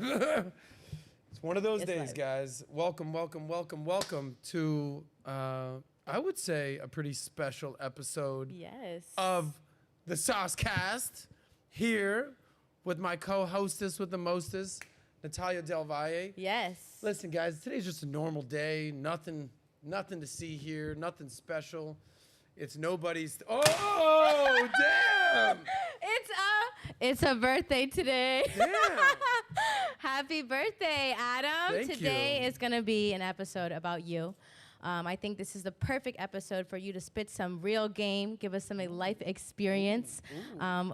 It's one of those days, guys. Welcome to, I would say, a pretty special episode of the Soscast, here with my co-hostess with the mostest, Natalya Delvalle. Yes. Listen, guys, today's just a normal day. Nothing to see here. Nothing special. It's nobody's. Oh, damn! It's a birthday today. Damn. Happy birthday, Adam. Thank Today you. is going to be an episode about you. I think this is the perfect episode for you to spit some real game, give us some life experience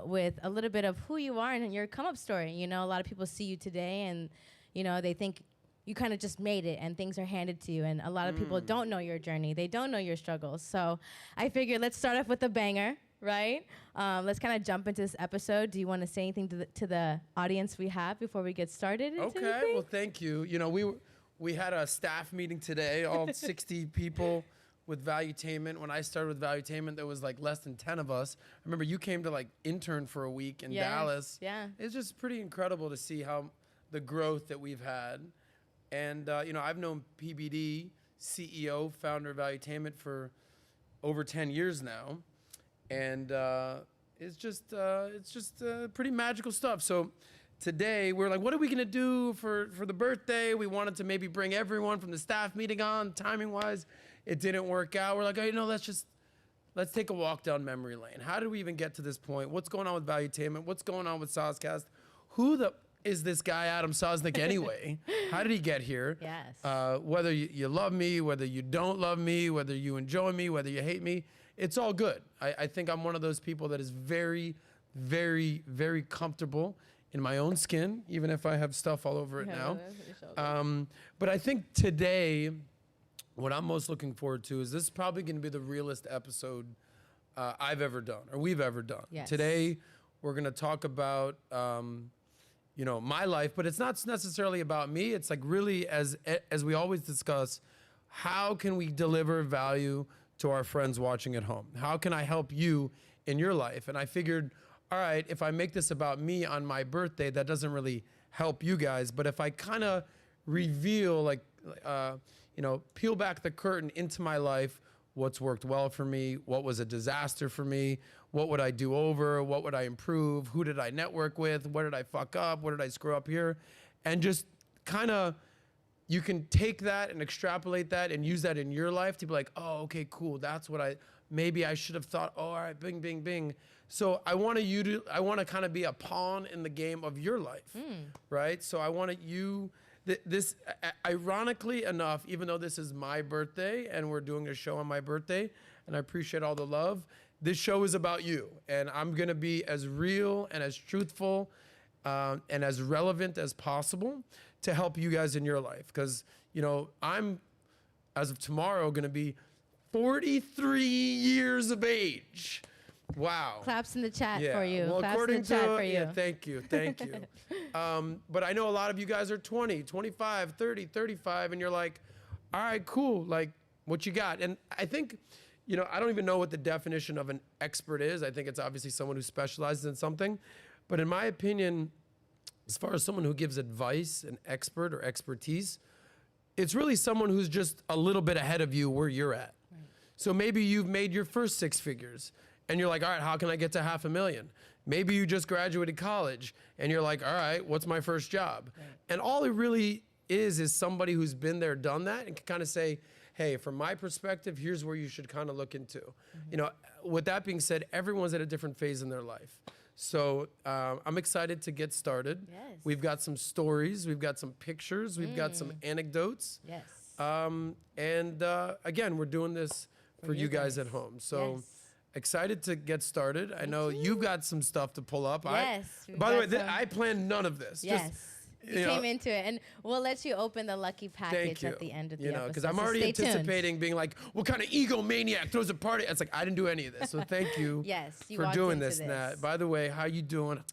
with a little bit of who you are and your come-up story. You know, a lot of people see you today and, you know, they think you kind of just made it and things are handed to you. And a lot of people don't know your journey. They don't know your struggles. So I figured let's start off with a banger, right? Let's kind of jump into this episode. Do you want to say anything to the audience we have before we get started? Okay, well, thank you. You know, we had a staff meeting today, all 60 people with Valuetainment. When I started with Valuetainment, there was like less than 10 of us. I remember you came to like intern for a week in Dallas. Yeah. It's just pretty incredible to see how the growth that we've had. And, you know, I've known PBD, CEO, founder of Valuetainment for over 10 years now. And it's just pretty magical stuff. So today we're like, what are we gonna do for the birthday? We wanted to maybe bring everyone from the staff meeting on. Timing wise, it didn't work out. We're like, oh, you know, let's take a walk down memory lane. How did we even get to this point? What's going on with Valuetainment? What's going on with Soscast? Who is this guy Adam Sosnick anyway? How did he get here? Yes. Whether you love me, whether you don't love me, whether you enjoy me, whether you hate me, it's all good. I think I'm one of those people that is very, very, very comfortable in my own skin, even if I have stuff all over it now. But I think today, what I'm most looking forward to is this is probably going to be the realest episode I've ever done, or we've ever done. Yes. Today, we're going to talk about, you know, my life, but it's not necessarily about me. It's like really, as we always discuss, how can we deliver value to our friends watching at home? How can I help you in your life? And I figured, all right, if I make this about me on my birthday, that doesn't really help you guys. But if I kind of reveal, like, you know, peel back the curtain into my life, what's worked well for me, what was a disaster for me, what would I do over, what would I improve, who did I network with, where did I fuck up, what did I screw up here, and just kind of, you can take that and extrapolate that and use that in your life to be like, oh, okay, cool, that's what maybe I should have thought, oh, all right, bing, bing, bing. So I want to kind of be a pawn in the game of your life, right? So I wanted you, this, ironically enough, even though this is my birthday and we're doing a show on my birthday, and I appreciate all the love, this show is about you. And I'm going to be as real and as truthful and as relevant as possible to help you guys in your life. Because, you know, I'm, as of tomorrow, going to be 43 years of age. Wow. Claps in the chat Yeah. for you. Well, Claps according in the chat for you. Yeah, thank you. But I know a lot of you guys are 20, 25, 30, 35, and you're like, all right, cool. Like, what you got? And I think, you know, I don't even know what the definition of an expert is. I think it's obviously someone who specializes in something. But in my opinion, as far as someone who gives advice, an expert or expertise, it's really someone who's just a little bit ahead of you where you're at. Right. So maybe you've made your first 6 figures and you're like, all right, how can I get to $500,000? Maybe you just graduated college and you're like, all right, what's my first job? Right. And all it really is somebody who's been there, done that, and can kind of say, hey, from my perspective, here's where you should kind of look into. You know, with that being said, everyone's at a different phase in their life. So I'm excited to get started. Yes. We've got some stories, we've got some pictures, we've got some anecdotes. Yes. Again, we're doing this for you guys at home. So excited to get started. I know you've got some stuff to pull up. Yes. By the way, I planned none of this. Yes. Just, you came into it, and we'll let you open the lucky package at the end of the episode. Because I'm already anticipating being like, what kind of egomaniac throws a party? It's like, I didn't do any of this. So thank you for doing this, Nat. By the way, how you doing?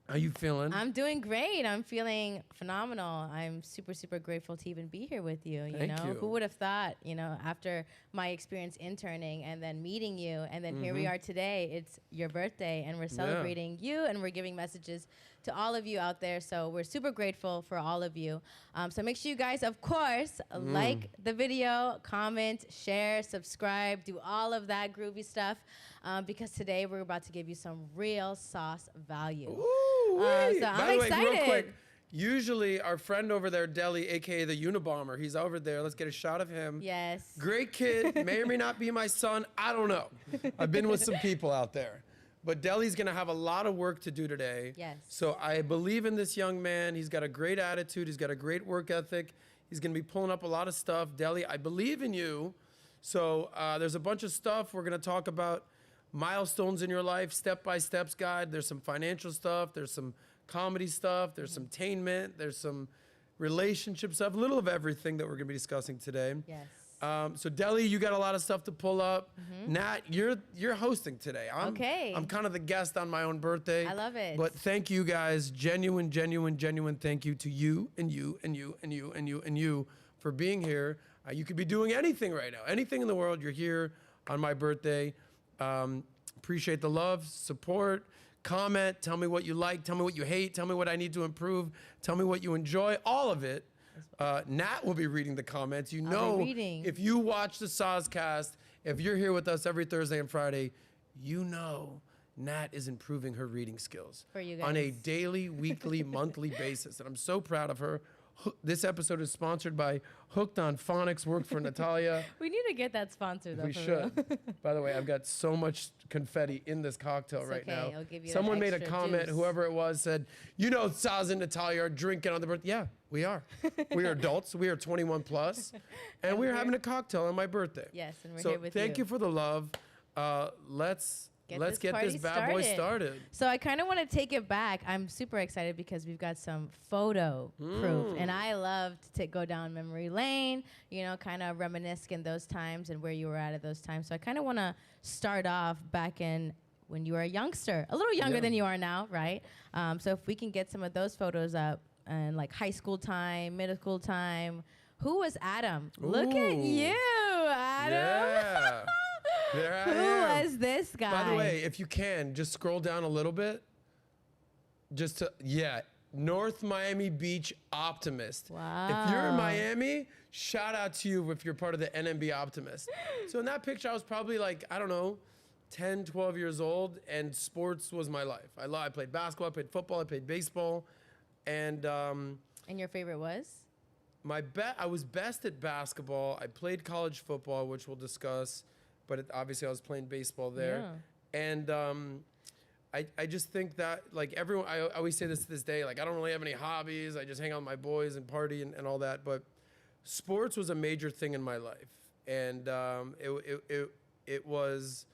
How you feeling? I'm doing great. I'm feeling phenomenal. I'm super, super grateful to even be here with you. You know, who would have thought, you know, after my experience interning and then meeting you, and then here we are today. It's your birthday, and we're celebrating you, and we're giving messages to all of you out there. So we're super grateful for all of you. So make sure you guys, of course, like the video, comment, share, subscribe, do all of that groovy stuff, because today we're about to give you some real sauce value. Ooh, So I'm By the way, excited. real quick, usually our friend over there, Deli, aka the Unabomber, he's over there. Let's get a shot of him. Yes. Great kid, may or may not be my son. I don't know. I've been with some people out there. But Deli's gonna have a lot of work to do today. Yes. So I believe in this young man. He's got a great attitude. He's got a great work ethic. He's gonna be pulling up a lot of stuff. Deli, I believe in you. So there's a bunch of stuff. We're gonna talk about milestones in your life, step-by-steps guide. There's some financial stuff. There's some comedy stuff. There's some tainment. There's some relationship stuff. A little of everything that we're gonna be discussing today. Yes. So Deli, you got a lot of stuff to pull up. Nat, you're hosting today. Okay. I'm kind of the guest on my own birthday. I love it. But thank you guys, genuine thank you to you and you and you and you and you and you for being here. You could be doing anything right now, anything in the world. You're here on my birthday. Appreciate the love, support, comment. Tell me what you like. Tell me what you hate. Tell me what I need to improve. Tell me what you enjoy. All of it. Nat will be reading the comments. You know, if you watch the Soscast, if you're here with us every Thursday and Friday, you know Nat is improving her reading skills For you guys. on a daily, weekly, monthly basis. And I'm so proud of her. This episode is sponsored by Hooked on Phonics, worked for Natalya. We need to get that sponsor, though. We for should. real. By the way, I've got so much confetti in this cocktail It's right okay. now. I'll give you that Someone made a extra comment, juice. whoever it was, said, you know, Saz and Natalya are drinking on the birthday. Yeah, we are. We are adults. We are 21 plus. And we're having a cocktail on my birthday. Yes, and we're So here with you. thank you for the love. Let's get this bad boy started. So I kind of want to take it back. I'm super excited because we've got some photo proof, and I love to go down memory lane, you know, kind of reminisce in those times and where you were at those times. So I kind of want to start off back in when you were a youngster, a little younger than you are now, right? So if we can get some of those photos up, and like high school time, middle school time, who was Adam? Look at you, Adam. Yeah. There I Who am. was this guy? By the way, if you can, just scroll down a little bit. Just to, North Miami Beach Optimist. Wow. If you're in Miami, shout out to you if you're part of the NMB Optimist. So in that picture, I was probably like, I don't know, 10, 12 years old, and sports was my life. I played basketball, I played football, I played baseball, and your favorite was? I was best at basketball. I played college football, which we'll discuss, but obviously I was playing baseball there. Yeah. And I just think that, like, everyone, I always say this to this day, like, I don't really have any hobbies. I just hang out with my boys and party and all that. But sports was a major thing in my life. And it was,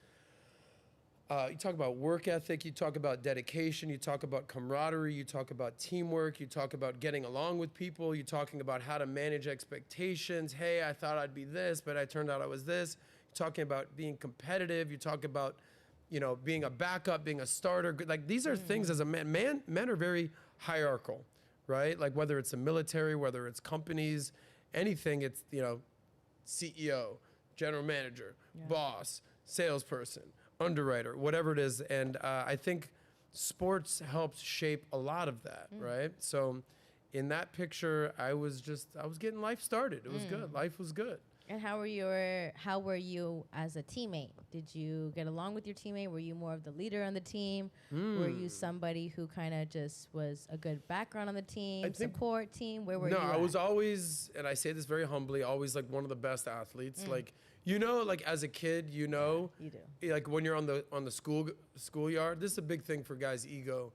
you talk about work ethic, you talk about dedication, you talk about camaraderie, you talk about teamwork, you talk about getting along with people, you're talking about how to manage expectations. Hey, I thought I'd be this, but I turned out I was this. You're talking about being competitive. You talk about, you know, being a backup, being a starter. Like, these are things as a man. Men are very hierarchical, right? Like, whether it's the military, whether it's companies, anything, it's, you know, CEO, general manager, boss, salesperson, underwriter, whatever it is. And I think sports helps shape a lot of that, right? So in that picture, I was getting life started. It was good. Life was good. And how were you as a teammate? Did you get along with your teammate? Were you more of the leader on the team? Were you somebody who kind of just was a good background on the team, support team? Where were you? No, I at? was always, and I say this very humbly, always like one of the best athletes. Like, you know, like as a kid, you know, you do. Like when you're on the schoolyard, this is a big thing for guys' ego.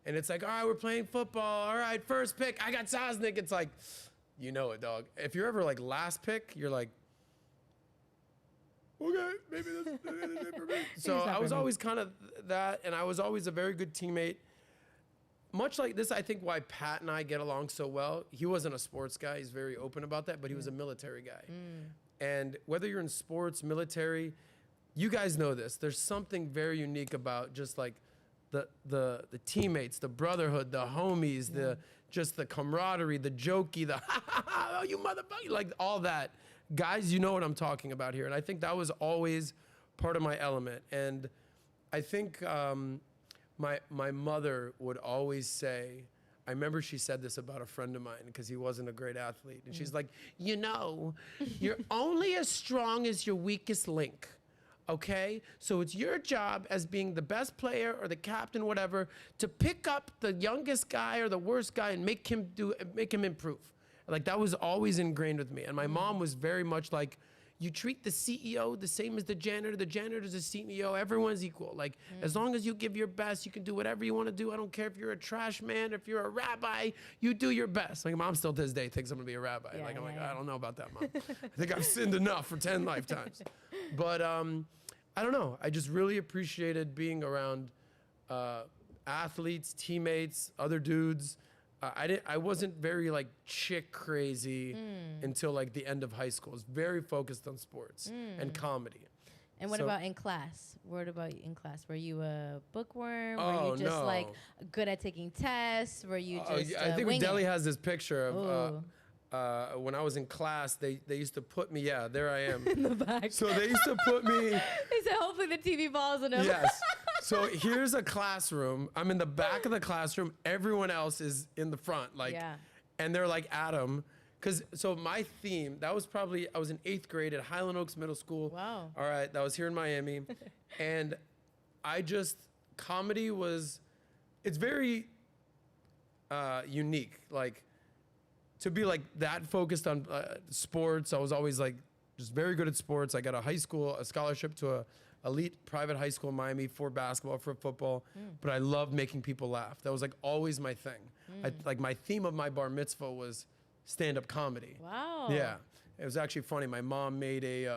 And it's like, all right, we're playing football. All right, first pick, I got Sosnick. It's like, you know it, dog. If you're ever like last pick, you're like, okay, maybe this is it for me. So I was always kind of that, and I was always a very good teammate. Much like this, I think why Pat and I get along so well. He wasn't a sports guy. He's very open about that, but he was a military guy. And whether you're in sports, military, you guys know this. There's something very unique about just like the teammates, the brotherhood, the homies, just the camaraderie, the jokey, the oh, you motherfucker, like all that. Guys, you know what I'm talking about here. And I think that was always part of my element. And I think my mother would always say, I remember she said this about a friend of mine because he wasn't a great athlete. And she's like, you're only as strong as your weakest link. Okay? So it's your job as being the best player or the captain, whatever, to pick up the youngest guy or the worst guy and make him improve. Like that was always ingrained with me. And my mom was very much like, you treat the CEO the same as the janitor's the CEO, everyone's equal. Like, as long as you give your best, you can do whatever you want to do. I don't care if you're a trash man, if you're a rabbi, you do your best. Like, mom still to this day thinks I'm gonna be a rabbi. Yeah, I'm like, yeah. I don't know about that, mom. I think I've sinned enough for 10 lifetimes. But I don't know. I just really appreciated being around athletes, teammates, other dudes. I wasn't very like chick crazy until like the end of high school. I was very focused on sports and comedy. And what about in class? What about in class? Were you a bookworm? Were you just no. like good at taking tests? Were you just I think wing Deli it? has this picture of Ooh. when I was in class. They used to put me. Yeah, there I am. in the back. So they used to put me. He said, hopefully the TV falls on him. Yes. So here's a classroom. I'm in the back of the classroom. Everyone else is in the front. Like, Yeah. and they're like, Adam. So my theme, that was probably, I was in 8th grade at Highland Oaks Middle School. Wow. All right. That was here in Miami. And comedy was, it's very unique. Like, to be like that focused on sports, I was always like just very good at sports. I got a scholarship to a elite private high school in Miami for basketball, for football, but I loved making people laugh. That was like always my thing. Like my theme of my bar mitzvah was stand-up comedy. Wow. Yeah, it was actually funny. My mom made it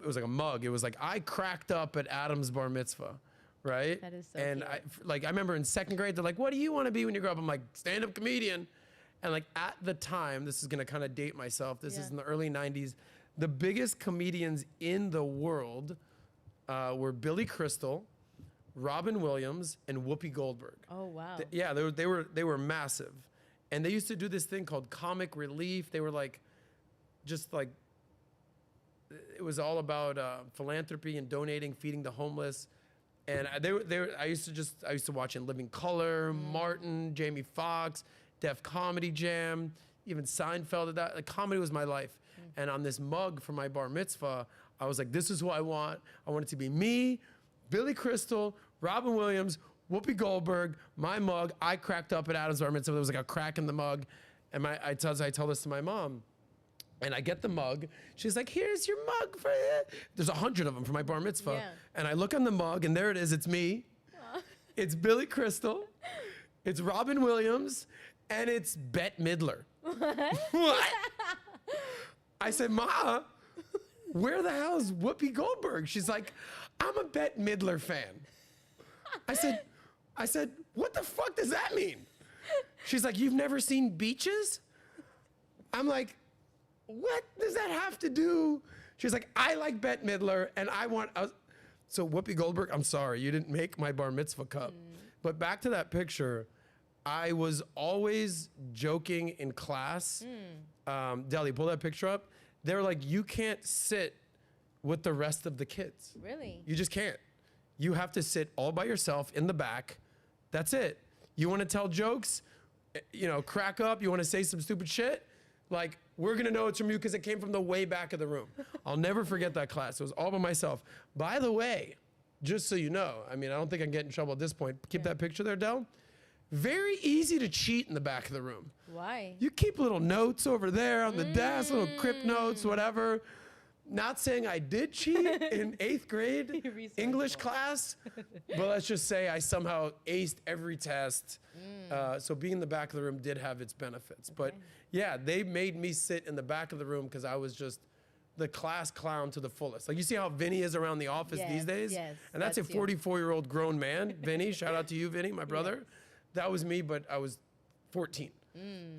was like a mug. It was like, I cracked up at Adam's bar mitzvah, right? That is so And cute. I remember in 2nd grade, they're like, what do you want to be when you grow up? I'm like, stand-up comedian. And like at the time, this is gonna kind of date myself. This is in the early 90s. The biggest comedians in the world were Billy Crystal, Robin Williams, and Whoopi Goldberg. Oh, wow. They were massive, and they used to do this thing called comic relief. They were like, just like, it was all about philanthropy and donating, feeding the homeless. And I used to watch In Living Color, Martin, Jamie Foxx, Def Comedy Jam, even Seinfeld. Like, comedy was my life. And on this mug for my bar mitzvah, I was like, this is who I want. I want it to be me, Billy Crystal, Robin Williams, Whoopi Goldberg, my mug. I cracked up at Adam's bar mitzvah. There was like a crack in the mug. And I tell this to my mom. And I get the mug. She's like, here's your mug for it. There's 100 of them for my bar mitzvah. Yeah. And I look on the mug, and there it is. It's me. It's Billy Crystal. It's Robin Williams. And it's Bette Midler. What? I said, Ma, where the hell is Whoopi Goldberg? She's like, I'm a Bette Midler fan. I said, what the fuck does that mean? She's like, you've never seen Beaches? I'm like, what does that have to do? She's like, I like Bette Midler, and so Whoopi Goldberg, I'm sorry, you didn't make my bar mitzvah cup. But back to that picture, I was always joking in class. Deli, pull that picture up. They were like, you can't sit with the rest of the kids. Really? You just can't. You have to sit all by yourself in the back. That's it. You want to tell jokes, crack up, you want to say some stupid shit, like, we're going to know it's from you because it came from the way back of the room. I'll never forget that class. It was all by myself. By the way, just so you know, I don't think I can get in trouble at this point. Keep that picture there, Del. Very easy to cheat in the back of the room. Why? You keep little notes over there on the desk, little crypt notes, whatever. Not saying I did cheat in 8th grade English class, but let's just say I somehow aced every test. So being in the back of the room did have its benefits. But yeah, they made me sit in the back of the room because I was just the class clown to the fullest. Like, you see how Vinny is around the office these days? Yes, And that's a that's you. 44-year-old grown man. Vinny, shout out to you, Vinny, my brother. That was me, but I was 14.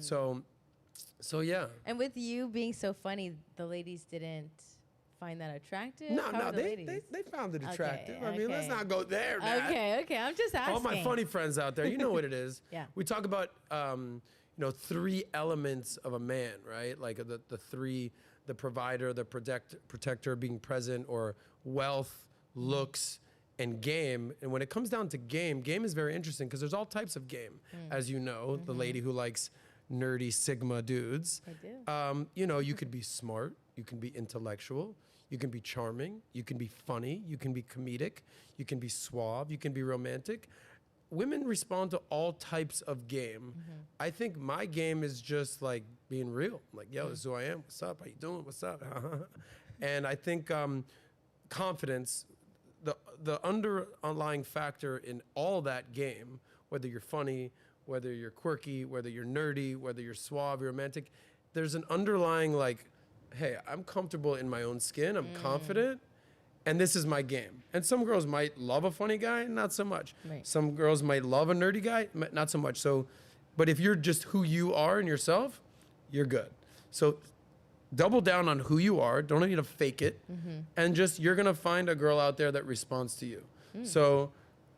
So yeah. And with you being so funny, the ladies didn't find that attractive? No, How were the they ladies? found it Okay, attractive. I mean, let's okay. not go there, man. Okay, I'm just asking. All my funny friends out there, you know what it is. Yeah. We talk about, 3 elements of a man, right? Like the 3, the provider, the protector being present, or wealth, looks, and game. And when it comes down to game is very interesting because there's all types of game. As you know, the lady who likes nerdy Sigma dudes. I do. You know, you could be smart, you can be intellectual, you can be charming, you can be funny, you can be comedic, you can be suave, you can be romantic. Women respond to all types of game. I think my game is just like being real. Like, yo, this is who I am. What's up? How you doing? What's up? And I think confidence, the underlying factor in all that game, whether you're funny, whether you're quirky, whether you're nerdy, whether you're suave, you're romantic, there's an underlying like, hey, I'm comfortable in my own skin, I'm confident, and this is my game. And some girls might love a funny guy, not so much. Right. Some girls might love a nerdy guy, not so much. So, but if you're just who you are and yourself, you're good. So double down on who you are, don't need to fake it, and just, you're gonna find a girl out there that responds to you. So,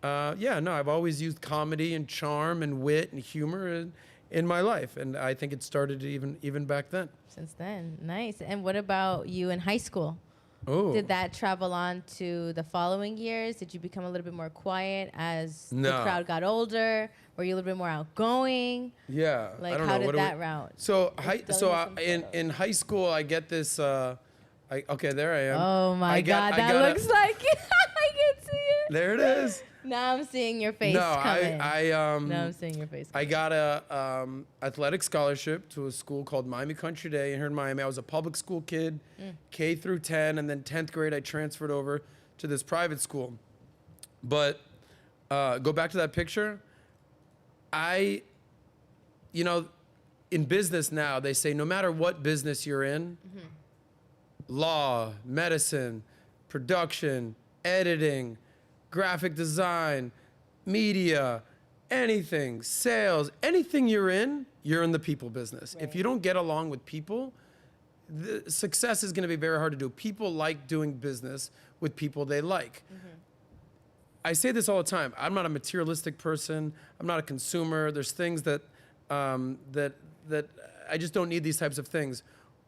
I've always used comedy and charm and wit and humor in my life, and I think it started even back then. Since then, nice. And what about you in high school? Oh, Did that travel on to the following years? Did you become a little bit more quiet as the No. crowd got older? Were you a little bit more outgoing? yeah. Like, I don't how know. did that route? So, Let's tell us some in photos. high school, I get this. Okay, there I am. Oh my I God, got that looks like it. I can see it. There it is. Now I'm seeing your face No, coming. I Now I'm seeing your face I coming. got a athletic scholarship to a school called Miami Country Day here in Miami. I was a public school kid, K through 10, and then 10th grade I transferred over to this private school. But go back to that picture. In business now, they say no matter what business you're in, law, medicine, production, editing, graphic design, media, anything, sales, anything you're in the people business. Right. If you don't get along with people, the success is going to be very hard to do. People like doing business with people they like. I say this all the time. I'm not a materialistic person. I'm not a consumer. There's things that that I just don't need these types of things.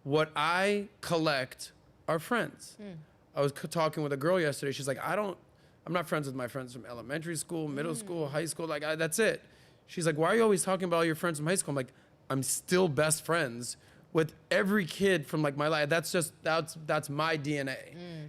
What I collect are friends. I was talking with a girl yesterday. She's like, I'm not friends with my friends from elementary school, middle school, high school. Like, that's it. She's like, why are you always talking about all your friends from high school? I'm like, I'm still best friends with every kid from like my life. That's my DNA.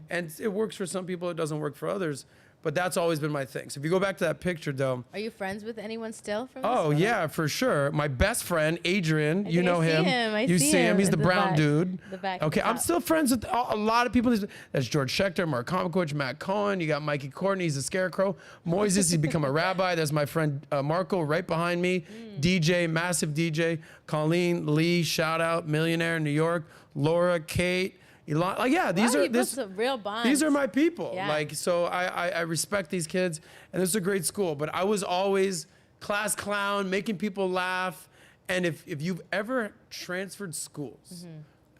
And it works for some people. It doesn't work for others. But that's always been my thing. So if you go back to that picture, though. Are you friends with anyone still from this? Oh, yeah, for sure. My best friend, Adrian, you think know I see him. him. I You see see him. him He's in the the brown back. dude. The back Okay, top. I'm still friends with a lot of people. That's George Schechter, Mark Comicoach, Matt Cohen. You got Mikey Courtney. He's a scarecrow. Moises, he's become a rabbi. There's my friend Marco right behind me. DJ, massive DJ. Colleen, Lee, shout out. Millionaire in New York. Laura, Kate. Elon, like, yeah, these Wow, are you built some real bonds. these are my people. Yeah. Like, so I respect these kids, and this is a great school. But I was always class clown, making people laugh. And if you've ever transferred schools,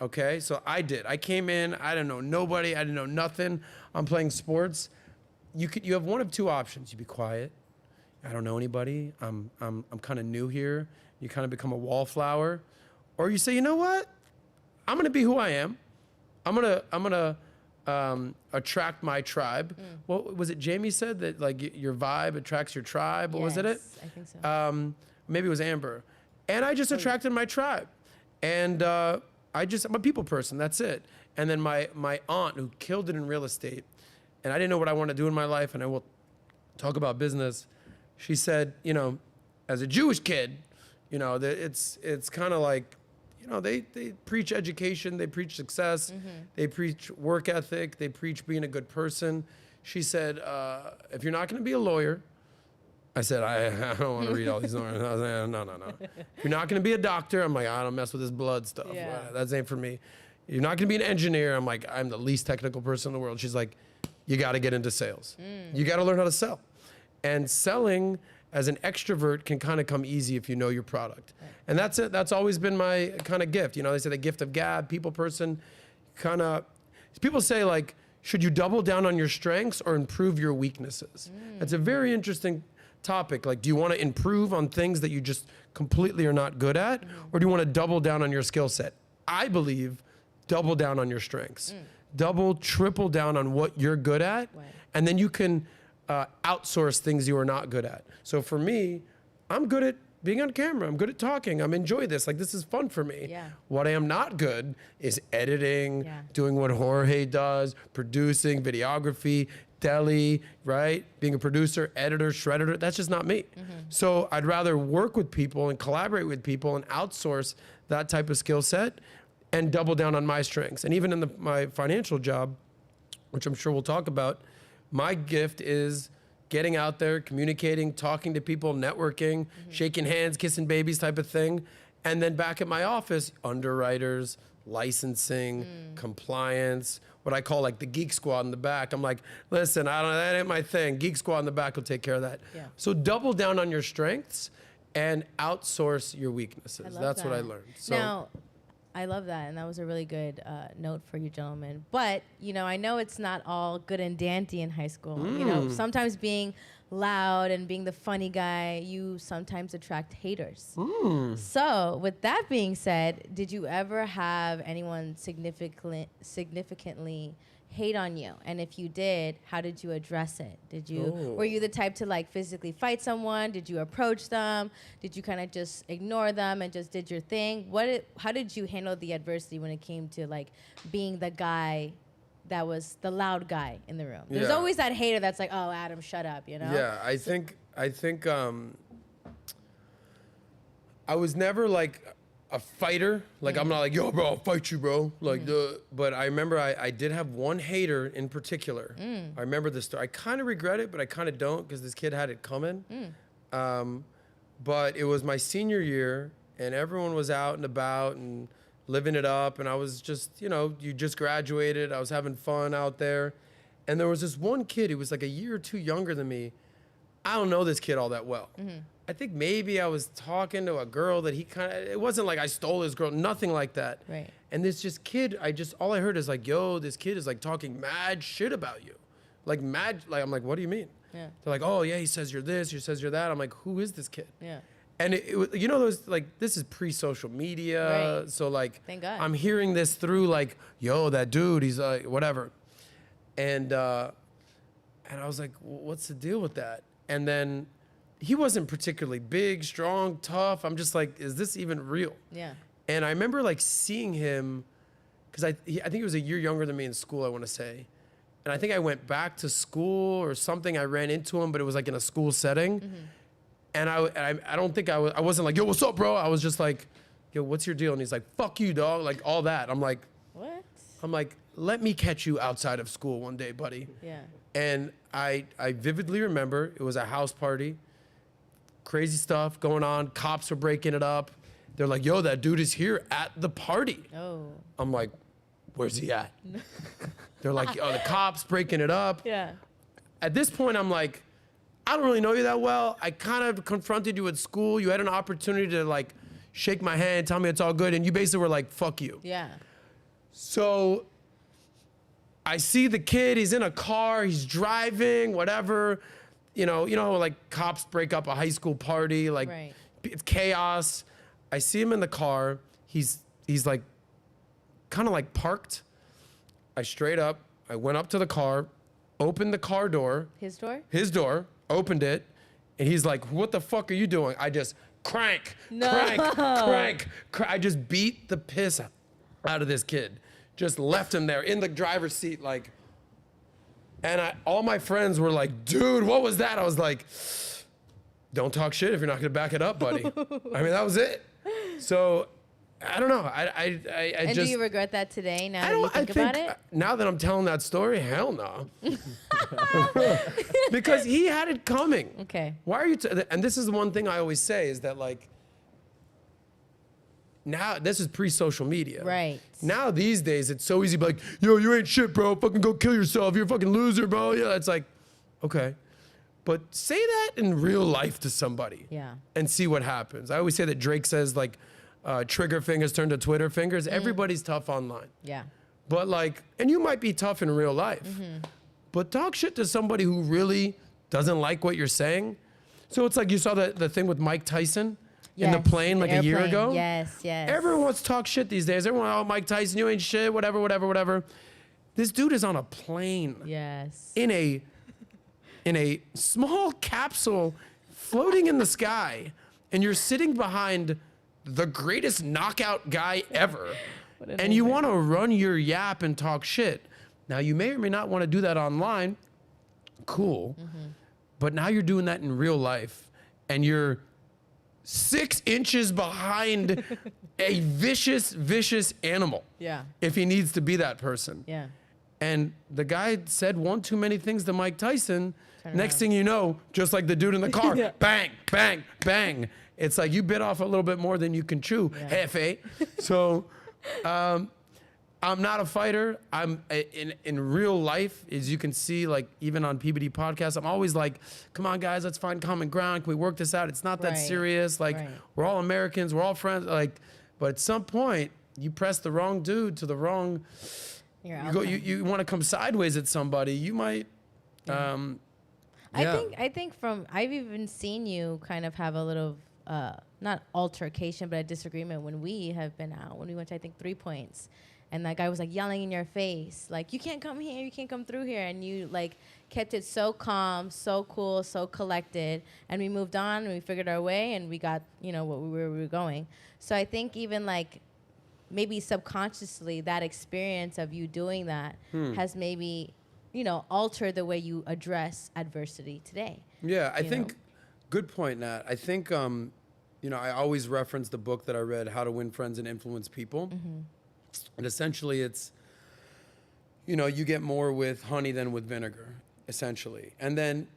okay, so I did. I came in, I didn't know nobody, I didn't know nothing. I'm playing sports. You have one of two options. You be quiet. I don't know anybody. I'm kind of new here. You kind of become a wallflower, or you say, you know what? I'm gonna be who I am. I'm gonna attract my tribe. What was it? Jamie said that like your vibe attracts your tribe. What was it? I think so. Maybe it was Amber. And I just attracted my tribe, and I'm a people person. That's it. And then my aunt, who killed it in real estate, and I didn't know what I wanted to do in my life, and I will talk about business. She said, as a Jewish kid, that it's kind of like. They preach education, they preach success, they preach work ethic, they preach being a good person. She said, if you're not going to be a lawyer, I said, I don't want to read all these lawyers. I was like, no. If you're not going to be a doctor, I'm like, I don't mess with this blood stuff. Yeah. That ain't for me. You're not going to be an engineer. I'm like, I'm the least technical person in the world. She's like, you got to get into sales. You got to learn how to sell. And selling as an extrovert can kind of come easy if you know your product. Right. And that's it. That's always been my kind of gift. They say the gift of gab, people person, people say like, should you double down on your strengths or improve your weaknesses? That's a very interesting topic. Like, do you want to improve on things that you just completely are not good at? Or do you want to double down on your skill set? I believe double down on your strengths. Double, triple down on what you're good at. Right. And then you can outsource things you are not good at. So for me, I'm good at being on camera. I'm good at talking. I'm enjoy this. Like, this is fun for me. Yeah. What I am not good is editing, Yeah. doing what Jorge does, producing, videography, deli, right? Being a producer, editor, shredder. That's just not me. So I'd rather work with people and collaborate with people and outsource that type of skill set and double down on my strengths. And even in my financial job, which I'm sure we'll talk about, my gift is getting out there, communicating, talking to people, networking, shaking hands, kissing babies type of thing. And then back at my office, underwriters, licensing, compliance, what I call like the geek squad in the back. I'm like, listen, that ain't my thing. Geek squad in the back will take care of that. Yeah. So double down on your strengths and outsource your weaknesses. That's what I learned. So Now, I love that, and that was a really good note for you gentlemen. But, I know it's not all good and dandy in high school. Sometimes being loud and being the funny guy, you sometimes attract haters. So, with that being said, did you ever have anyone significantly hate on you? And if you did, how did you address it? Were you the type to like physically fight someone? Did you approach them? Did you kind of just ignore them and just did your thing? How did you handle the adversity when it came to like being the guy that was the loud guy in the room? There's always that hater that's like, oh, Adam, shut up, Yeah, I think I was never like a fighter. Like, I'm not like, yo, bro, I'll fight you, bro. Like, but I remember I did have one hater in particular. I remember this story. I kind of regret it, but I kind of don't because this kid had it coming. But it was my senior year, and everyone was out and about and living it up. And I was just, you just graduated. I was having fun out there. And there was this one kid who was like a year or two younger than me. I don't know this kid all that well. I think maybe I was talking to a girl that it wasn't like I stole his girl, nothing like that. Right. And this just kid, all I heard is like, yo, this kid is like talking mad shit about you. Like I'm like, what do you mean? Yeah. They're like, oh yeah, he says you're this, he says you're that. I'm like, who is this kid? Yeah. And it was, those, like, this is pre-social media. Right. So like, Thank God. I'm hearing this through like, yo, that dude, he's like, whatever. And I was like, what's the deal with that? And then he wasn't particularly big, strong, tough. I'm just like, is this even real? Yeah. And I remember like seeing him, because I think he was a year younger than me in school, I want to say. And I think I went back to school or something. I ran into him, but it was like in a school setting. And I don't think I wasn't like, yo, what's up, bro? I was just like, yo, what's your deal? And he's like, fuck you, dog. Like all that. I'm like, what? I'm like, let me catch you outside of school one day, buddy. Yeah. And I vividly remember it was a house party, crazy stuff going on. Cops were breaking it up. They're like, yo, that dude is here at the party. Oh. I'm like, where's he at? They're like, oh, the cops breaking it up. Yeah. At this point, I'm like, I don't really know you that well. I kind of confronted you at school. You had an opportunity to like shake my hand, tell me it's all good. And you basically were like, fuck you. Yeah. So I see the kid, he's in a car, he's driving, whatever. You know how like cops break up a high school party, like Right. It's chaos. I see him in the car. He's like kind of like parked. I went up to the car, opened the car door. His door? His door, opened it, and he's like, what the fuck are you doing? I just crank. I just beat the piss out of this kid. Just left him there in the driver's seat, like, and all my friends were like, dude, what was that? I was like, don't talk shit if you're not gonna back it up, buddy. I mean, that was it. So, I don't know. I And just. do you regret that today now that you think about it? Now that I'm telling that story, hell no. Because he had it coming. Okay. Why are you, and this is the one thing I always say is that like, now, this is pre-social media. Right. Now, these days, it's so easy to be like, yo, you ain't shit, bro. Fucking go kill yourself. You're a fucking loser, bro. Yeah, it's like, okay. But say that in real life to somebody. Yeah. And see what happens. I always say that Drake says, like, trigger fingers turn to Twitter fingers. Everybody's tough online. Yeah. But, like, and you might be tough in real life. But talk shit to somebody who really doesn't like what you're saying. So it's like you saw the thing with Mike Tyson. In the plane like a year ago? Yes. Everyone wants to talk shit these days. Everyone, oh, Mike Tyson, you ain't shit, whatever. This dude is on a plane. Yes. In a in a small capsule floating in the sky, and you're sitting behind the greatest knockout guy ever, and you want to run your yap and talk shit. Now, you may or may not want to do that online. Cool. But now you're doing that in real life, and you're 6 inches behind a vicious animal. Yeah. If he needs to be that person. Yeah. And the guy said one too many things to Mike Tyson. Turn Next around. thing you know, just like the dude in the car, bang, bang, bang. It's like you bit off a little bit more than you can chew. Yeah. Hefe. So I'm not a fighter. I'm in real life, as you can see, like even on PBD podcast, I'm always like, come on guys, let's find common ground. Can we work this out? It's not that Right. serious. Like we're all Americans, we're all friends. Like, but at some point you press the wrong dude to the wrong, you want to come sideways at somebody, you might, I think I've even seen you kind of have a little, not altercation, but a disagreement when we have been out, when we went to, I think, 3 Points. And that guy was like yelling in your face, like, you can't come here, you can't come through here. And you like kept it so calm, so cool, so collected. And we moved on and we figured our way and we got, where we were going. So I think even like maybe subconsciously that experience of you doing that has maybe, altered the way you address adversity today. Yeah, I think, good point, Nat. I think, I always reference the book that I read, How to Win Friends and Influence People. And essentially it's, you get more with honey than with vinegar, essentially. And then,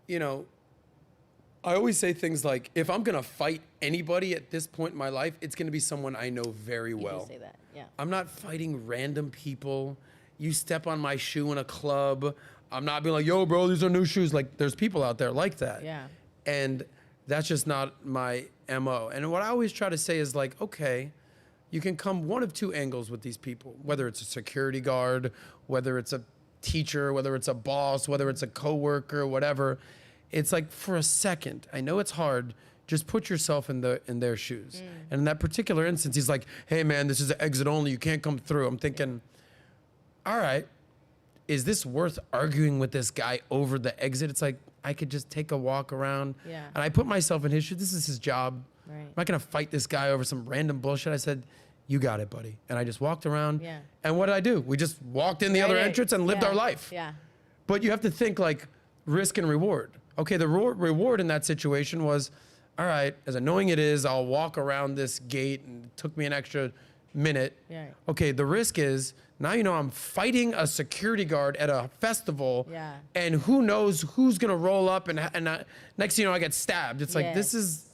I always say things like, if I'm going to fight anybody at this point in my life, it's going to be someone I know very well. You do say that, yeah. I'm not fighting random people. You step on my shoe in a club, I'm not being like, yo, bro, these are new shoes. Like, there's people out there like that. Yeah. And that's just not my MO. And what I always try to say is like, okay, you can come one of two angles with these people, whether it's a security guard, whether it's a teacher, whether it's a boss, whether it's a coworker, whatever. It's like, for a second, I know it's hard, just put yourself in their shoes. And in that particular instance, he's like, hey man, this is an exit only, you can't come through. I'm thinking, all right, is this worth arguing with this guy over the exit? It's like, I could just take a walk around. Yeah. And I put myself in his shoes. This is his job. Right. I'm not gonna fight this guy over some random bullshit. I said, you got it, buddy. And I just walked around. Yeah. And what did I do? We just walked in the other entrance and lived our life. Yeah. But you have to think like risk and reward. Okay, the reward in that situation was, all right, as annoying it is, I'll walk around this gate and it took me an extra minute. Yeah. Okay, the risk is, now I'm fighting a security guard at a festival, and who knows who's gonna roll up and next thing you know, I get stabbed. It's like, this is,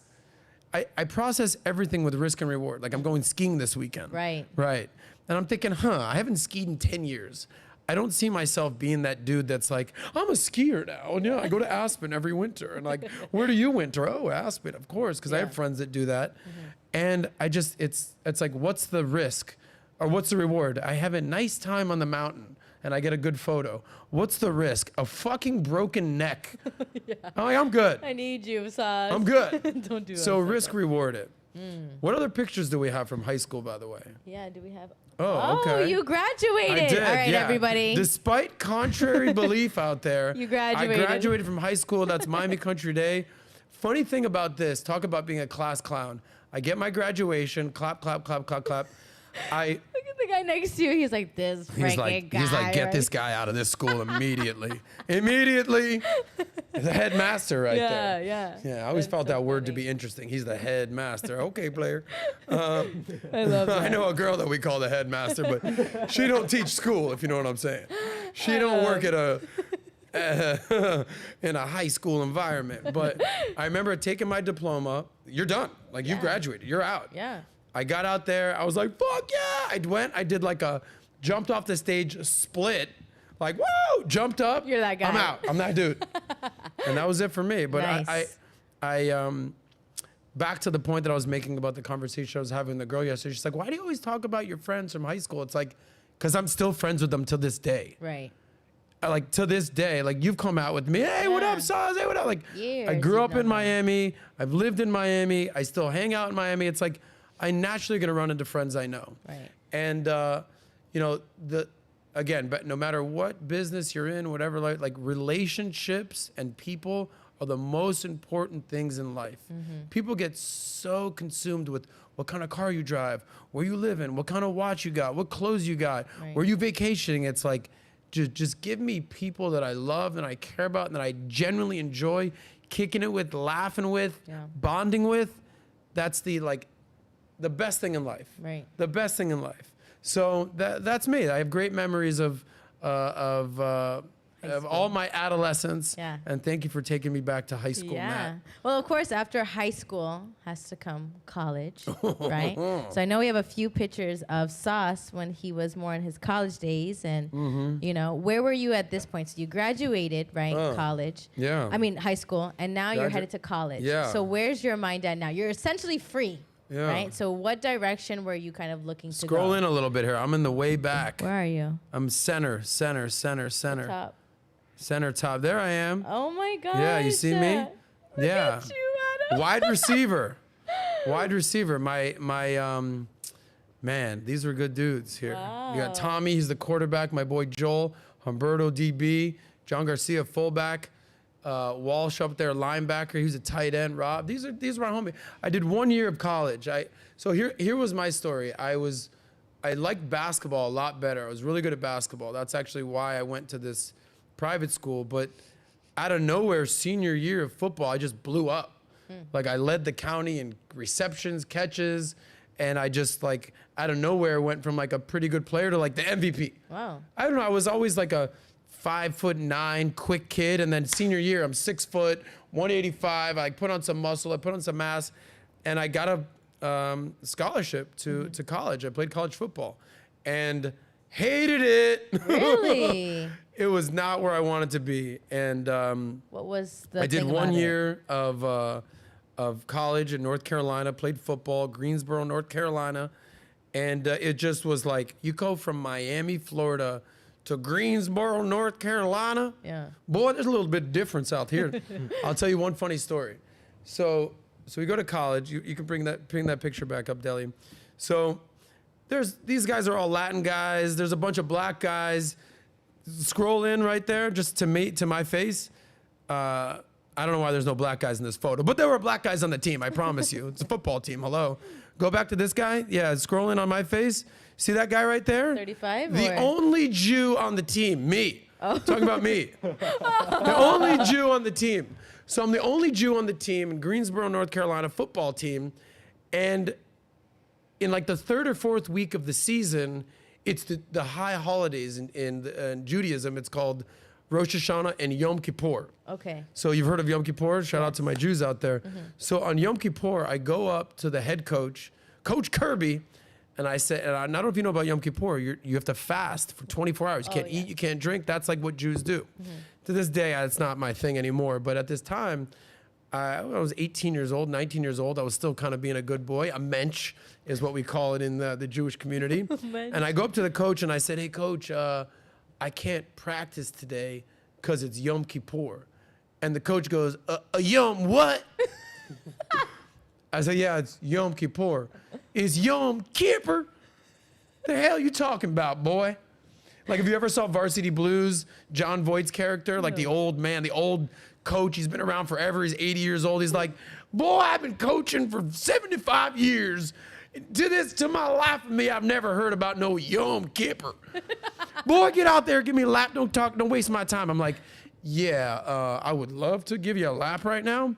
I process everything with risk and reward. Like, I'm going skiing this weekend. Right. Right. And I'm thinking, I haven't skied in 10 years. I don't see myself being that dude that's like, I'm a skier now. And I go to Aspen every winter. And like, where do you winter? Oh, Aspen, of course. Because I have friends that do that. And I just, it's like, what's the risk? Or what's the reward? I have a nice time on the mountain and I get a good photo. What's the risk? A fucking broken neck. I'm like, I'm good. I need you, Sas. I'm good. Don't do that. So risk reward it. What other pictures do we have from high school, by the way? Yeah, do we have? Oh, okay. You graduated. I did, All right, yeah. everybody. Despite contrary belief out there, You graduated. I graduated from high school. That's Miami Country Day. Funny thing about this, talk about being a class clown. I get my graduation, clap, clap, clap, clap, clap. Look at the guy next to you. He's like, this freaking guy. He's like, get right? this guy out of this school immediately. Immediately. The headmaster right there. Yeah, I always felt that word to be interesting. He's the headmaster. Okay, player. I love that. I know a girl that we call the headmaster, but she don't teach school, if you know what I'm saying. She don't work at in a high school environment. But I remember taking my diploma. You're done. Like, you graduated. You're out. Yeah. I got out there. I was like, fuck yeah. I did like jumped off the stage, split. Like, whoa, jumped up. You're that guy. I'm out. I'm that dude. And that was it for me. But Nice. I back to the point that I was making about the conversation I was having with the girl yesterday. She's like, why do you always talk about your friends from high school? It's like, because I'm still friends with them till this day. Right. Like, to this day, like, you've come out with me. Hey, what up, Saz? Hey, what up? Like, Years I grew you've up in known Miami. I've lived in Miami. I still hang out in Miami. It's like, I naturally gonna run into friends I know. Right. And, again, but no matter what business you're in, whatever, like relationships and people are the most important things in life. People get so consumed with what kind of car you drive, where you live in, what kind of watch you got, what clothes you got, where you vacationing. It's like, just give me people that I love and I care about and that I genuinely enjoy kicking it with, laughing with, bonding with. That's the best thing in life. Right. The best thing in life. So that's me. I have great memories of all my adolescence. Yeah. And thank you for taking me back to high school, Matt. Well, of course, after high school has to come college, right? So I know we have a few pictures of Sauce when he was more in his college days. And, you know, where were you at this point? So you graduated, right? College. Yeah. I mean, high school. And now you're headed to college. Yeah. So where's your mind at now? You're essentially free. Yeah. Right? So what direction were you kind of looking to go? Scroll in a little bit here. I'm in the way back. Where are you? I'm center. Top. Center top. There I am. Oh my God. Yeah, you see me? Look Yeah. at you, Adam. Wide receiver. My man, these were good dudes here. You got Tommy, he's the quarterback. My boy Joel, Humberto DB, John Garcia fullback, Walsh up there linebacker. He was a tight end. Rob. These were my homies. I did 1 year of college. So here was my story. I liked basketball a lot better. I was really good at basketball. That's actually why I went to this private school. But out of nowhere, senior year of football, I just blew up. Like I led the county in receptions, catches, and I just like out of nowhere went from like a pretty good player to like the MVP. Wow. I don't know. I was always like a 5'9" quick kid, and then senior year I'm 6 foot, 185. I put on some muscle, I put on some mass, and I got a scholarship to college. I played college football, and hated it. Really? It was not where I wanted to be, and What was the I did thing 1 about it? year of college in North Carolina, played football, Greensboro, North Carolina, and it just was like, you go from Miami, Florida, to Greensboro, North Carolina. Yeah. Boy, there's a little bit of difference out here. I'll tell you one funny story. So we go to college. You can bring that picture back up, Deli. So these guys are all Latin guys. There's a bunch of black guys. Scroll in right there, just to my face. I don't know why there's no black guys in this photo, but there were black guys on the team, I promise you. It's a football team, hello. Go back to this guy. Yeah, scroll in on my face. See that guy right there? 35? The only Jew on the team, me. Oh. Talking about me. The only Jew on the team. So I'm the only Jew on the team in Greensboro, North Carolina football team. And in like the third or fourth week of the season, it's the high holidays in Judaism. It's called Rosh Hashanah and Yom Kippur. Okay. So you've heard of Yom Kippur? Shout out to my Jews out there. So on Yom Kippur, I go up to the head coach, Coach Kirby, and I said, and I don't know if you know about Yom Kippur, you have to fast for 24 hours. You can't eat, you can't drink. That's like what Jews do. To this day, it's not my thing anymore. But at this time, I was 18 years old, 19 years old. I was still kind of being a good boy. A mensch is what we call it in the Jewish community. And I go up to the coach and I said, hey, coach, I can't practice today because it's Yom Kippur. And the coach goes, Yom what? I said, yeah, it's Yom Kippur. It's Yom Kippur? The hell you talking about, boy? Like, if you ever saw Varsity Blues, John Voight's character, like the old man, the old coach, he's been around forever, he's 80 years old. He's like, boy, I've been coaching for 75 years. To my life of me, I've never heard about no Yom Kippur. Boy, get out there, give me a lap, don't talk, don't waste my time. I'm like, yeah, I would love to give you a lap right now.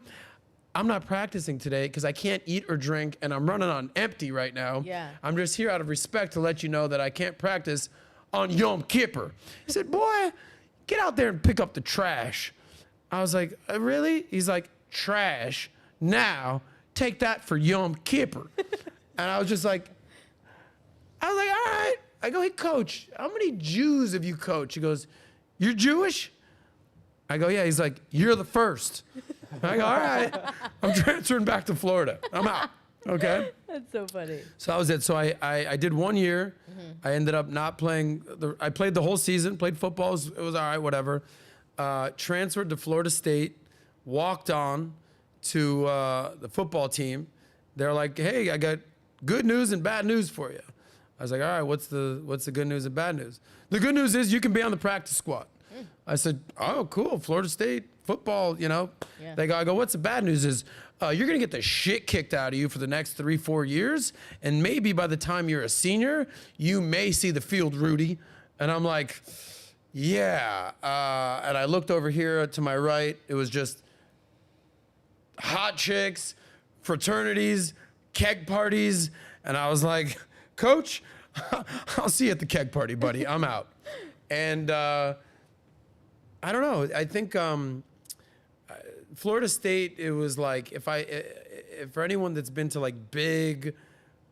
I'm not practicing today because I can't eat or drink, and I'm running on empty right now. Yeah. I'm just here out of respect to let you know that I can't practice on Yom Kippur. He said, boy, get out there and pick up the trash. I was like, really? He's like, trash. Now, take that for Yom Kippur. And I was just like, all right. I go, hey, coach, how many Jews have you coached? He goes, you're Jewish? I go, yeah. He's like, you're the first. I go, all right. I'm transferring back to Florida. I'm out. Okay? That's so funny. So that was it. So I did 1 year. I ended up not playing. I played the whole season, played football. It was all right, whatever. Transferred to Florida State, walked on to the football team. They're like, hey, I got good news and bad news for you. I was like, all right, what's the good news and bad news? The good news is you can be on the practice squad. I said, oh, cool, Florida State football, you know. Yeah. I go, what's the bad news is you're going to get the shit kicked out of you for the next 3-4 years. And maybe by the time you're a senior, you may see the field, Rudy. And I'm like, yeah. And I looked over here to my right. It was just hot chicks, fraternities, keg parties. And I was like, Coach, I'll see you at the keg party, buddy. I'm out. And I don't know. I think Florida State, it was like, if for anyone that's been to like big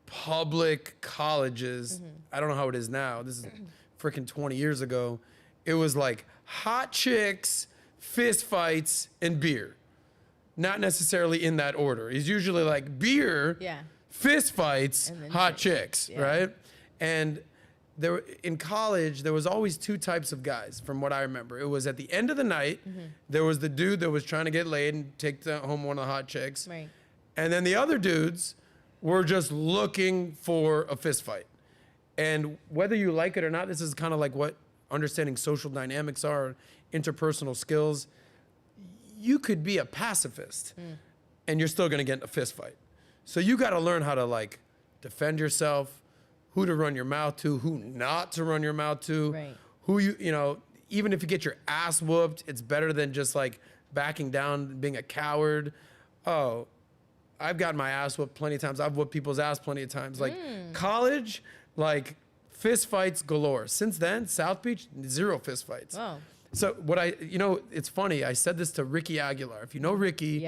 public colleges, I don't know how it is now. This is freaking 20 years ago. It was like hot chicks, fist fights, and beer. Not necessarily in that order. It's usually like beer, fist fights, hot chicks, right? And in college, there was always two types of guys, from what I remember. It was at the end of the night, there was the dude that was trying to get laid and take home one of the hot chicks. Right. And then the other dudes were just looking for a fist fight. And whether you like it or not, this is kind of like what understanding social dynamics are, interpersonal skills. You could be a pacifist and you're still gonna get in a fist fight. So you gotta learn how to like defend yourself, who to run your mouth to, who not to run your mouth to, who you know, even if you get your ass whooped, it's better than just like backing down, being a coward. Oh, I've gotten my ass whooped plenty of times. I've whooped people's ass plenty of times. Like college, like fist fights galore. Since then, South Beach, 0 fist fights. Oh. So it's funny. I said this to Ricky Aguilar. If you know Ricky,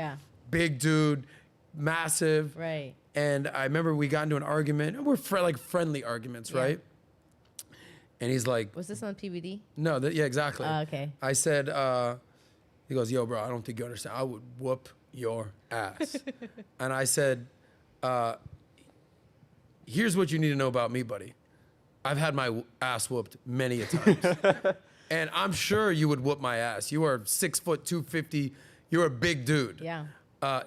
big dude, massive. Right. And I remember we got into an argument, and we're like friendly arguments, right? And he's like, was this on PBD? No, yeah, exactly. Okay. I said, he goes, yo, bro, I don't think you understand. I would whoop your ass. And I said, here's what you need to know about me, buddy. I've had my ass whooped many a times. And I'm sure you would whoop my ass. You are 6 foot, 250. You're a big dude. Yeah.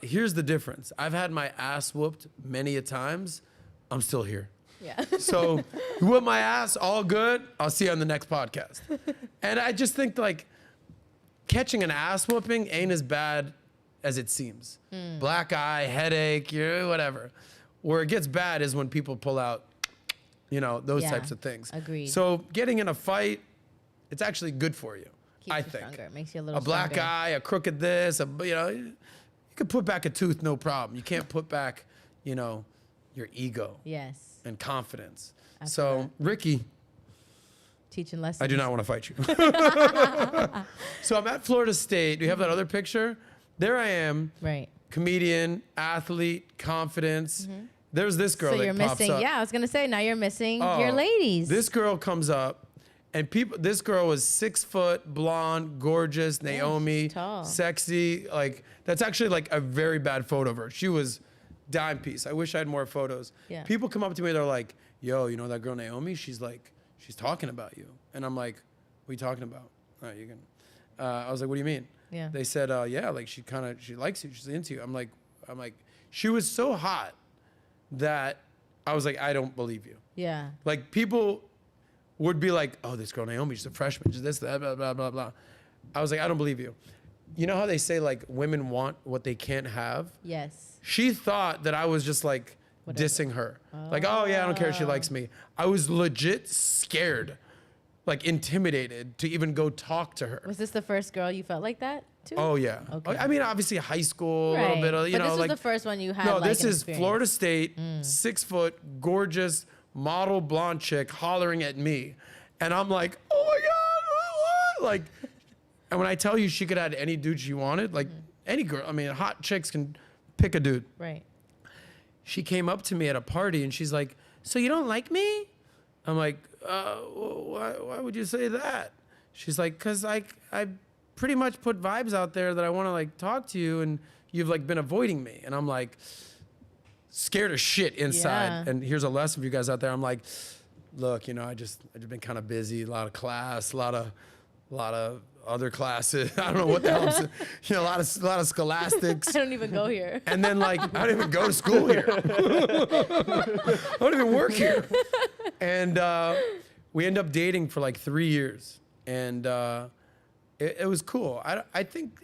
Here's the difference. I've had my ass whooped many a times. I'm still here. Yeah. So you whoop my ass, all good. I'll see you on the next podcast. And I just think like catching an ass whooping ain't as bad as it seems. Black eye, headache, whatever. Where it gets bad is when people pull out, those types of things. Agreed. So getting in a fight, it's actually good for you. Keeps I you think. Stronger. It makes you a little A black stronger. eye, a crooked this, you could put back a tooth, no problem. You can't put back, your ego. Yes. And confidence. After So, Ricky, teaching lessons. I do not want to fight you. So I'm at Florida State. Do you have that other picture? There I am. Right. Comedian, athlete, confidence. There's this girl So that you're pops missing. up. Yeah, I was gonna say now you're missing your ladies. This girl comes up, and this girl was 6 foot, blonde, gorgeous, Naomi, tall. sexy. Like that's actually like a very bad photo of her. She was dime piece. I wish I had more photos. Yeah. People come up to me, they're like, "Yo, you know that girl Naomi? She's talking about you." And I'm like, "What are you talking about?" All right, you can. I was like, "What do you mean?" Yeah. They said, "Yeah, like she likes you. She's into you." I'm like, she was so hot that I was like, I don't believe you. Yeah. Like people would be like, "Oh, this girl Naomi, she's a freshman, she's this, that, blah, blah, blah, blah." I was like, I don't believe you. You know how they say like women want what they can't have? Yes. She thought that I was just like dissing her. Like, oh yeah, I don't care if she likes me. I was legit scared, like intimidated to even go talk to her. Was this the first girl you felt like that too? Oh yeah. Okay. I mean, obviously high school, a little bit of, but this was like the first one you had. no, like, this an is experience. Florida State, 6 foot, gorgeous, model blonde chick hollering at me. And I'm like, oh my God, what? Like, and when I tell you she could have any dude she wanted, like any girl, I mean, hot chicks can pick a dude. Right. She came up to me at a party and she's like, "So you don't like me?" I'm like, why would you say that? She's like, "'Cause I pretty much put vibes out there that I want to like talk to you and you've like been avoiding me." And I'm like scared as shit inside. Yeah. And here's a lesson for you guys out there. I'm like, look, I've just been kind of busy, a lot of class, a lot of a lot of other classes. I don't know what the hell. You know, a lot of scholastics. I don't even go here. And then like, I don't even go to school here. I don't even work here. And we end up dating for like 3 years. And it was cool. I think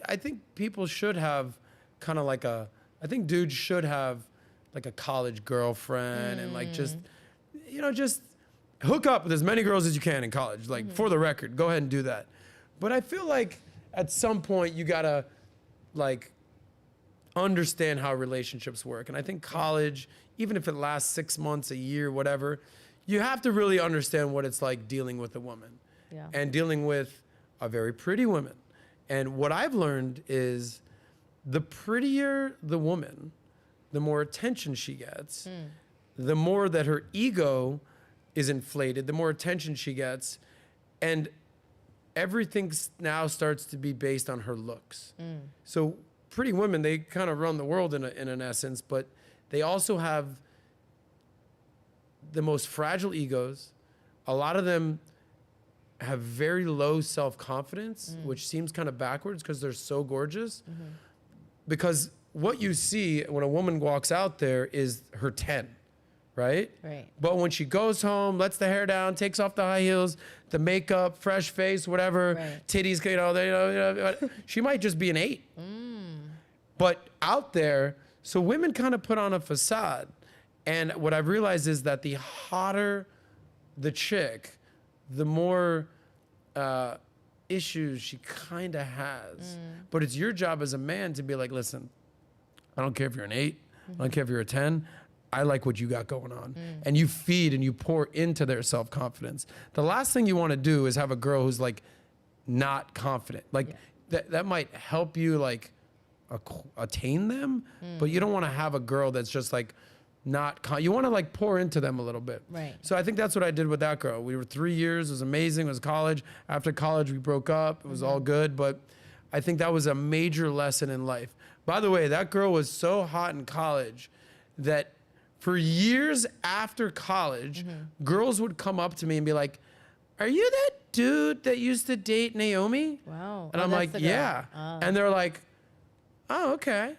people should have kind of like I think dudes should have like a college girlfriend and like just, you know, just hook up with as many girls as you can in college. Like for the record, go ahead and do that. But I feel like at some point you gotta like understand how relationships work. And I think college, even if it lasts 6 months, a year, whatever, you have to really understand what it's like dealing with a woman and dealing with a very pretty woman. And what I've learned is the prettier the woman, the more attention she gets, the more that her ego is inflated, the more attention she gets. And everything now starts to be based on her looks. So pretty women, they kind of run the world in an essence, but they also have the most fragile egos. A lot of them have very low self-confidence, which seems kind of backwards because they're so gorgeous. Because what you see when a woman walks out there is her 10, right? Right. But when she goes home, lets the hair down, takes off the high heels, the makeup, fresh face, whatever, titties, you know, she might just be an 8. But out there, so women kind of put on a facade. And what I've realized is that the hotter the chick, the more issues she kind of has. But it's your job as a man to be like, listen, I don't care if you're an 8, I don't care if you're a 10, I like what you got going on. And you feed and you pour into their self-confidence. The last thing you want to do is have a girl who's like not confident. Like that might help you like attain them, but you don't want to have a girl that's just like not, you want to like pour into them a little bit. Right. So I think that's what I did with that girl. We were 3 years, it was amazing, it was college. After college, we broke up, it was all good, but I think that was a major lesson in life. By the way, that girl was so hot in college that for years after college, girls would come up to me and be like, are you that dude that used to date Naomi? Wow. And I'm like, yeah. And they're like, oh, okay.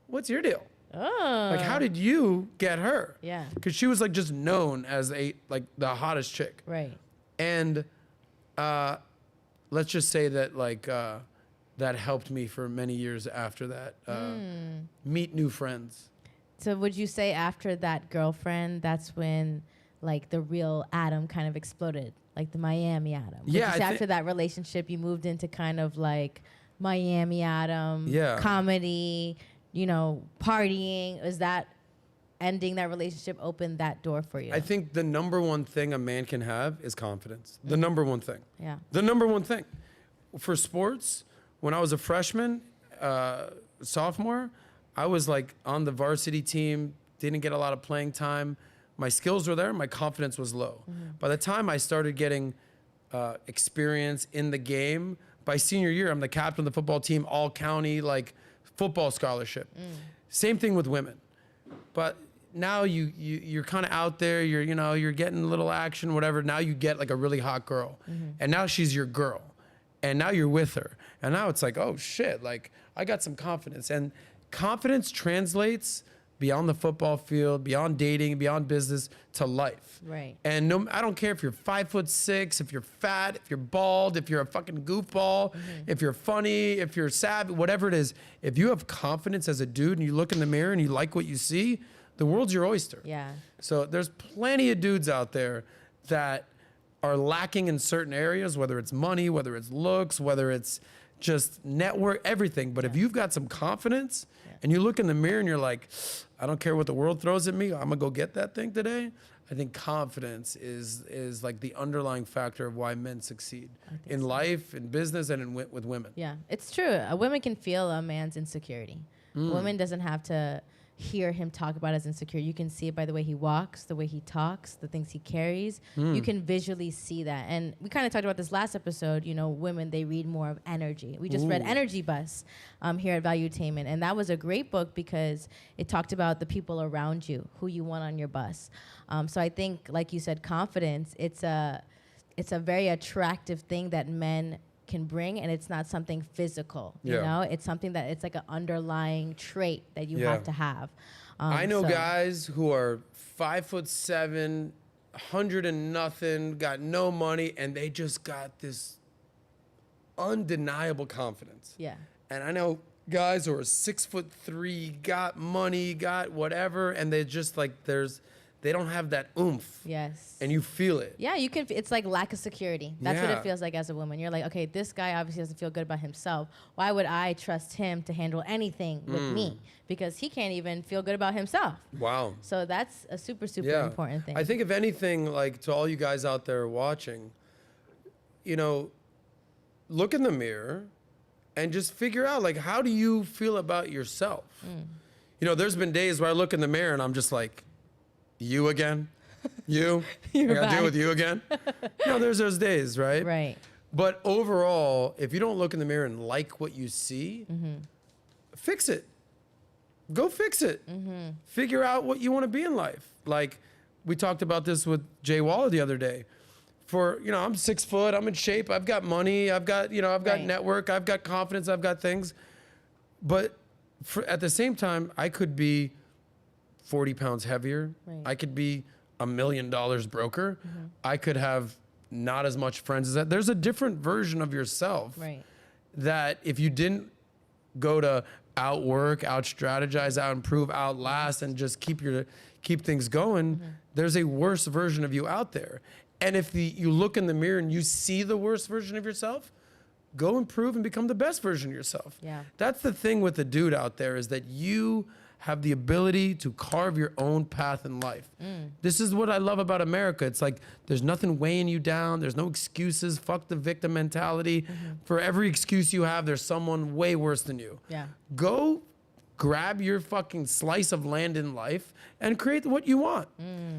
What's your deal? Oh. Like, how did you get her? Yeah. Because she was like just known as like the hottest chick. Right. And let's just say that like that helped me for many years after that. Meet new friends. So would you say after that girlfriend, that's when like the real Adam kind of exploded, like the Miami Adam? Would Yeah. you say after that relationship, you moved into kind of like Miami Adam, comedy, you know, partying? Is that ending that relationship opened that door for you? I think the number one thing a man can have is confidence. The number one thing. Yeah. The number one thing. For sports, when I was a freshman, sophomore, I was like on the varsity team, didn't get a lot of playing time. My skills were there, my confidence was low. By the time I started getting experience in the game, by senior year, I'm the captain of the football team, all county, like football scholarship. Same thing with women. But now you're kind of out there, you're getting a little action, whatever. Now you get like a really hot girl. And now she's your girl. And now you're with her. And now it's like, oh shit, like I got some confidence. And confidence translates beyond the football field, beyond dating, beyond business to life. Right. And no, I don't care if you're 5'6", if you're fat, if you're bald, if you're a fucking goofball, if you're funny, if you're savvy, whatever it is. If you have confidence as a dude and you look in the mirror and you like what you see, the world's your oyster. Yeah. So there's plenty of dudes out there that are lacking in certain areas, whether it's money, whether it's looks, whether it's just network, everything. But if you've got some confidence and you look in the mirror and you're like, I don't care what the world throws at me, I'm gonna go get that thing today. I think confidence is like the underlying factor of why men succeed in life, in business, and with women. Yeah, it's true. A woman can feel a man's insecurity. A woman doesn't have to hear him talk about his insecurity. You can see it by the way he walks, the way he talks, the things he carries. You can visually see that. And we kind of talked about this last episode, you know, women, they read more of energy. We just read Energy Bus here at Valuetainment. And that was a great book because it talked about the people around you, who you want on your bus. So I think, like you said, confidence, it's a it's a very attractive thing that men can bring, and it's not something physical. You know, it's something that it's like an underlying trait that you have to have. I know guys who are 5'7", 100 and nothing, got no money, and they just got this undeniable confidence. Yeah. And I know guys who are 6'3", got money, got whatever, and they just like they don't have that oomph. Yes. And you feel it. Yeah, you can. It's like lack of security. That's what it feels like as a woman. You're like, okay, this guy obviously doesn't feel good about himself. Why would I trust him to handle anything with me? Because he can't even feel good about himself. Wow. So that's a super important thing. I think if anything, like to all you guys out there watching, you know, look in the mirror and just figure out, like, how do you feel about yourself? You know, there's been days where I look in the mirror and I'm just like, you again? You? I gotta deal with you again? No, there's those days, right? Right. But overall, if you don't look in the mirror and like what you see, fix it. Go fix it. Figure out what you want to be in life. Like, we talked about this with Jay Waller the other day. I'm 6 foot, I'm in shape, I've got money, I've got network, I've got confidence, I've got things. But at the same time, I could be 40 pounds heavier. Right. I could be $1 million broker. I could have not as much friends as that. There's a different version of yourself that if you didn't go to outwork, out strategize, out improve, outlast, and just keep things going, there's a worse version of you out there. And if you look in the mirror and you see the worst version of yourself, go improve and become the best version of yourself. Yeah. That's the thing with the dude out there, is that you have the ability to carve your own path in life. This is what I love about America. It's like there's nothing weighing you down. There's no excuses. Fuck the victim mentality. For every excuse you have, there's someone way worse than you. Yeah. Go grab your fucking slice of land in life and create what you want.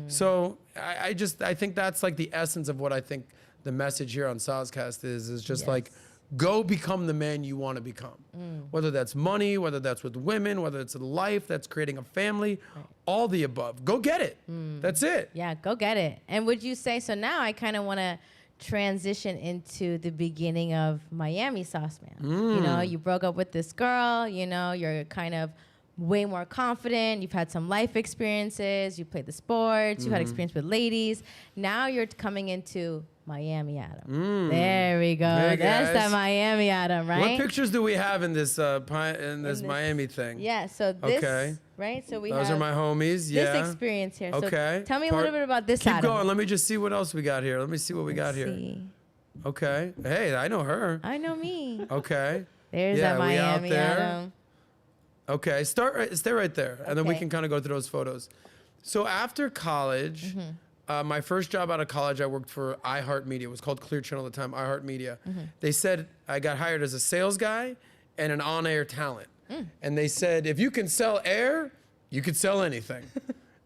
So I think that's like the essence of what I think the message here on Soscast is just like, go become the man you want to become. Whether that's money, whether that's with women, whether it's life, that's creating a family, all the above. Go get it. That's it. Yeah, go get it. And would you say, so now I kind of want to transition into the beginning of Miami Sauce Man. You know, you broke up with this girl, you know, you're kind of way more confident. You've had some life experiences. You played the sports. You had experience with ladies. Now you're coming into Miami Adam. There we go. Hey, that's that Miami Adam, right? What pictures do we have in this Miami thing? Yeah, so this, right? So those are my homies. Yeah. This experience here. Okay. So tell me a little bit about this Adam. Keep going. Let me just see what else we got here. Let me see what we got here. Okay. Hey, I know her. I know me. Okay. There's that Miami Adam. Okay, stay right there, and then we can kind of go through those photos. So after college, my first job out of college, I worked for iHeartMedia. It was called Clear Channel at the time, iHeartMedia. They said I got hired as a sales guy and an on-air talent. And they said, if you can sell air, you could sell anything.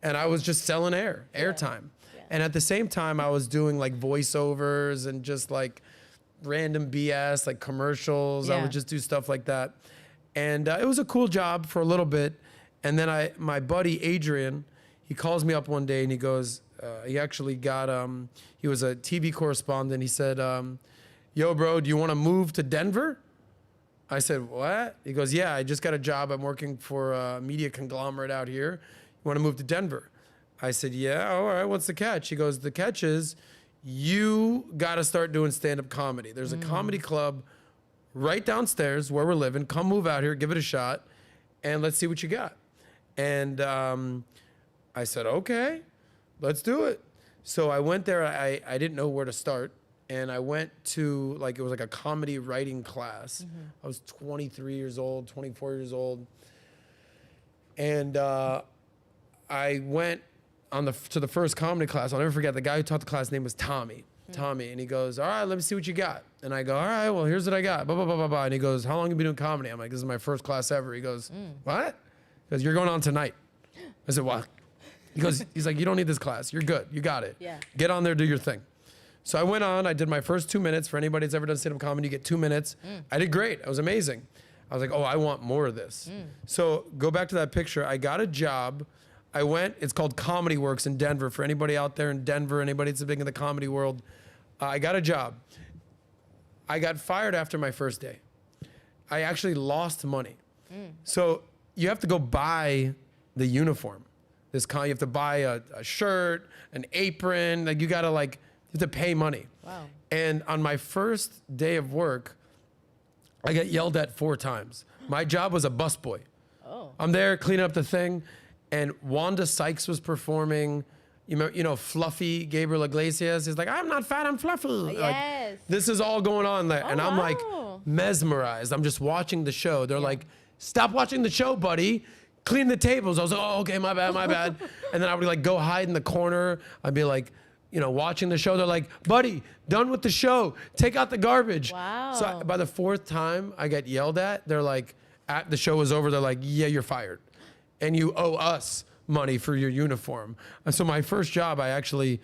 And I was just selling airtime. Yeah. And at the same time, I was doing like voiceovers and just like random BS, like commercials. I would just do stuff like that. And it was a cool job for a little bit. And then my buddy Adrian, he calls me up one day and he goes, he actually got, he was a TV correspondent. He said, yo, bro, do you want to move to Denver? I said, what? He goes, yeah, I just got a job. I'm working for a media conglomerate out here. You want to move to Denver? I said, yeah, all right, what's the catch? He goes, the catch is you got to start doing stand-up comedy. There's a comedy club right downstairs where we're living. Come move out here, give it a shot, and let's see what you got. And I said, okay, let's do it. So I went there. I didn't know where to start. And I went to, it was like a comedy writing class. I was 23 years old, 24 years old. And I went to the first comedy class. I'll never forget, the guy who taught the class name was Tommy. Tommy, and he goes, all right, let me see what you got. And I go, all right, well, here's what I got, blah, blah, blah, blah, blah. And he goes, how long have you been doing comedy? I'm like, this is my first class ever. He goes, what? He goes, you're going on tonight. I said, what? He goes, he's like, you don't need this class. You're good. You got it. Yeah. Get on there, do your thing. So I went on, I did my first 2 minutes. For anybody that's ever done stand-up comedy, you get 2 minutes. I did great. It was amazing. I was like, oh, I want more of this. So go back to that picture. I got a job. I went, it's called Comedy Works in Denver. For anybody out there in Denver, anybody that's big in the comedy world, I got a job. I got fired after my first day. I actually lost money. So you have to go buy the uniform. You have to buy a shirt, an apron. Like you have to pay money. Wow. And on my first day of work, I got yelled at 4 times. My job was a busboy. Oh. I'm there cleaning up the thing, and Wanda Sykes was performing. You know, Fluffy Gabriel Iglesias. He's like, I'm not fat, I'm fluffy. Yes. Like, this is all going on there. And I'm like wow. mesmerized. I'm just watching the show. They're like, stop watching the show, buddy. Clean the tables. I was like, oh, okay, my bad, my bad. And then I would like go hide in the corner. I'd be like, you know, watching the show. They're like, buddy, done with the show. Take out the garbage. Wow. So by the 4th time I got yelled at, they're like, the show was over. They're like, yeah, you're fired. And you owe us money for your uniform. And so my first job, I actually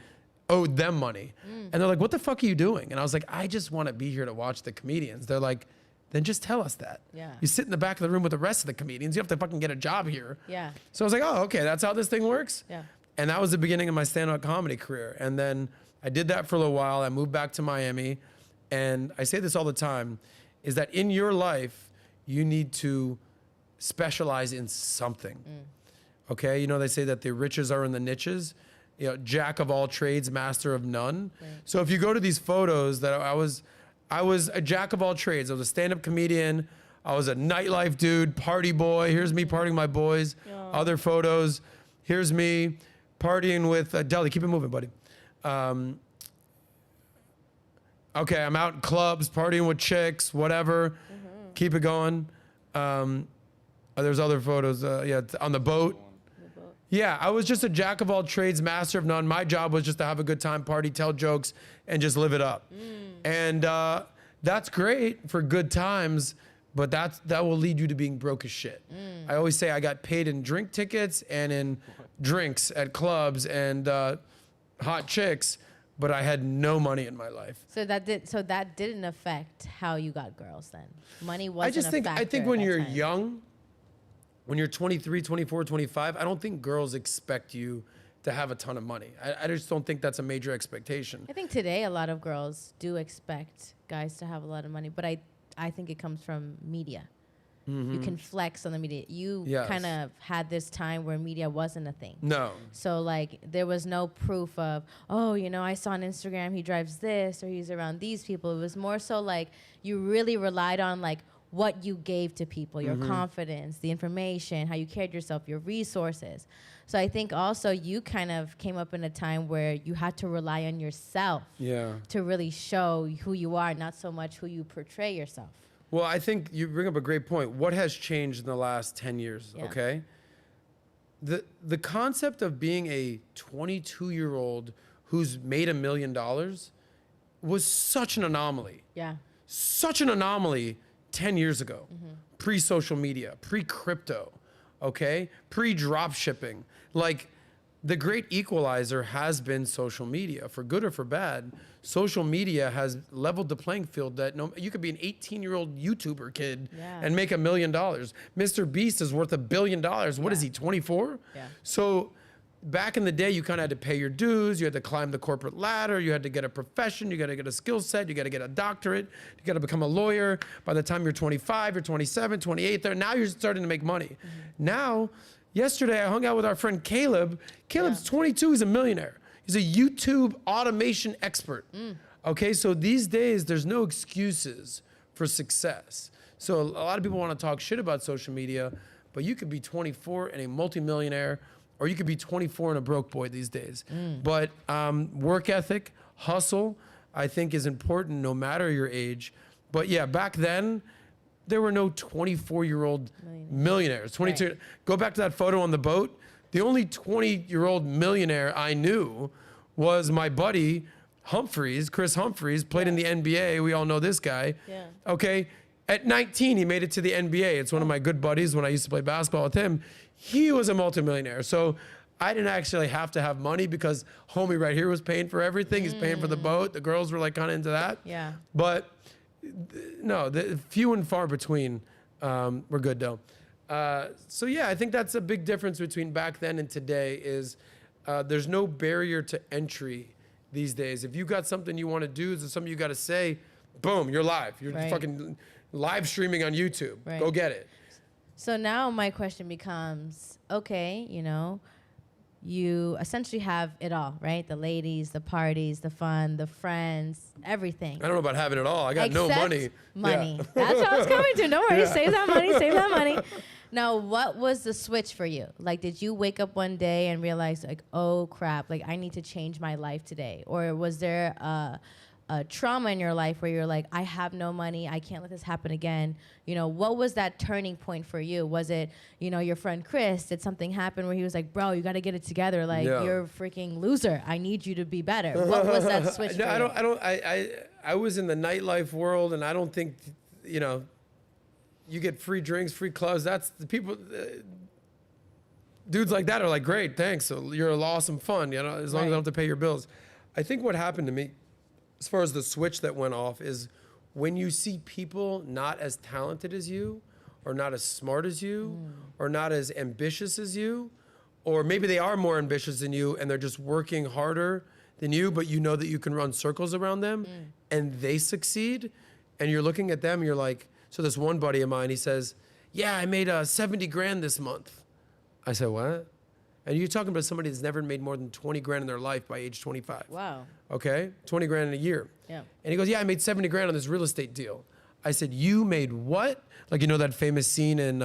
owed them money. And they're like, what the fuck are you doing? And I was like, I just want to be here to watch the comedians. They're like, then just tell us that. Yeah. You sit in the back of the room with the rest of the comedians. You have to fucking get a job here. Yeah. So I was like, oh, okay, that's how this thing works? Yeah. And that was the beginning of my stand-up comedy career. And then I did that for a little while. I moved back to Miami. And I say this all the time, is that in your life, you need to specialize in something. Okay, you know, they say that the riches are in the niches. You know, jack of all trades, master of none. Right. So if you go to these photos that I was a jack of all trades. I was a stand-up comedian. I was a nightlife dude, party boy. Here's me partying with my boys. Other photos. Here's me partying with Deli. Keep it moving, buddy. Okay, I'm out in clubs, partying with chicks, whatever. Keep it going. There's other photos. On the boat. Yeah, I was just a jack of all trades, master of none. My job was just to have a good time, party, tell jokes, and just live it up. And that's great for good times, but that will lead you to being broke as shit. I always say I got paid in drink tickets and in drinks at clubs and hot chicks, but I had no money in my life. So that didn't affect how you got girls then. Money wasn't a factor. I think when you're young, when you're 23, 24, 25, I don't think girls expect you to have a ton of money. I just don't think that's a major expectation. I think today a lot of girls do expect guys to have a lot of money, but I think it comes from media. You can flex on the media. You kind of had this time where media wasn't a thing. No. So like there was no proof of, oh, you know, I saw on Instagram he drives this or he's around these people. It was more so like you really relied on like what you gave to people, your confidence, the information, how you carried yourself, your resources. So I think also you kind of came up in a time where you had to rely on yourself to really show who you are, not so much who you portray yourself. Well, I think you bring up a great point. What has changed in the last 10 years, okay? The concept of being a 22-year-old who's made $1 million was such an anomaly. Yeah. Such an anomaly 10 years ago, pre-social media, pre-crypto, okay? Pre-drop shipping. Like, the great equalizer has been social media. For good or for bad, social media has leveled the playing field that you could be an 18-year-old YouTuber kid and make $1 million. Mr. Beast is worth $1 billion. What is he, 24? Yeah. So back in the day, you kind of had to pay your dues. You had to climb the corporate ladder. You had to get a profession. You got to get a skill set. You got to get a doctorate. You got to become a lawyer. By the time you're 25, you're 27, 28. Now you're starting to make money. Now, yesterday I hung out with our friend Caleb. Caleb's 22. He's a millionaire. He's a YouTube automation expert. Okay, so these days there's no excuses for success. So a lot of people want to talk shit about social media, but you could be 24 and a multimillionaire, or you could be 24 and a broke boy these days. But work ethic, hustle, I think is important no matter your age. But yeah, back then, there were no 24-year-old millionaires. 22. Right. Go back to that photo on the boat. The only 20-year-old millionaire I knew was my buddy Humphreys, Chris Humphreys, played in the NBA. We all know this guy. Yeah. Okay. At 19, he made it to the NBA. It's one of my good buddies when I used to play basketball with him. He was a multimillionaire. So I didn't actually have to have money because homie right here was paying for everything. He's paying for the boat. The girls were like kind of into that. Yeah. But no, the few and far between. We're good though. So yeah, I think that's a big difference between back then and today is there's no barrier to entry these days. If you got something you want to do, there's something you got to say, boom, you're live. You're fucking live streaming on YouTube. Right. Go get it. So now my question becomes, okay, you know, you essentially have it all, right? The ladies, the parties, the fun, the friends, everything. I don't know about having it all. I got no money. Money. Yeah. That's what I was coming to. Don't worry. Save that money. Save that money. Now, what was the switch for you? Like, did you wake up one day and realize, like, oh, crap, like, I need to change my life today? Or was there a trauma in your life where you're like, I have no money, I can't let this happen again? You know, what was that turning point for you? Was it, you know, your friend Chris, did something happen where he was like, bro, you got to get it together, like you're a freaking loser, I need you to be better? What was that switch for you? I was in the nightlife world, and I don't think, you know, you get free drinks, free clubs, that's the people, dudes like that are like, great, thanks, so you're awesome fun, you know, as long as I don't have to pay your bills. I think what happened to me, as far as the switch that went off, is when you see people not as talented as you, or not as smart as you, or not as ambitious as you, or maybe they are more ambitious than you and they're just working harder than you, but you know that you can run circles around them and they succeed, and you're looking at them and you're like, so this one buddy of mine, he says, yeah, I made 70 grand this month. I said, what? And you're talking about somebody that's never made more than 20 grand in their life by age 25. Wow. Okay? 20 grand in a year. Yeah. And he goes, yeah, I made 70 grand on this real estate deal. I said, you made what? Like, you know that famous scene in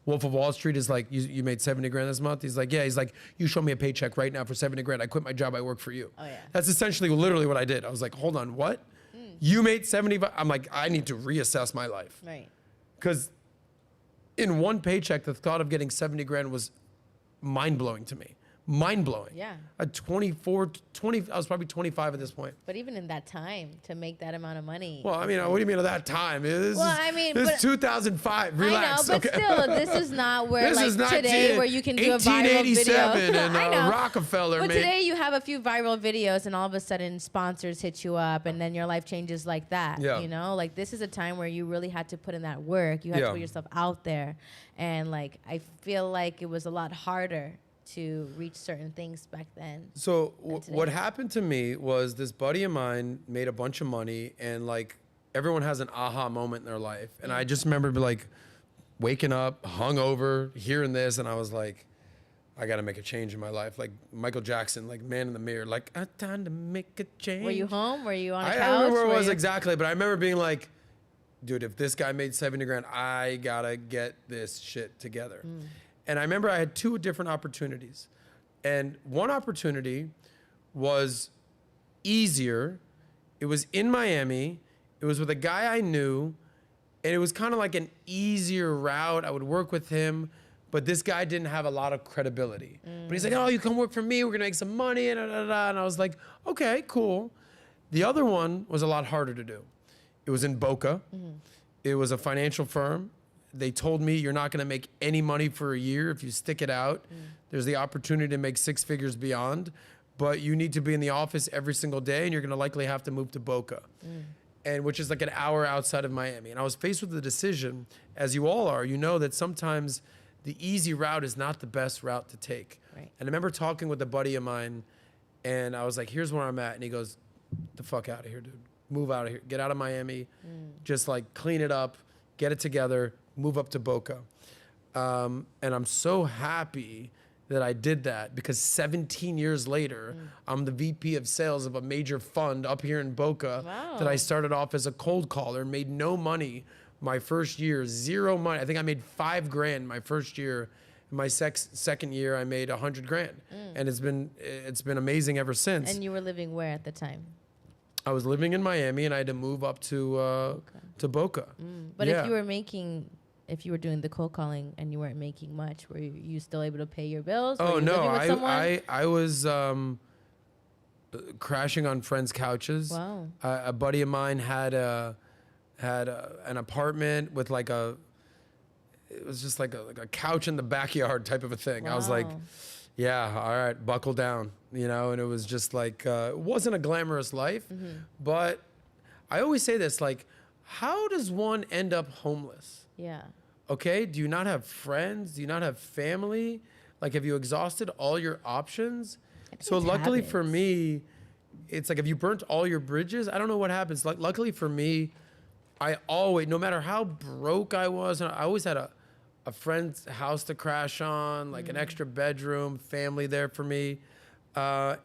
Wolf of Wall Street is like, you made 70 grand this month? He's like, yeah. He's like, you show me a paycheck right now for 70 grand. I quit my job. I work for you. Oh, yeah. That's essentially literally what I did. I was like, hold on, what? You made 75? I'm like, I need to reassess my life. Right. Because in one paycheck, the thought of getting 70 grand was mind-blowing to me. Mind-blowing. Yeah. At 24, 20, I was probably 25 at this point. But even in that time, to make that amount of money. Well, I mean, what do you mean at that time? This is 2005. Relax. I know, but still, this is not where, this like, is today where you can do a viral video. 1887 and I know. Rockefeller. But made, today you have a few viral videos and all of a sudden sponsors hit you up and then your life changes like that. Yeah. You know, like this is a time where you really had to put in that work. You had to put yourself out there. And like, I feel like it was a lot harder to reach certain things back then. So what happened to me was this buddy of mine made a bunch of money, and like everyone has an aha moment in their life. And I just remember like waking up hungover, hearing this, and I was like, I got to make a change in my life. Like Michael Jackson, like Man in the Mirror, like time to make a change. Were you home? Were you on a couch? I don't remember where it was exactly, but I remember being like, dude, if this guy made 70 grand, I gotta get this shit together. And I remember I had two different opportunities. And one opportunity was easier. It was in Miami. It was with a guy I knew. And it was kind of like an easier route. I would work with him. But this guy didn't have a lot of credibility. But he's like, oh, you come work for me. We're gonna make some money. And I was like, okay, cool. The other one was a lot harder to do. It was in Boca. It was a financial firm. They told me you're not gonna make any money for a year if you stick it out. There's the opportunity to make 6 figures beyond, but you need to be in the office every single day, and you're gonna likely have to move to Boca, and which is like an hour outside of Miami. And I was faced with the decision, as you all are, you know that sometimes the easy route is not the best route to take. Right. And I remember talking with a buddy of mine, and I was like, here's where I'm at. And he goes, the fuck out of here, dude. Move out of here. Get out of Miami. Just like clean it up, get it together, move up to Boca. And I'm so happy that I did that, because 17 years later, I'm the VP of sales of a major fund up here in Boca. Wow. That I started off as a cold caller, made no money my first year, 0 money. I think I made 5 grand my first year. My second year, I made 100 grand. And it's been amazing ever since. And you were living where at the time? I was living in Miami, and I had to move up to Boca. But if you were doing the cold calling and you weren't making much, were you still able to pay your bills? Oh no, I was crashing on friends' couches. Wow. A buddy of mine had an apartment with like it was just like a couch in the backyard type of a thing. Wow. I was like, yeah, all right, buckle down, you know. And it was just like it wasn't a glamorous life, but I always say this, like, how does one end up homeless? Yeah. Okay, do you not have friends? Do you not have family? Like, have you exhausted all your options? So luckily for me, it's like if you burnt all your bridges, I don't know what happens. Like, luckily for me, I always, no matter how broke I was, I always had a friend's house to crash on, like an extra bedroom, family there for me. I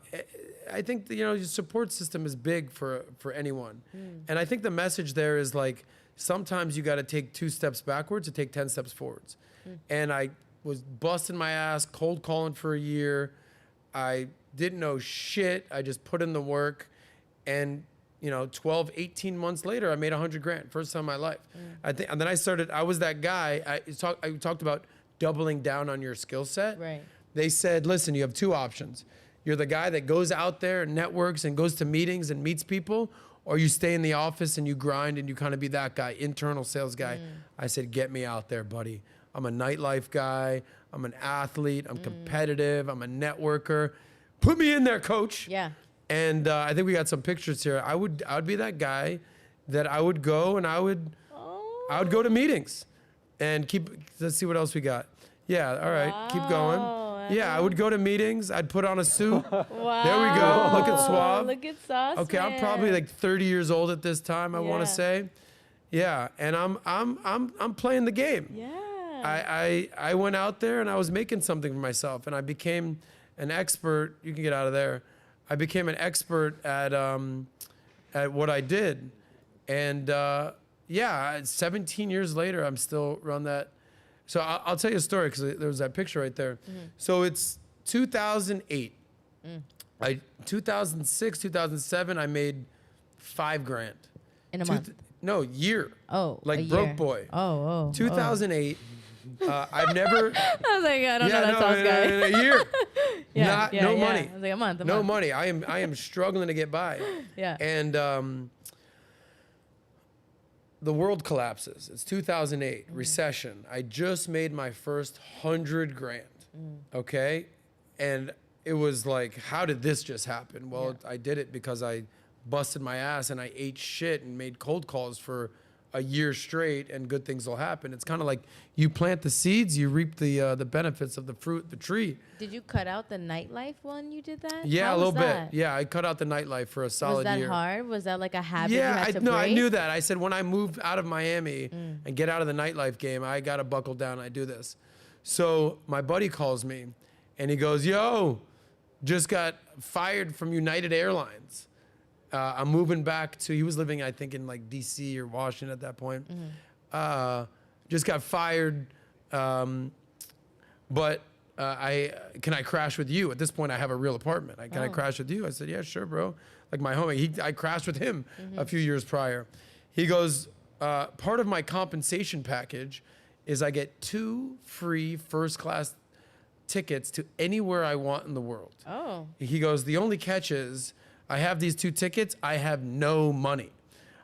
think your support system is big for anyone, and I think the message there is like sometimes you got to take 2 steps backwards to take 10 steps forwards. And I was busting my ass, cold calling for a year. I didn't know shit. I just put in the work, and 12, 18 months later, I made $100,000, first time in my life. And then I was that guy. I talked about doubling down on your skill set. Right. They said, listen, you have 2 options. You're the guy that goes out there and networks and goes to meetings and meets people, or you stay in the office and you grind and you kind of be that guy, internal sales guy. I said, get me out there, buddy. I'm a nightlife guy. I'm an athlete. I'm competitive. I'm a networker. Put me in there, coach. Yeah. And I think we got some pictures here. I would be that guy that I would go and I would go to meetings and let's see what else we got. Yeah, all right, keep going. Yeah, I would go to meetings. I'd put on a suit. Wow. There we go. Look at Suave. Look at Sauce. Okay, I'm probably like 30 years old at this time, I want to say. Yeah, and I'm playing the game. Yeah. I went out there and I was making something for myself, and I became an expert. You can get out of there. I became an expert at what I did, and 17 years later, I'm still around that. So I'll tell you a story because there was that picture right there. So it's 2008. 2006, 2007, I made $5,000 in a month. No, year. Oh, like a broke year. boy. 2008. I've never. I was like, I don't know that Sauce guy. In a year. No money. I was like, a month. No money. I am struggling to get by. Yeah. And the world collapses. It's 2008, recession. I just made my first $100,000. Okay, and it was like, how did this just happen? Well, I did it because I busted my ass and I ate shit and made cold calls for a year straight, and good things will happen. It's kind of like you plant the seeds, you reap the benefits of the fruit, the tree. Did you cut out the nightlife when you did that? Yeah, How a little was that? bit. Yeah, I cut out the nightlife for a solid year. Was that hard? Was that like a habit you had to break? I knew that. I said when I moved out of Miami and get out of the nightlife game, I got to buckle down. I do this. So my buddy calls me, and he goes, "Yo, just got fired from United Airlines. I'm moving back to," he was living, I think, in like DC or Washington at that point. Just got fired. But can I crash with you? At this point, I have a real apartment. Can I crash with you? I said, yeah, sure, bro. Like my homie, I crashed with him a few years prior. He goes, part of my compensation package is I get 2 free first-class tickets to anywhere I want in the world. Oh. He goes, the only catch is I have these 2 tickets. I have no money.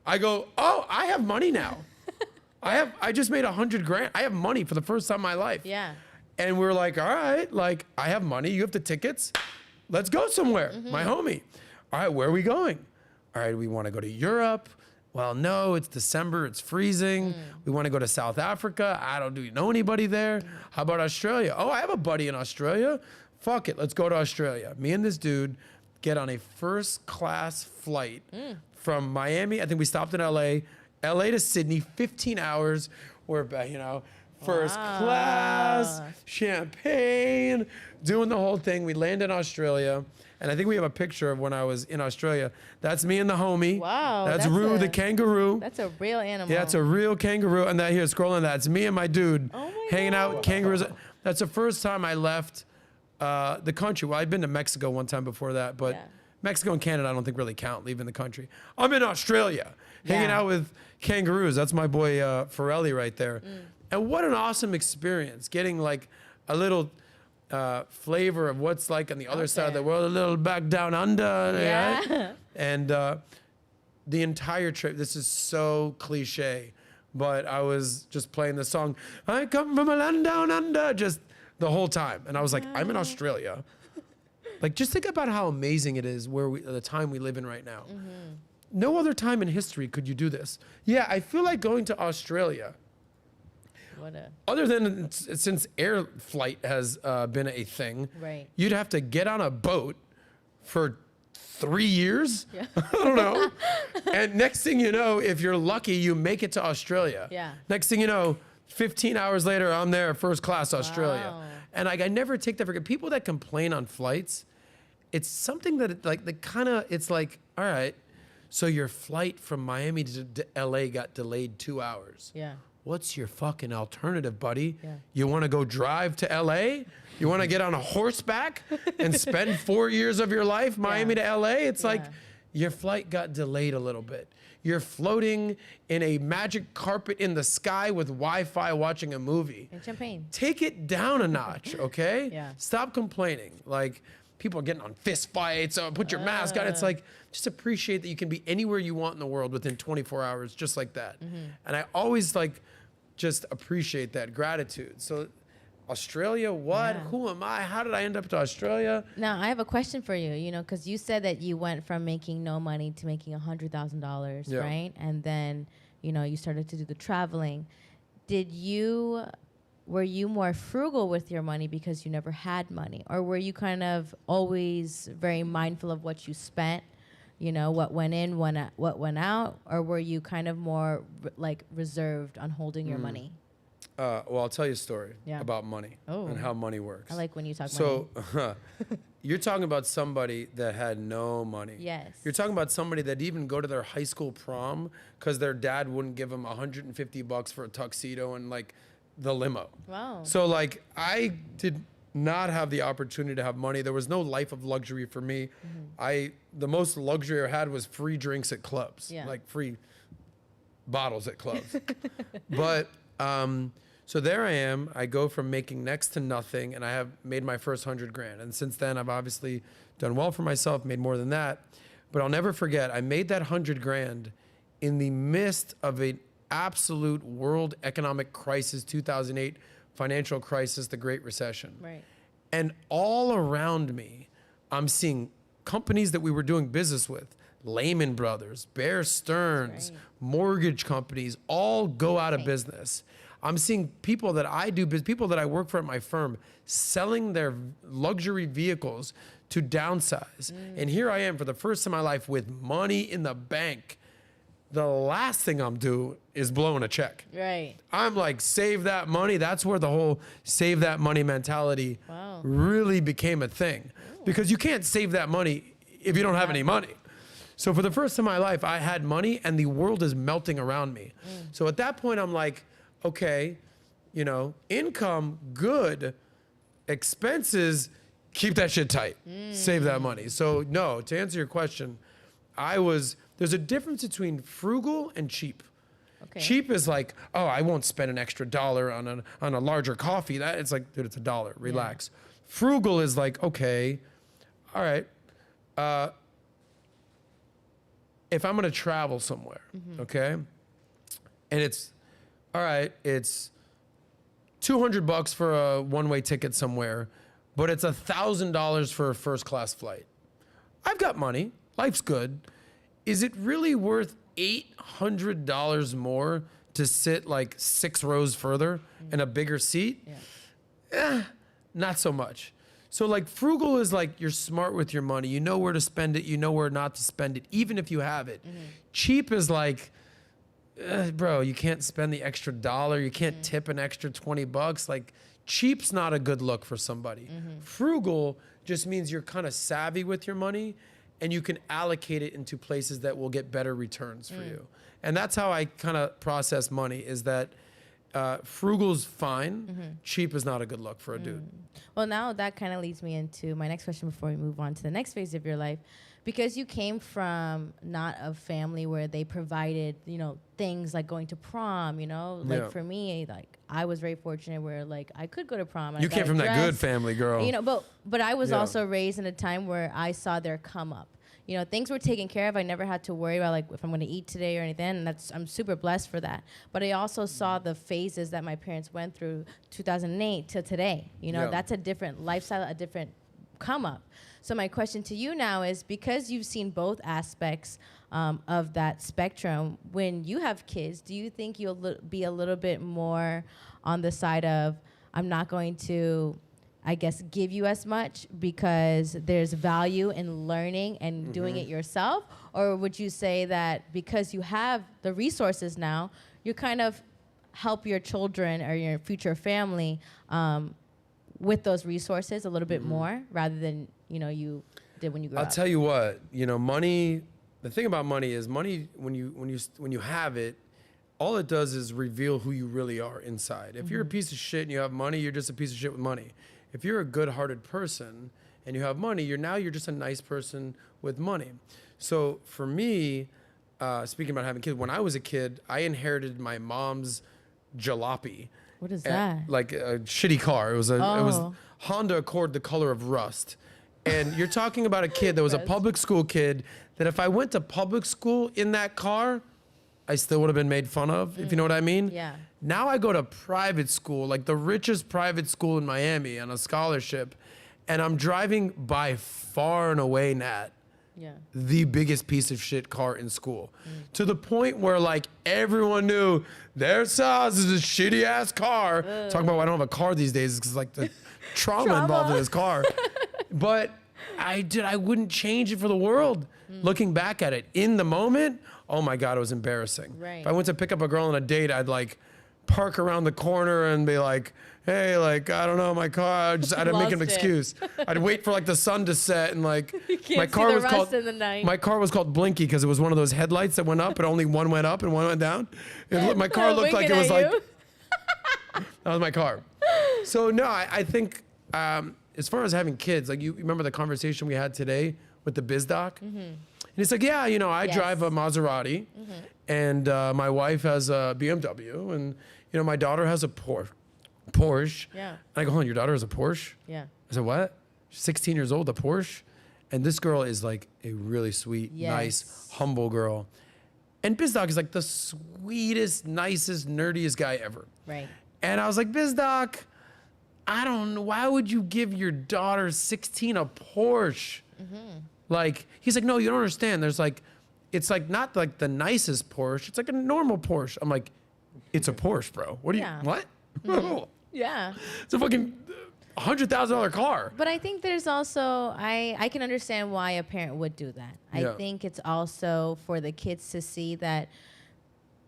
I go, oh, I have money now. I just made $100,000. I have money for the first time in my life. Yeah. And we're like, all right, like I have money. You have the tickets. Let's go somewhere. My homie. All right, where are we going? All right, we want to go to Europe. Well, no, it's December. It's freezing. We want to go to South Africa. Do you know anybody there? How about Australia? Oh, I have a buddy in Australia. Fuck it. Let's go to Australia. Me and this dude get on a first-class flight from Miami. I think we stopped in LA to Sydney, 15 hours. We're, first class, champagne, doing the whole thing. We land in Australia, and I think we have a picture of when I was in Australia. That's me and the homie. Wow. That's Roo, the kangaroo. That's a real animal. Yeah, it's a real kangaroo. And that here, scrolling, that's me and my dude hanging out with kangaroos. That's the first time I left the country. Well, I'd been to Mexico one time before that, but Mexico and Canada I don't think really count leaving the country. I'm in Australia hanging out with kangaroos. That's my boy Farrelly right there. And what an awesome experience, getting like a little flavor of what's like on the other side of the world, a little back down under. Yeah. Right? And the entire trip, this is so cliche, but I was just playing the song, I come from a land down under, just the whole time. And I was like, I'm in Australia. Like, just think about how amazing it is the time we live in right now. No other time in history could you do this. Yeah, I feel like going to Australia, other than since air flight has been a thing, right? You'd have to get on a boat for 3 years. Yeah. I don't know. And next thing you know, if you're lucky, you make it to Australia. Yeah. Next thing you know, 15 hours later, I'm there, first class Australia. Wow. And I never take that for granted. People that complain on flights, it's something that it's like, all right, so your flight from Miami to LA got delayed 2 hours. Yeah. What's your fucking alternative, buddy? Yeah. You want to go drive to LA? You want to get on a horseback and spend 4 years of your life, Miami to LA? It's like your flight got delayed a little bit. You're floating in a magic carpet in the sky with Wi-Fi watching a movie. And champagne. Take it down a notch, okay? Yeah. Stop complaining. Like, people are getting on fist fights, put your mask on. It's like, just appreciate that you can be anywhere you want in the world within 24 hours, just like that. And I always just appreciate that gratitude. So Australia, what? Yeah. Who am I? How did I end up to Australia? Now, I have a question for you, because you said that you went from making no money to making $100,000, Yeah. right? And then, you started to do the traveling. Were you more frugal with your money because you never had money? Or were you kind of always very mindful of what you spent? What went in, what went out? Or were you kind of more reserved on holding your money? Well, I'll tell you a story Yeah. about money and how money works. I like when you talk So money. you're talking about somebody that had no money. Yes. You're talking about somebody that even go to their high school prom because their dad wouldn't give them $150 for a tuxedo and the limo. Wow. So I did not have the opportunity to have money. There was no life of luxury for me. The most luxury I had was free drinks at clubs, Yeah. free bottles at clubs. But so there I am. I go from making next to nothing, and I have made my first $100,000. And since then, I've obviously done well for myself, made more than that. But I'll never forget, I made that $100,000 in the midst of an absolute world economic crisis, 2008 financial crisis, the Great Recession. Right. And all around me, I'm seeing companies that we were doing business with, Lehman Brothers, Bear Stearns, mortgage companies, all go out of business. I'm seeing people that people that I work for at my firm, selling their luxury vehicles to downsize. And here I am for the first time in my life with money in the bank. The last thing I'm doing is blowing a check. Right. I'm like, save that money. That's where the whole save that money mentality really became a thing. Because you can't save that money if you don't have any money. So for the first time in my life, I had money and the world is melting around me. So at that point, I'm like, okay, income, good. Expenses, keep that shit tight. Save that money. So no, to answer your question, there's a difference between frugal and cheap. Okay. Cheap is like, oh, I won't spend an extra $1 on a larger coffee. That it's like, dude, it's $1. Relax. Frugal is like, okay, all right. If I'm gonna travel somewhere, okay, and it's all right, it's $200 for a one-way ticket somewhere, but it's $1,000 for a first-class flight. I've got money. Life's good. Is it really worth $800 more to sit 6 rows further in a bigger seat? Not so much. So frugal is you're smart with your money. You know where to spend it. You know where not to spend it, even if you have it. Cheap is bro, you can't spend the extra $1. You can't tip an extra $20. Cheap's not a good look for somebody. Frugal just means you're kind of savvy with your money and you can allocate it into places that will get better returns for you. And that's how I kind of process money, is that frugal's fine. Cheap is not a good look for a dude. Well, now that kind of leads me into my next question before we move on to the next phase of your life. Because you came from not a family where they provided, things like going to prom, for me, I was very fortunate where I could go to prom. You came from that good family, girl. But I was also raised in a time where I saw their come up. Things were taken care of. I never had to worry about if I'm going to eat today or anything. And I'm super blessed for that. But I also saw the phases that my parents went through 2008 to today. That's a different lifestyle, a different come up. So my question to you now is, because you've seen both aspects of that spectrum, when you have kids, do you think you'll be a little bit more on the side of, I'm not going to I guess, give you as much because there's value in learning and doing it yourself? Or would you say that because you have the resources now, you kind of help your children or your future family with those resources a little bit more rather than, you did when you grew up? I'll tell you what, money, the thing about money is money, when you have it, all it does is reveal who you really are inside. If you're a piece of shit and you have money, you're just a piece of shit with money. If you're a good-hearted person and you have money, you're just a nice person with money. So for me, speaking about having kids, when I was a kid, I inherited my mom's jalopy. What is that? Like a shitty car. It was Honda Accord, the color of rust. And you're talking about a kid that was a public school kid that if I went to public school in that car, I still would have been made fun of, if you know what I mean. Yeah. Now I go to private school, like the richest private school in Miami on a scholarship, and I'm driving by far and away, Nat, the biggest piece of shit car in school. To the point where like everyone knew their Sos is a shitty ass car. Talking about why I don't have a car these days because like the trauma involved in this car. But I wouldn't change it for the world. Looking back at it in the moment, oh my God, it was embarrassing. Right. If I went to pick up a girl on a date, I'd like park around the corner and be like, hey, like, I don't know, my car, I'd make an excuse. I'd wait for like the sun to set and like, my car was called Blinky because it was one of those headlights that went up, but only one went up and one went down. And my car looked like it was like, that was my car. So no, I think as far as having kids, like you remember the conversation we had today with the biz doc? And he's like, yeah, I drive a Maserati and my wife has a BMW and, my daughter has a Porsche. Yeah. And I go, hold on, your daughter has a Porsche? Yeah. I said, what? She's 16 years old, a Porsche? And this girl is like a really sweet, nice, humble girl. And BizDoc is like the sweetest, nicest, nerdiest guy ever. Right. And I was like, BizDoc, I don't know, why would you give your daughter 16 a Porsche? Like, he's like, no, you don't understand. There's like, it's like not like the nicest Porsche. It's like a normal Porsche. I'm like, it's a Porsche, bro. What do you, what? Yeah. It's a fucking $100,000 car. But I think there's also, I can understand why a parent would do that. I think it's also for the kids to see that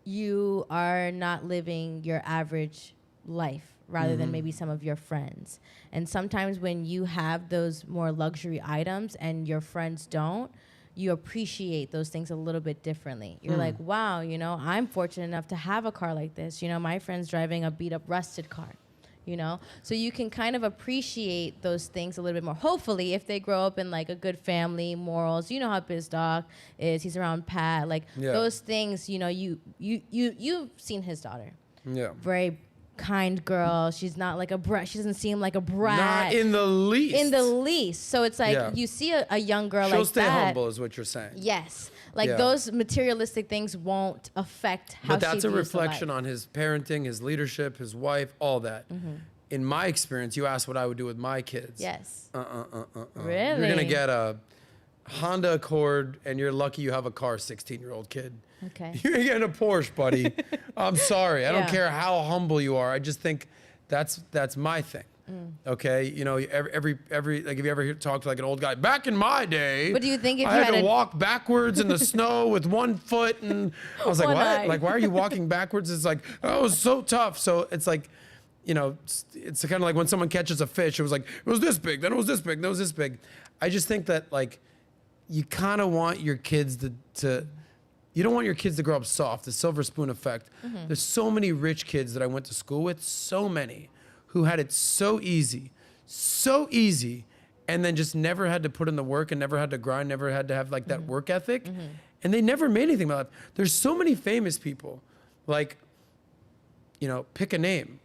you are not living your average life rather than maybe some of your friends. And sometimes when you have those more luxury items and your friends don't, you appreciate those things a little bit differently. You're like, wow, I'm fortunate enough to have a car like this. My friend's driving a beat up rusted car, So you can kind of appreciate those things a little bit more. Hopefully, if they grow up in like a good family, morals, you know how BizDoc is, he's around Pat, like those things, you've seen his daughter. Yeah. Very kind girl. She's not like a brat. She doesn't seem like a brat. Not in the least. In the least. So it's like you see a young girl She'll like that. She'll stay humble is what you're saying. Yes. Like those materialistic things won't affect how she But that's views a reflection life. on his parenting, his leadership, his wife, all that. In my experience, you asked what I would do with my kids. Yes. Really? You're going to get a Honda Accord and you're lucky you have a car, 16-year-old kid. Okay. You're getting a Porsche, buddy. I'm sorry. I don't care how humble you are. I just think that's my thing. Okay, every like if you ever talk to like an old guy back in my day, but do you think if I you had to walk backwards in the snow with one foot, and I was like, what? Eye. Like, why are you walking backwards? It's like, oh, it was so tough. So it's like, it's kind of like when someone catches a fish. It was like it was this big, then it was this big, then it was this big. I just think that like you kind of want your kids to you don't want your kids to grow up soft, the silver spoon effect. There's so many rich kids that I went to school with, so many, who had it so easy, and then just never had to put in the work and never had to grind, never had to have like that work ethic. And they never made anything about it. There's so many famous people, like, pick a name.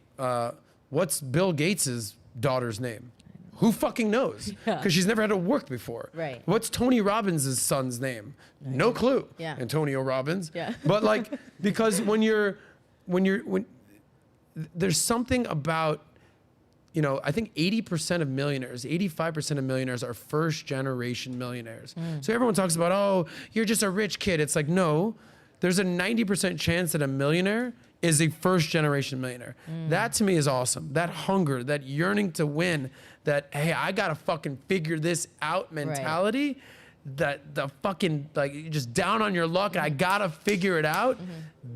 What's Bill Gates's daughter's name? Who fucking knows? Because she's never had to work before. Right. What's Tony Robbins' son's name? No clue. Yeah. Antonio Robbins. Yeah. But like, because when there's something about, I think 80% of millionaires, 85% of millionaires are first generation millionaires. So everyone talks about, oh, you're just a rich kid. It's like, no, there's a 90% chance that a millionaire is a first generation millionaire. That to me is awesome. That hunger, that yearning to win, that, hey, I gotta fucking figure this out mentality, that the fucking, like, you're just down on your luck, I gotta figure it out.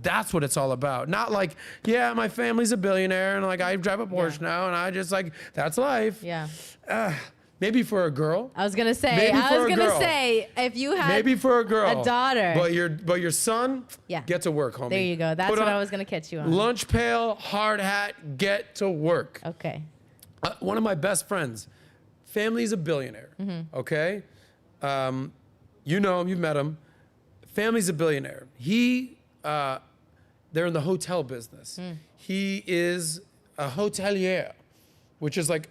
That's what it's all about. Not like, yeah, my family's a billionaire and like I drive a Porsche now and I just like, that's life. Yeah. Maybe for a girl. I was gonna say, if you had maybe for a girl, a daughter, but your son, get to work, homie. There you go. That's what I was gonna catch you on. Lunch pail, hard hat, get to work. Okay. One of my best friends, family's a billionaire. Okay, you know him, you've met him. Family's a billionaire. They're in the hotel business. He is a hotelier, which is like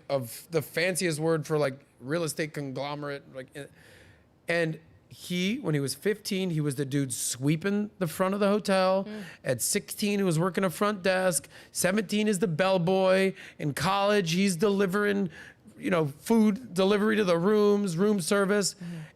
the fanciest word for like real estate conglomerate. Like, and when he was 15, he was the dude sweeping the front of the hotel. At 16, he was working a front desk. 17 is the bellboy. In college, he's delivering, food delivery to the rooms, room service.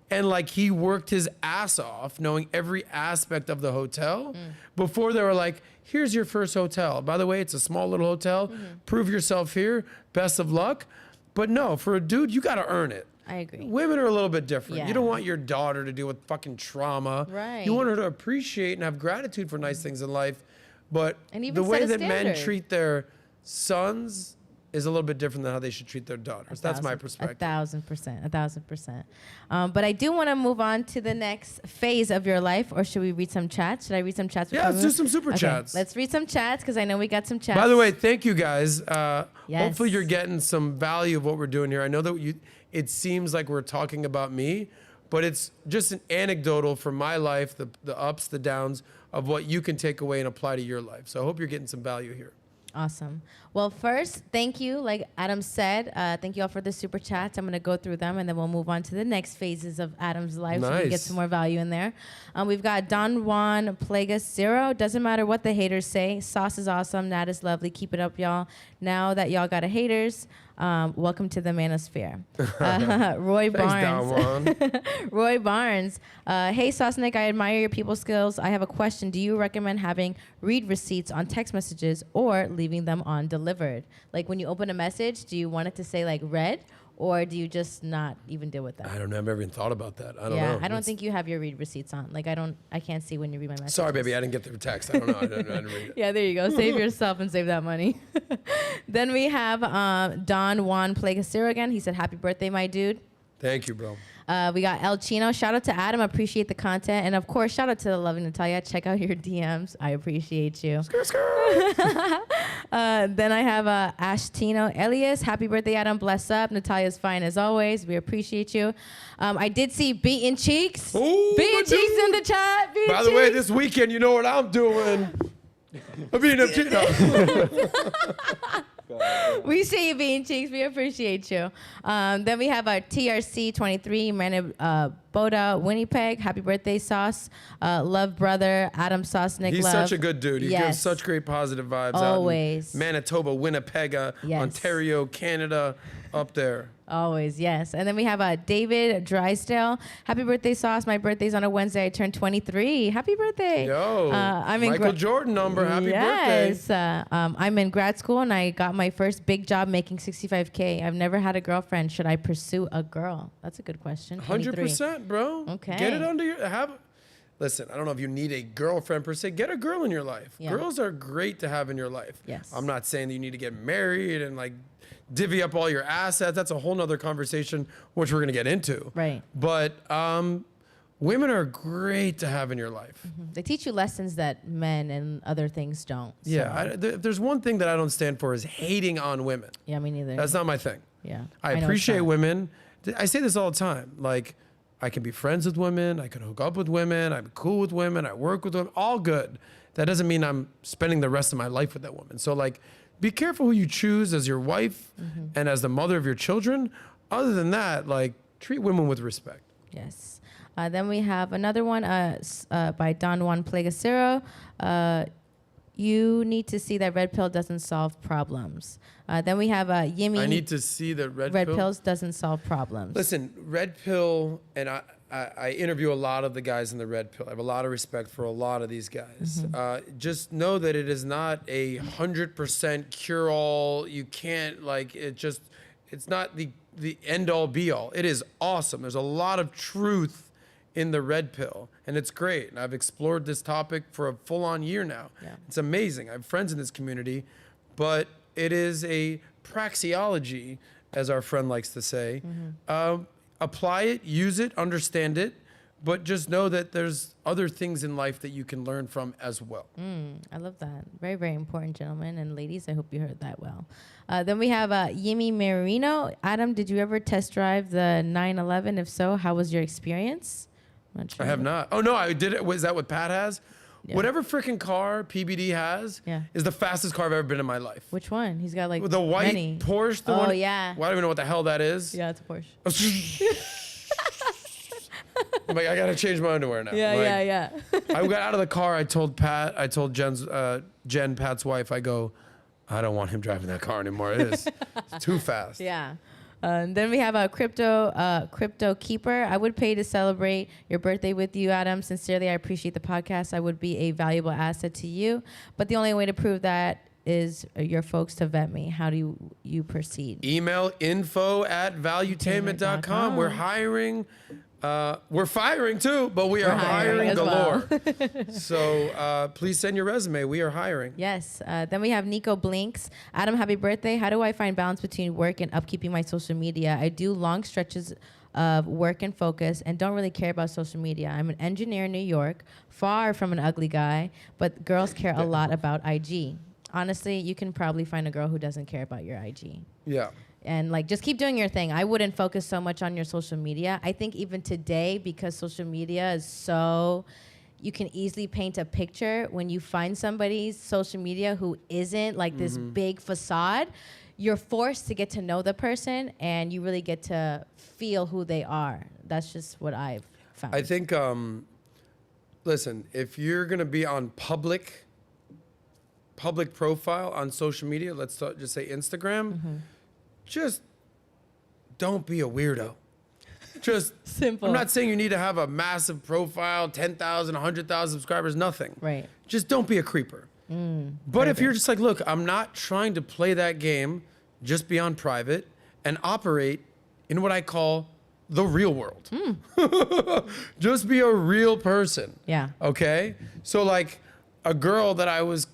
And like he worked his ass off knowing every aspect of the hotel before they were like, here's your first hotel. By the way, it's a small little hotel. Prove yourself here. Best of luck. But no, for a dude, you got to earn it. I agree. Women are a little bit different. Yeah. You don't want your daughter to deal with fucking trauma. Right. You want her to appreciate and have gratitude for nice things in life. But And even the way set a that men standard. treat their sons is a little bit different than how they should treat their daughters. That's my perspective. 1,000%. 1,000%. But I do want to move on to the next phase of your life, or should we read some chats? Should I read some chats? Yeah, let's do some super chats. Let's read some chats because I know we got some chats. By the way, thank you guys. Yes. Hopefully you're getting some value of what we're doing here. I know that it seems like we're talking about me, but it's just an anecdotal from my life, the ups, the downs of what you can take away and apply to your life. So I hope you're getting some value here. Awesome. Well, first, thank you. Like Adam said, thank you all for the super chats. I'm going to go through them, and then we'll move on to the next phases of Adam's life so we can get some more value in there. We've got Don Juan Plagas 0. Doesn't matter what the haters say. Sauce is awesome. Nat is lovely. Keep it up, y'all. Now that y'all got a haters, welcome to the manosphere. Roy Barnes. Roy Barnes. Hey, Sosnick, I admire your people skills. I have a question. Do you recommend having read receipts on text messages or leaving them on delivered? Like when you open a message, do you want it to say like read, or do you just not even deal with that? I don't know. I've never even thought about that. I don't know. Yeah, I don't think you have your read receipts on. Like I can't see when you read my message. Sorry, baby. I didn't get the text. I don't know. I didn't read it. Yeah, there you go. Save yourself and save that money. Then we have Don Juan Plagasiro again. He said, happy birthday, my dude. Thank you, bro. We got El Chino. Shout out to Adam. Appreciate the content. And, of course, shout out to the lovely Natalya. Check out your DMs. I appreciate you. Then I have Ashtino Elias. Happy birthday, Adam. Bless up. Natalya's fine as always. We appreciate you. I did see Beaten Cheeks. Ooh, Beaten Cheeks in the chat. Beaten By the way, this weekend, you know what I'm doing. I'm beating up Cheeks. We see you, Bean Cheeks. We appreciate you. Then we have our TRC 23, Manny Boda, Winnipeg. Happy birthday, Sauce. Love brother, Adam Sosnick. He's such a good dude. He gives such great positive vibes. Always. Out in Manitoba, Winnipeg, Ontario, Canada, up there. Always, yes. And then we have David Drysdale. Happy birthday, Sauce. My birthday's on a Wednesday. I turned 23. Happy birthday. Yo, I'm in Michael Jordan number. Happy birthday. Yes. I'm in grad school, and I got my first big job making $65K. I've never had a girlfriend. Should I pursue a girl? That's a good question. 100%, bro. Okay. Get it under your... Listen, I don't know if you need a girlfriend per se. Get a girl in your life. Yeah. Girls are great to have in your life. Yes. I'm not saying that you need to get married and like divvy up all your assets. That's a whole nother conversation, which we're going to get into. Right. But women are great to have in your life. Mm-hmm. They teach you lessons that men and other things don't. Yeah. If there's one thing that I don't stand for is hating on women. Yeah, me neither. That's not my thing. Yeah. I appreciate women. I say this all the time. Like, I can be friends with women. I can hook up with women. I'm cool with women. I work with women. All good. That doesn't mean I'm spending the rest of my life with that woman. So, like, be careful who you choose as your wife and as the mother of your children. Other than that, like, treat women with respect. Yes. Then we have another one by Don Juan Plagasiro. You need to see that red pill doesn't solve problems. Then we have Yimmy. I need to see that red pills doesn't solve problems. Listen, red pill, and I interview a lot of the guys in the red pill. I have a lot of respect for a lot of these guys. Just know that it is not 100% cure-all. You can't, like, it's not the end all be all. It is awesome. There's a lot of truth in the red pill, and it's great. And I've explored this topic for a full-on year now. Yeah. It's amazing. I have friends in this community, but it is a praxeology, as our friend likes to say. Apply it, use it, understand it, but just know that there's other things in life that you can learn from as well. I love that. Very, very important, gentlemen and ladies. I hope you heard that well. Then we have Yimi Marino. Adam, did you ever test drive the 911? If so, how was your experience? I'm not sure. I have not. Oh, no, I did it. Was that what Pat has? Yeah. Whatever freaking car PBD has is the fastest car I've ever been in my life. Which one? He's got like The white many. Porsche. The Oh, one, yeah. Well, I don't even know what the hell that is. Yeah, it's a Porsche. I'm like, I gotta change my underwear now. Yeah, Like, yeah. I got out of the car. I told Jen, Pat's wife, I go, I don't want him driving that car anymore. It's too fast. Yeah. Then we have a crypto keeper. I would pay to celebrate your birthday with you, Adam. Sincerely, I appreciate the podcast. I would be a valuable asset to you. But the only way to prove that is your folks to vet me. How do you proceed? Email info@valuetainment.com. We're hiring. We're firing too, but we are hiring galore. Well. So please send your resume. We are hiring. Yes. Then we have Nico Blinks. Adam, happy birthday. How do I find balance between work and upkeeping my social media? I do long stretches of work and focus and don't really care about social media. I'm an engineer in New York, far from an ugly guy, but girls care a lot about IG. Honestly, you can probably find a girl who doesn't care about your IG. Yeah. And like, just keep doing your thing. I wouldn't focus so much on your social media. I think even today, because social media is so, you can easily paint a picture. When you find somebody's social media who isn't like this big facade, you're forced to get to know the person and you really get to feel who they are. That's just what I've found. I think, listen, if you're going to be on public profile on social media, let's just say Instagram, just don't be a weirdo. Just simple. I'm not saying you need to have a massive profile, 10,000, 100,000 subscribers, nothing. Right. Just don't be a creeper. But if you're just like, look, I'm not trying to play that game, just be on private and operate in what I call the real world. Just be a real person. Yeah. Okay? So like a girl that I was,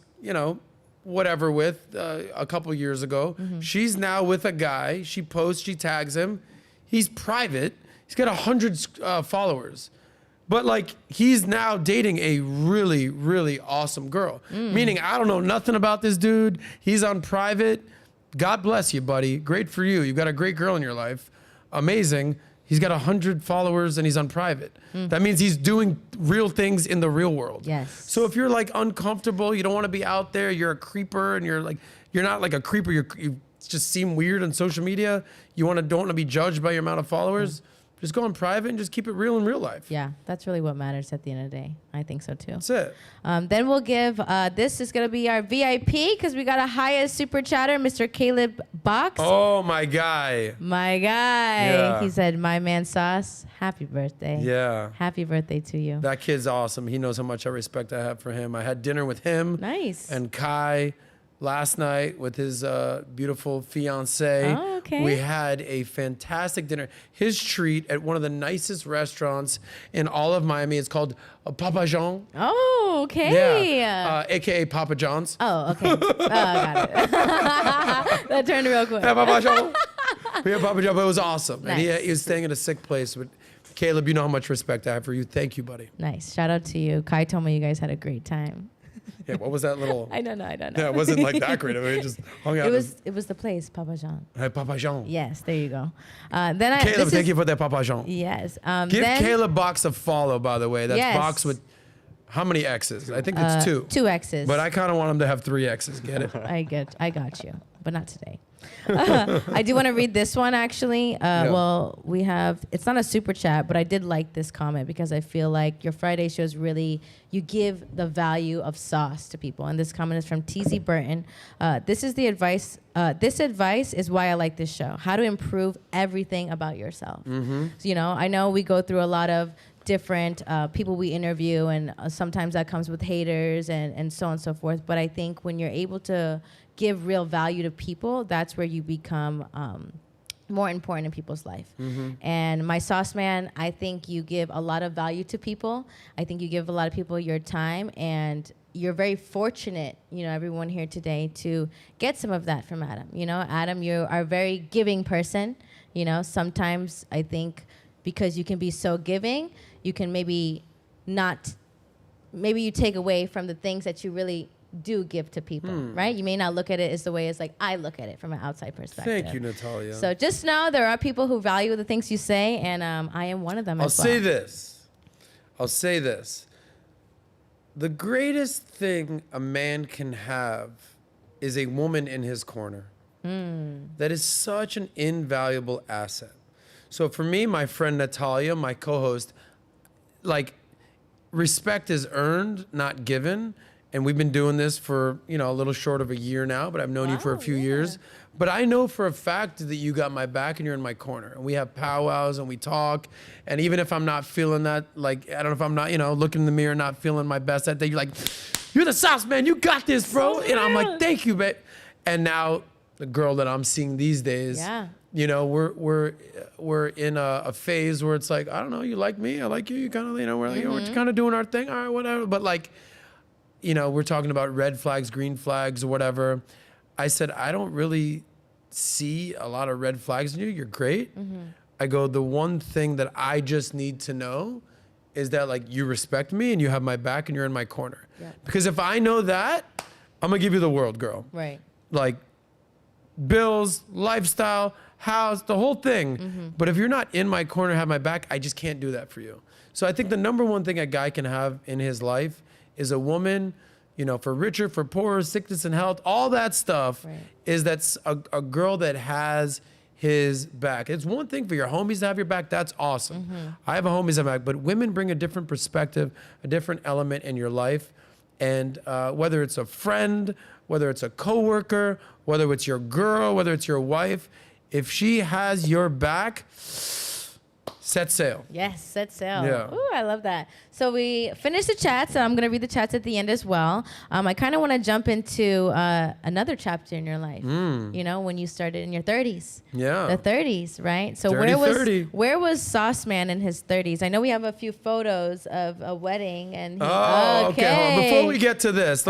whatever with a couple years ago, she's now with a guy. She posts, she tags him. He's private. He's got 100 followers. But like he's now dating a really, really awesome girl. Meaning I don't know nothing about this dude. He's on private. God bless you, buddy. Great for you. You've got a great girl in your life. Amazing. He's got 100 followers and he's on private. That means he's doing real things in the real world. Yes. So if you're like uncomfortable, you don't want to be out there, you're a creeper and you're not like a creeper, you just seem weird on social media, don't want to be judged by your amount of followers, just go on private and just keep it real in real life. Yeah, that's really what matters at the end of the day. I think so too. That's it. Then we'll give, this is going to be our VIP because we got a highest super chatter, Mr. Caleb Box. Oh, my guy. My guy. Yeah. He said, my man Sauce, happy birthday. Yeah. Happy birthday to you. That kid's awesome. He knows how much respect I have for him. I had dinner with him. Nice. And Kai last night with his beautiful fiance. Oh, okay. We had a fantastic dinner. His treat at one of the nicest restaurants in all of Miami is called Papa Jean. Oh, okay. Yeah. AKA Papa John's. Oh, okay. Oh, got it. That turned real quick. Yeah, Papa Jean. We had Papa Jean, but it was awesome. Nice. And he was staying at a sick place. But Caleb, you know how much respect I have for you. Thank you, buddy. Nice. Shout out to you. Kai told me you guys had a great time. Yeah, what was that little? I don't know. Yeah, it wasn't like that great. We just hung out. It was the place, Papa Jean. Hey, Papa Jean. Yes, there you go. Caleb, thank you for that, Papa Jean. Yes. Give Caleb Box a follow, by the way. That's Yes. Box with how many X's? I think it's 2. 2 X's. But I kind of want him to have 3 X's. Get it? I got you, but not today. I do want to read this one actually. Well, we have, it's not a super chat, but I did like this comment because I feel like your Friday shows really, you give the value of sauce to people. And this comment is from TZ Burton. This is the advice. This advice is why I like this show. How to improve everything about yourself. So, I know we go through a lot of different people we interview, and sometimes that comes with haters and so on and so forth. But I think when you're able to give real value to people, that's where you become more important in people's life. Mm-hmm. And my sauce man, I think you give a lot of value to people. I think you give a lot of people your time, and you're very fortunate, you know, everyone here today, to get some of that from Adam. You know, Adam, you are a very giving person. You know, sometimes I think because you can be so giving, you can maybe you take away from the things that you really do give to people, right? You may not look at it as the way as like I look at it from an outside perspective. Thank you, Natalya. So just know there are people who value the things you say, and I am one of them. I'll as well. say this. The greatest thing a man can have is a woman in his corner. That is such an invaluable asset. So for me, my friend Natalya, my co-host, like, respect is earned, not given. And we've been doing this for, you know, a little short of a year now, but I've known you for a few years. But I know for a fact that you got my back and you're in my corner. And we have powwows and we talk. And even if I'm not feeling that, like, I don't know if I'm not, you know, looking in the mirror, not feeling my best that day, you're like, you're the sauce man, you got this, bro. And I'm like, thank you, babe. And now the girl that I'm seeing these days, you know, we're in a phase where it's like, I don't know, you like me, I like you, you kind of, you know, we're kind of doing our thing, all right, whatever. But like, you know, we're talking about red flags, green flags, or whatever. I said, I don't really see a lot of red flags in you. You're great. I go, the one thing that I just need to know is that, like, you respect me and you have my back and you're in my corner. Because if I know that, I'm going to give you the world, girl. Right. Like, bills, lifestyle, house, the whole thing. But if you're not in my corner, have my back, I just can't do that for you. So I think the number one thing a guy can have in his life is a woman, you know, for richer, for poorer, sickness and health, all that stuff, is that's a girl that has his back. It's one thing for your homies to have your back. That's awesome. I have a homies have my back, but women bring a different perspective, a different element in your life. And whether it's a friend, whether it's a coworker, whether it's your girl, whether it's your wife, if she has your back, set sail. Yes, set sail. Yeah. Ooh, I love that. So we finished the chats, and I'm going to read the chats at the end as well. I kind of want to jump into another chapter in your life, you know, when you started in your 30s. Yeah. The 30s, right? So Dirty 30. where was Sauce Man in his 30s? I know we have a few photos of a wedding. And okay. Hold on. Before we get to this,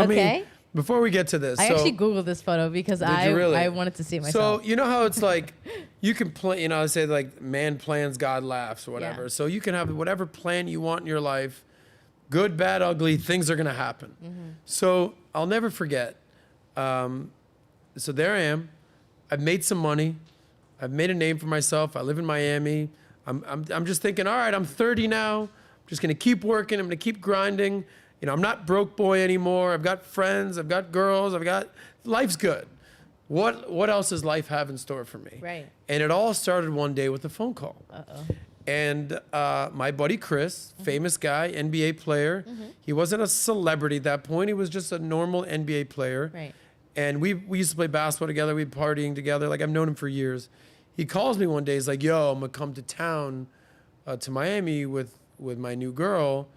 before we get to this. I actually Googled this photo because I wanted to see it myself. So, you know how it's like, you can plan, you know, I say like, man plans, God laughs, or whatever. Yeah. So you can have whatever plan you want in your life, good, bad, ugly, things are going to happen. So I'll never forget. So there I am. I've made some money. I've made a name for myself. I live in Miami. I'm just thinking, all right, I'm 30 now. I'm just going to keep working. I'm going to keep grinding. You know, I'm not broke boy anymore. I've got friends. I've got girls. Life's good. What else does life have in store for me? Right. And it all started one day with a phone call. And my buddy Chris, famous guy, NBA player. He wasn't a celebrity at that point. He was just a normal NBA player. Right. And we used to play basketball together. We'd partying together. Like, I've known him for years. He calls me one day. He's like, yo, I'm going to come to town to Miami with my new girl.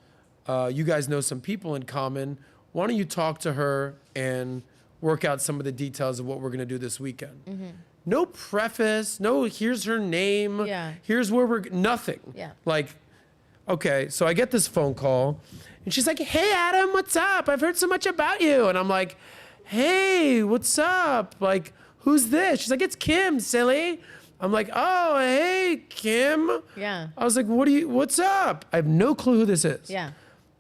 You guys know some people in common. Why don't you talk to her and work out some of the details of what we're going to do this weekend? No preface, no here's her name, here's where nothing. Like, okay, so I get this phone call, and she's like, hey, Adam, what's up? I've heard so much about you. And I'm like, hey, what's up? Like, who's this? She's like, it's Kim, silly. I'm like, oh, hey, Kim. Yeah. I was like, what's up? I have no clue who this is. Yeah.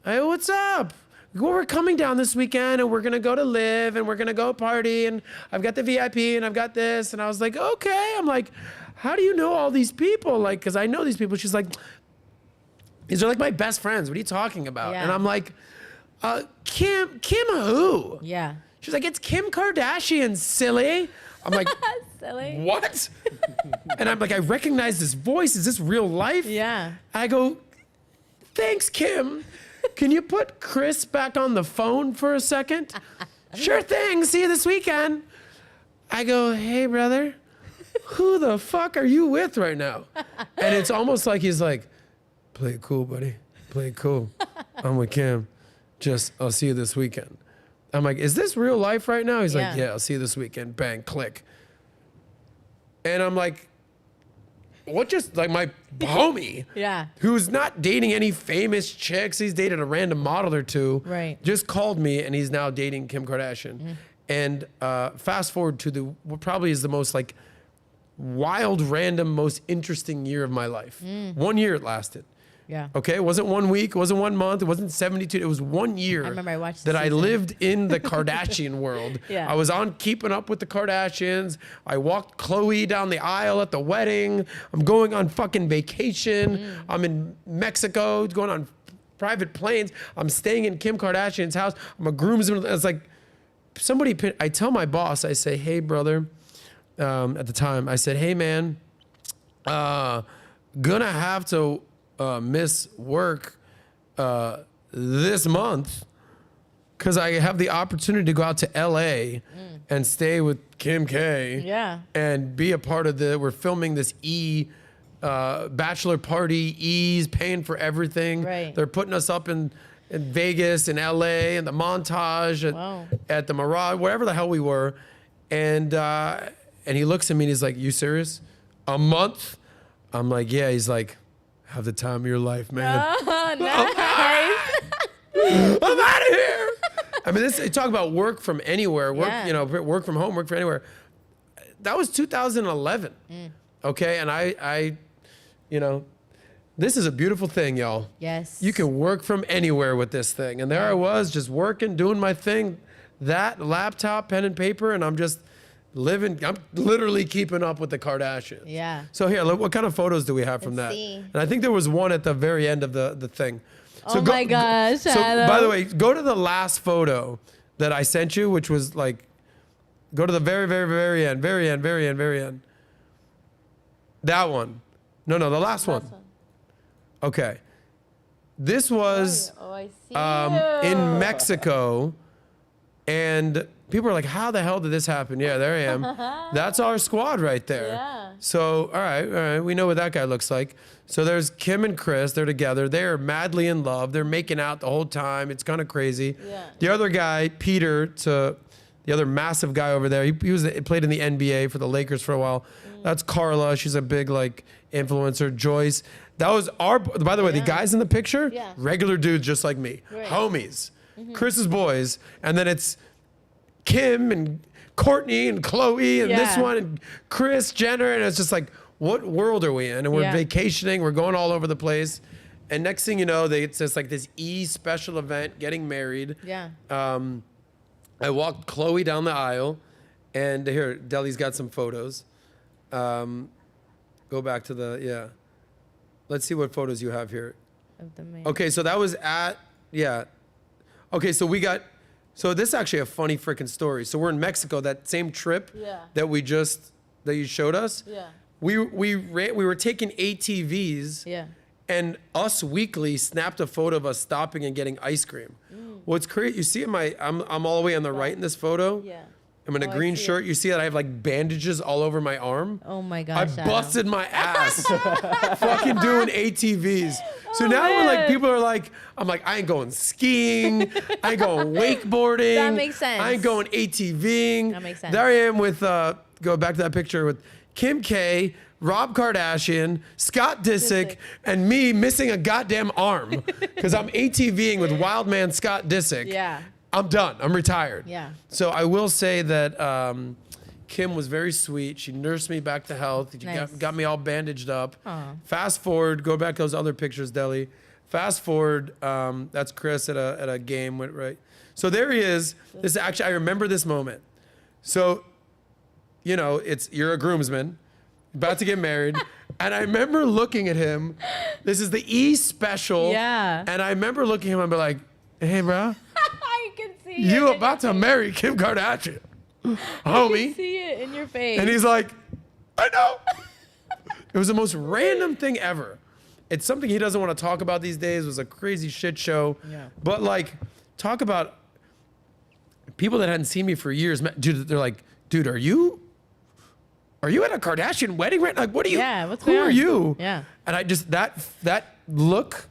Hey, what's up? Well, we're coming down this weekend, and we're going to go to Live, and we're going to go party, and I've got the VIP, and I've got this. And I was like, okay. I'm like, how do you know all these people? Like, because I know these people. She's like, these are like my best friends. What are you talking about? Yeah. And I'm like, Kim who? Yeah. She's like, it's Kim Kardashian, silly. I'm like, silly. What? And I'm like, I recognize this voice. Is this real life? Yeah. I go, thanks, Kim. Can you put Chris back on the phone for a second? Sure thing. See you this weekend. I go, hey, brother, who the fuck are you with right now? And it's almost like he's like, play it cool, buddy. Play it cool. I'm with Kim. I'll see you this weekend. I'm like, is this real life right now? He's like, yeah, I'll see you this weekend. Bang, click. And I'm like, what just like my homie, Yeah. who's not dating any famous chicks, he's dated a random model or two, Right. just called me and he's now dating Kim Kardashian. And fast forward to what probably is the most like wild, random, most interesting year of my life. 1 year it lasted. Yeah. Okay, it wasn't 1 week, it wasn't 1 month, it wasn't 72. It was 1 year. I remember I watched the that I season. lived in the Kardashian world. Yeah. I was on Keeping Up with the Kardashians. I walked Khloe down the aisle at the wedding. I'm going on fucking vacation. I'm in Mexico, going on private planes. I'm staying in Kim Kardashian's house. I'm a groomsman. It's like I tell my boss, I say, hey brother, at the time, I said, hey man, gonna have to miss work this month because I have the opportunity to go out to LA and stay with Kim K. Yeah. And be a part of we're filming this bachelor party. E's paying for everything. Right. They're putting us up in Vegas and LA and the Montage at the Mirage, wherever the hell we were. And he looks at me and he's like, you serious? A month? I'm like, yeah. He's like, have the time of your life, man. Oh, nice. I'm out of here. I mean, you talk about work from anywhere, work from home, work from anywhere. That was 2011. Okay, and I, this is a beautiful thing, y'all. Yes. You can work from anywhere with this thing. And there I was just working, doing my thing, that laptop, pen and paper, and I'm just living. I'm literally keeping up with the Kardashians. Yeah. So here, look, what kind of photos do we have from Let's that? see. And I think there was one at the very end of the thing. So Oh my gosh, So Adam. by the way, go to the last photo that I sent you, which was like, go to the very, very, very end, very end, very end, very end. That one. No, the last one. Okay. This was Oh, I see in Mexico, and people are like, how the hell did this happen? Yeah, there I am. That's our squad right there. Yeah. So, all right, we know what that guy looks like. So there's Kim and Chris, they're together. They're madly in love. They're making out the whole time. It's kind of crazy. Yeah. The other guy, Peter, the other massive guy over there, he played in the NBA for the Lakers for a while. That's Carla. She's a big like influencer. Joyce. That was by the way, the guys in the picture, regular dudes just like me, homies, Chris's boys. And then it's Kim and Courtney and Khloe and this one and Kris Jenner. And it's just like, what world are we in? And we're vacationing. We're going all over the place. And next thing you know, it's just like this special event, getting married. Yeah. I walked Khloe down the aisle. And here, Deli's got some photos. Go back to let's see what photos you have here. Of the man. Okay, so that was okay, so this is actually a funny freaking story. So we're in Mexico, that same trip that you showed us. Yeah. We were taking ATVs. Yeah. And Us Weekly snapped a photo of us stopping and getting ice cream. What's crazy, you see I'm all the way on the right in this photo. Yeah. I'm in a green shirt. You see that I have like bandages all over my arm. Oh my I gosh. Adam. busted my ass fucking doing ATVs. So now we're like, people are like, I'm like, I ain't going skiing. I ain't going wakeboarding. That makes sense. I ain't going ATVing. That makes sense. There I am with, go back to that picture with Kim K, Rob Kardashian, Scott Disick, and me missing a goddamn arm because I'm ATVing with wild man Scott Disick. Yeah. I'm done. I'm retired. Yeah. So I will say that Kim was very sweet. She nursed me back to health. She got me all bandaged up. Aw. Fast forward, go back to those other pictures, Deli. Fast forward, that's Chris at a game, right? So there he is. This actually, I remember this moment. So, you're a groomsman, about to get married. And I remember looking at him. This is the E special. Yeah. And I remember looking at him and be like, hey, bro. I can see You it. about to marry Kim Kardashian, I homie. can see it in your face. And he's like, I know. It was the most random thing ever. It's something he doesn't want to talk about these days. It was a crazy shit show. Yeah. But like, talk about people that hadn't seen me for years. Dude, they're like, dude, are you at a Kardashian wedding right now? Like, what are you? Yeah, what's who going are on? you? Yeah. And I just, that look,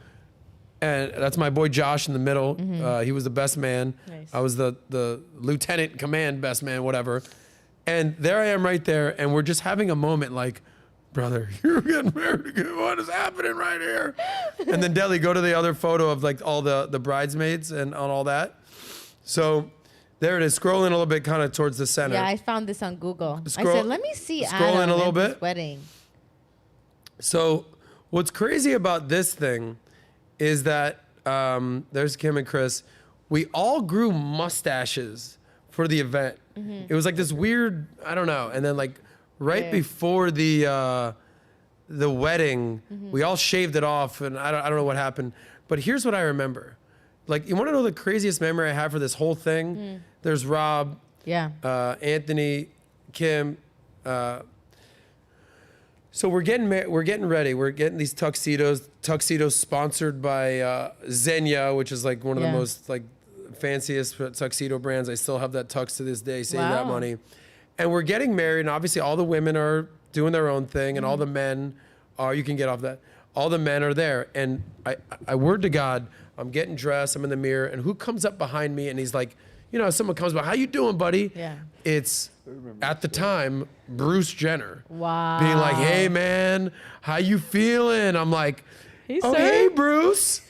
and that's my boy Josh in the middle. He was the best man. Nice. I was the lieutenant in command, best man, whatever. And there I am right there, and we're just having a moment like, brother, you're getting married again. What is happening right here? And then Deli, go to the other photo of like all the bridesmaids and on all that. So there it is, scrolling a little bit kind of towards the center. Yeah, I found this on Google. I Scroll- said, let me see scroll Adam in a little and his bit. wedding. So what's crazy about this thing is that there's Kim and Chris. We all grew mustaches for the event. It was like this weird, I don't know. And then like right before the wedding, we all shaved it off, and I don't know what happened. But here's what I remember. Like, you want to know the craziest memory I have for this whole thing? There's Rob, Anthony, Kim. So we're getting ready. We're getting these tuxedos sponsored by Xenia, which is like one of the most like fanciest tuxedo brands. I still have that tux to this day, save that money. And we're getting married, and obviously all the women are doing their own thing, and all the men are, you can get off that. All the men are there. And I word to God, I'm getting dressed, I'm in the mirror, and who comes up behind me, and he's like, you know, someone comes by, how you doing, buddy? Yeah. It's, at the time, Bruce Jenner. Wow. Being like, hey, man, how you feeling? I'm like, Hey, oh, sir. hey, Bruce.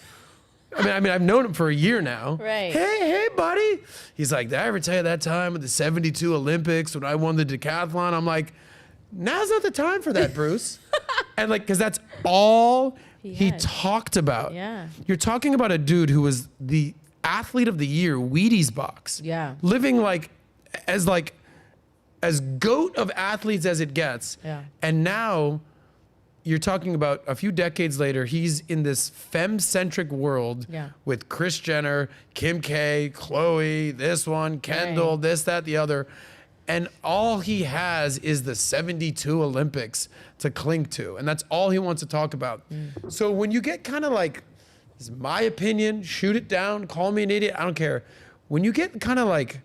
I mean, I've known him for a year now. Right. Hey, buddy. He's like, did I ever tell you that time at the 72 Olympics when I won the decathlon? I'm like, now's not the time for that, Bruce. And like, because that's all he talked about. Yeah. You're talking about a dude who was the athlete of the year, Wheaties box. Yeah. Living like as goat of athletes as it gets. Yeah. And now you're talking about a few decades later, he's in this femme-centric world with Kris Jenner, Kim K, Khloe, this one, Kendall, this, that, the other. And all he has is the 72 Olympics to cling to. And that's all he wants to talk about. So when you get kind of like, this is my opinion, shoot it down, call me an idiot, I don't care. When you get kind of like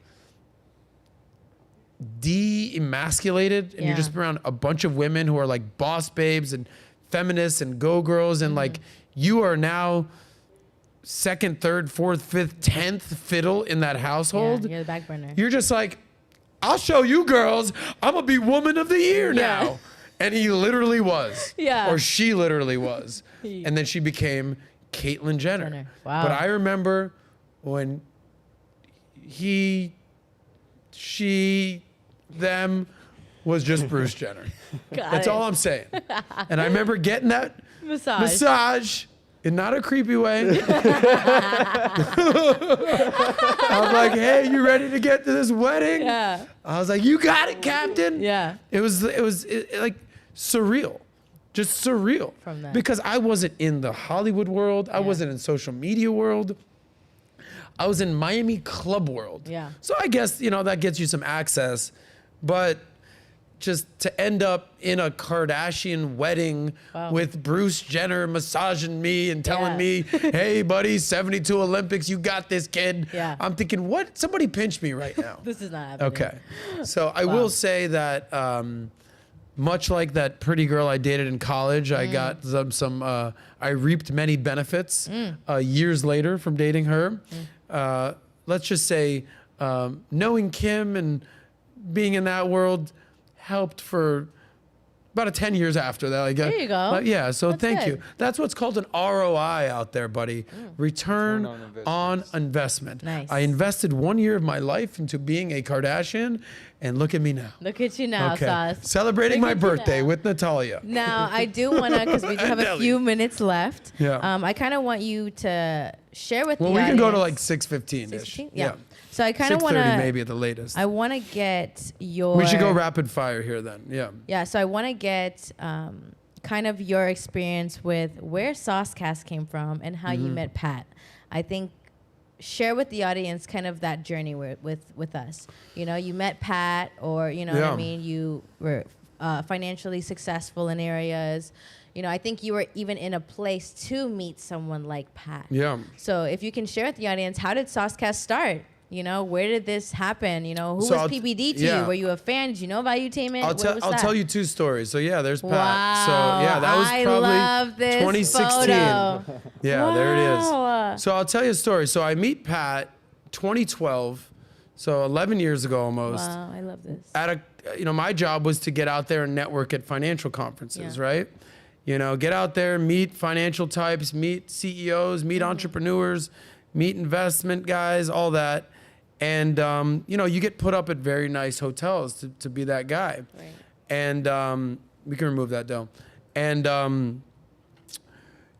de-emasculated and you're just around a bunch of women who are like boss babes and feminists and go-girls and like you are now second, third, fourth, fifth, 10th fiddle in that household. Yeah, you're the back burner. You're just like, I'll show you girls, I'm gonna be woman of the year now. And he literally was. Or she literally was. And then she became Caitlyn Jenner. Wow. But I remember when she, them was just Bruce Jenner. That's all I'm saying. And I remember getting that massage in not a creepy way. I was like, hey, you ready to get to this wedding? Yeah. I was like, you got it, Captain. Yeah. It was like surreal. Just surreal. From that. Because I wasn't in the Hollywood world. I wasn't in social media world. I was in Miami club world. Yeah. So I guess, you know, that gets you some access. But just to end up in a Kardashian wedding with Bruce Jenner massaging me and telling me, hey, buddy, 72 Olympics, you got this, kid. Yeah. I'm thinking, what? Somebody pinch me right now. This is not happening. Okay. So I will say that much like that pretty girl I dated in college, I got I reaped many benefits years later from dating her. Let's just say knowing Kim and being in that world helped for about 10 years after that. Like, there you go. Yeah, so That's thank good. you. That's what's called an ROI out there, buddy. Return on investment. Nice. I invested 1 year of my life into being a Kardashian, and look at me now. Look at you now, Sauce. Celebrating my birthday with Natalya. Now, I do want to, because we do have a few minutes left. Yeah. I kind of want you to share with the Well, we audience. can go to like 6:15-ish. 6:15? Yeah. So I kind of want 6:30 to, maybe at the latest. I want to get your. We should go rapid fire here then. Yeah. Yeah, so I want to get kind of your experience with where Soscast came from and how you met Pat. I think share with the audience kind of that journey with us. You know, you met Pat, or you know what I mean. You were financially successful in areas. You know, I think you were even in a place to meet someone like Pat. Yeah. So if you can share with the audience, how did Soscast start? You know, where did this happen? You know, who So was I'll- PBD to yeah. you? Were you a fan? Did you know Valuetainment? I'll tell you two stories. So yeah, there's Pat. Wow. So yeah, that was I probably love this 2016. photo. Yeah, there it Wow. is. So I'll tell you a story. So I meet Pat 2012. So 11 years ago almost. Wow, I love this. My job was to get out there and network at financial conferences, Yeah. right? Get out there, meet financial types, meet CEOs, meet entrepreneurs, meet investment guys, all that. And, you get put up at very nice hotels to be that guy. Right. And we can remove that though. And,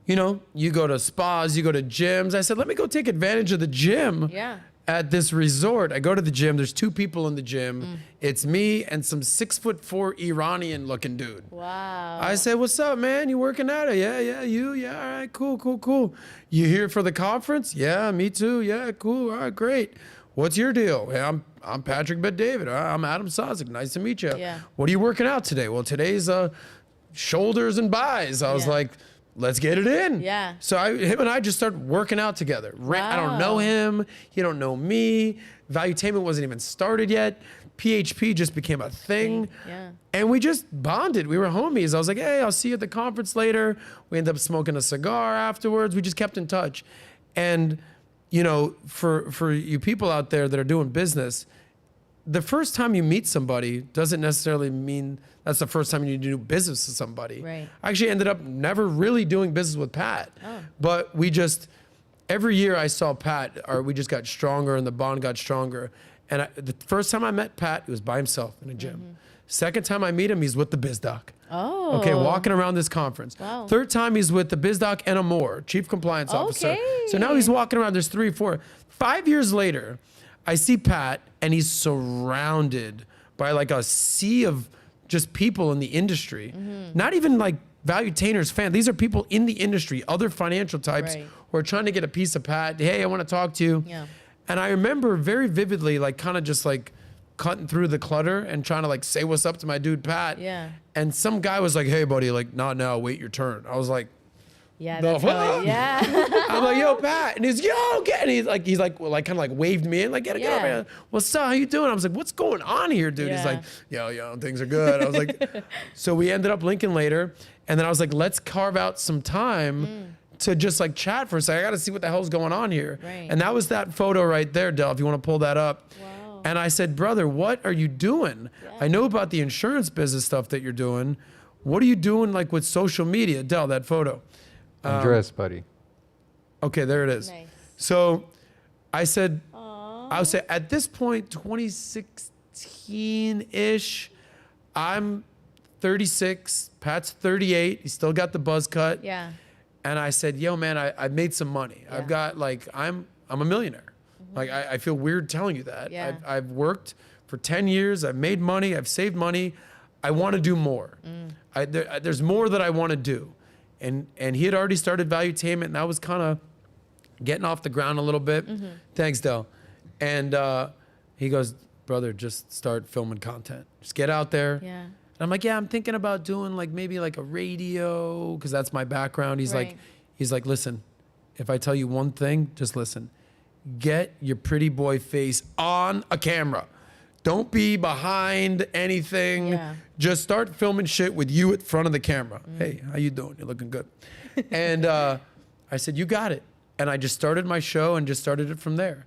you go to spas, you go to gyms. I said, let me go take advantage of the gym. Yeah. At this resort. I go to the gym. There's 2 people in the gym. It's me and some 6'4" Iranian looking dude. Wow. I said, what's up, man? You working out? Yeah, you? Yeah, all right, cool. You here for the conference? Yeah, me too. Yeah, cool. All right, great. What's your deal? Hey, I'm Patrick Bet-David. I'm Adam Sosnick. Nice to meet you. Yeah. What are you working out today? Well, today's shoulders and buys. I was like, let's get it in. Yeah. So him and I just started working out together. I don't know him. He don't know me. Valuetainment wasn't even started yet. PHP just became a thing. Yeah. And we just bonded. We were homies. I was like, hey, I'll see you at the conference later. We ended up smoking a cigar afterwards. We just kept in touch. And, for you people out there that are doing business, the first time you meet somebody doesn't necessarily mean that's the first time you need to do business with somebody. Right. I actually ended up never really doing business with Pat. Oh. But every year I saw Pat, we just got stronger and the bond got stronger. And the first time I met Pat, he was by himself in a gym. Second time I meet him, he's with the biz doc. Oh. Okay, walking around this conference. Wow. Third time he's with the biz doc and a more, chief compliance officer. So now he's walking around, there's 3, 4. 5 years later, I see Pat and he's surrounded by like a sea of just people in the industry. Not even like Valuetainers fan. These are people in the industry, other financial types who are trying to get a piece of Pat. Hey, I want to talk to you. Yeah. And I remember very vividly, like kind of just like cutting through the clutter and trying to like say what's up to my dude Pat. Yeah. And some guy was like, hey buddy, like not now, wait your turn. I was like, Yeah, the that's how fuck? yeah. I'm like, yo, Pat. And he's, yo, get. And he's like, kind of like waved me in, like, get over here. What's up? How you doing? I was like, what's going on here, dude? He's like, yo, things are good. I was like, so we ended up linking later. And then I was like, let's carve out some time to just like chat for a second. I got to see what the hell's going on here. Right. And that was that photo right there, Del, if you want to pull that up. Wow. And I said, brother, what are you doing? I know about the insurance business stuff that you're doing. What are you doing like with social media? Del, that photo. I'm dressed, buddy. Okay, there it is. Nice. So I said, Aww. I would say at this point, 2016-ish, I'm 36, Pat's 38, he still got the buzz cut. Yeah. And I said, yo, man, I've made some money. Yeah. I've got like, I'm a millionaire. Like, I feel weird telling you that. Yeah. I've worked for 10 years, I've made money, I've saved money. I want to do more. There's more that I want to do. And he had already started Valuetainment, and that was kind of getting off the ground a little bit. Thanks, Del. And he goes, brother, just start filming content. Just get out there. Yeah. And I'm like, yeah, I'm thinking about doing like maybe like a radio, because that's my background. He's like, listen, if I tell you one thing, just listen. Get your pretty boy face on a camera. Don't be behind anything. Yeah. Just start filming shit with you at front of the camera. Hey, how you doing? You're looking good. And I said, you got it. And I just started my show and just started it from there.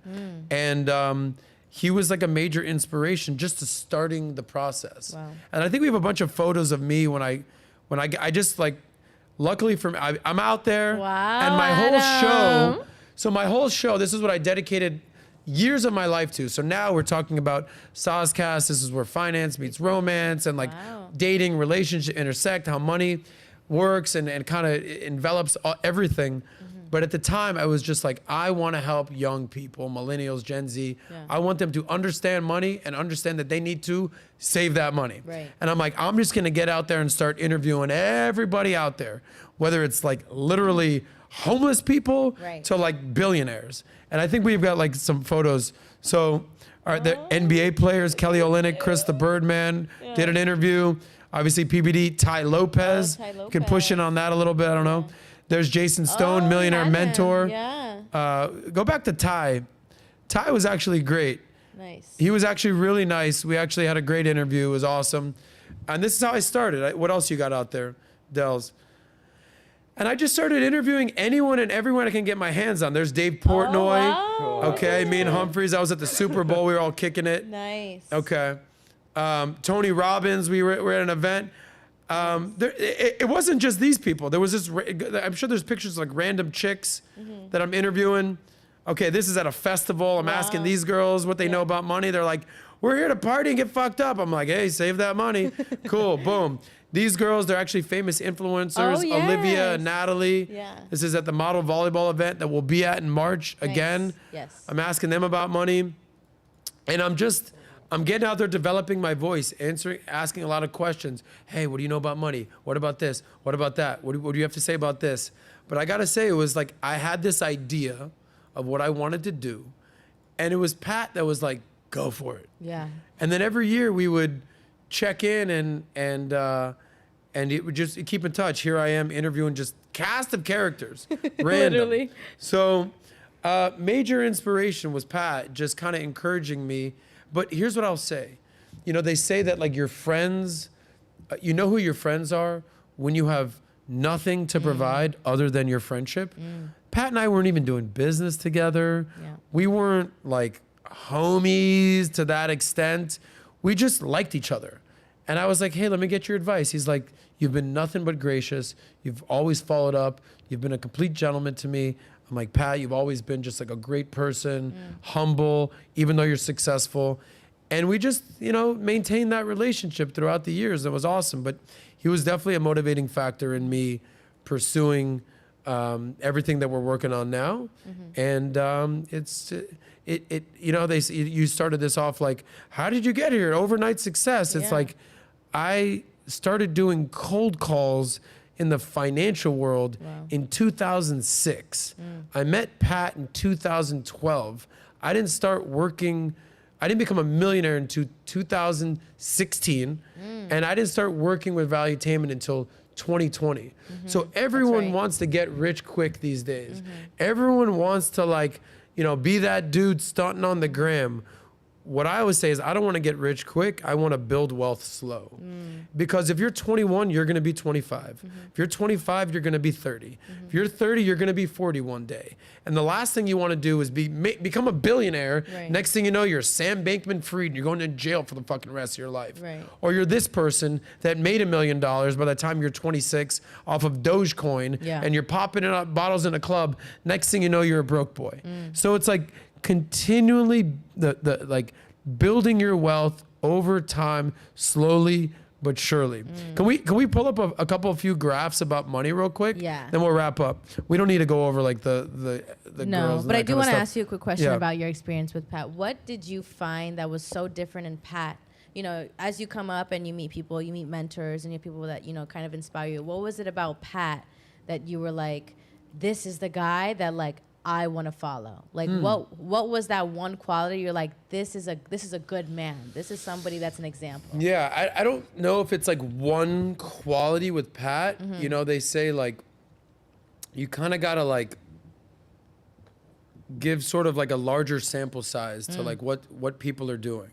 And he was like a major inspiration just to starting the process. Wow. And I think we have a bunch of photos of me when I just like, luckily for me, I'm out there. Wow, and my whole Adam. show, so my whole show, this is what I dedicated years of my life to. So now we're talking about Soscast. This is where finance meets romance and like dating, relationship intersect, how money works and kind of envelops everything. But at the time, I was just like, I want to help young people, millennials, Gen Z. I want them to understand money and understand that they need to save that money. Right. And I'm like, I'm just going to get out there and start interviewing everybody out there, whether it's like literally homeless people to like billionaires. And I think we've got like some photos. So, all right, the NBA players, Kelly Olynyk, Chris the Birdman, did an interview. Obviously, PBD, Ty Lopez. Ty You can push in on that a little bit. I don't know. There's Jason Stone, Millionaire Mentor. Yeah. Go back to Ty. Ty was actually great. Nice. He was actually really nice. We actually had a great interview. It was awesome. And this is how I started. What else you got out there, Dels? And I just started interviewing anyone and everyone I can get my hands on. There's Dave Portnoy. Oh, wow. Okay, me and Humphreys. I was at the Super Bowl. We were all kicking it. Nice. Okay. Tony Robbins. We were at an event. It wasn't just these people. There was this. I'm sure there's pictures of like random chicks that I'm interviewing. Okay, this is at a festival. I'm asking these girls what they know about money. They're like, "We're here to party and get fucked up." I'm like, "Hey, save that money." Cool. Boom. These girls, they're actually famous influencers. Oh, yes. Olivia and Natalie. Yeah. This is at the model volleyball event that we'll be at in March again. Yes. I'm asking them about money. And I'm getting out there developing my voice, asking a lot of questions. Hey, what do you know about money? What about this? What about that? What do you have to say about this? But I gotta say, it was like I had this idea of what I wanted to do. And it was Pat that was like, go for it. Yeah. And then every year we would check in and it would just keep in touch. Here I am interviewing just cast of characters, random. Literally. So major inspiration was Pat just kind of encouraging me. But here's what I'll say. You know, they say that like your friends, you know who your friends are when you have nothing to provide other than your friendship. Pat and I weren't even doing business together. Yeah. We weren't like homies to that extent. We just liked each other. And I was like, hey, let me get your advice. He's like, you've been nothing but gracious. You've always followed up. You've been a complete gentleman to me. I'm like, Pat, you've always been just like a great person, humble, even though you're successful. And we just, you know, maintained that relationship throughout the years. It was awesome. But he was definitely a motivating factor in me pursuing everything that we're working on now. And you know, you started this off like, how did you get here? Overnight success. It's like, I started doing cold calls in the financial world in 2006. I met Pat in 2012. I didn't become a millionaire until 2016. And I didn't start working with Valuetainment until 2020. So everyone wants to get rich quick these days. Everyone wants to like, you know, be that dude stunting on the gram. What I always say is I don't want to get rich quick. I want to build wealth slow. Because if you're 21, you're going to be 25. If you're 25, you're going to be 30. If you're 30, you're going to be 40 one day. And the last thing you want to do is become a billionaire. Next thing you know, you're Sam Bankman-Fried and you're going to jail for the fucking rest of your life. Or you're this person that made $1 million by the time you're 26 off of Dogecoin and you're popping it bottles in a club. Next thing you know, you're a broke boy. So it's like continually like building your wealth over time, slowly but surely. Can we pull up a couple of few graphs about money real quick? Yeah. Then we'll wrap up. We don't need to go over like the No, girls. And but I that do kind of want to stuff. ask you a quick question Yeah. about your experience with Pat. What did you find that was so different in Pat? You know, as you come up and you meet people, you meet mentors and you have people that, you know, kind of inspire you. What was it about Pat that you were like, this is the guy that like I want to follow? Like what was that one quality you're like, this is a good man. This is somebody that's an example. Yeah, I don't know if it's like one quality with Pat. You know, they say like you kind of got to like give sort of like a larger sample size to like what people are doing.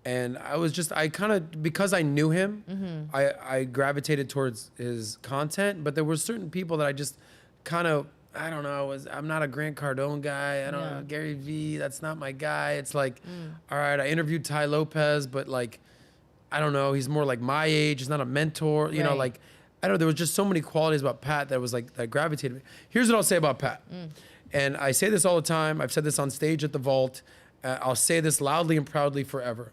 And I kind of, because I knew him, I gravitated towards his content, but there were certain people that I just kind of, I don't know, I'm not a Grant Cardone guy. I don't know, Gary Vee, that's not my guy. It's like, all right, I interviewed Ty Lopez, but like, I don't know, he's more like my age. He's not a mentor, you know, like, I don't know, there was just so many qualities about Pat that was like, that gravitated me. Here's what I'll say about Pat. And I say this all the time. I've said this on stage at the Vault. I'll say this loudly and proudly forever.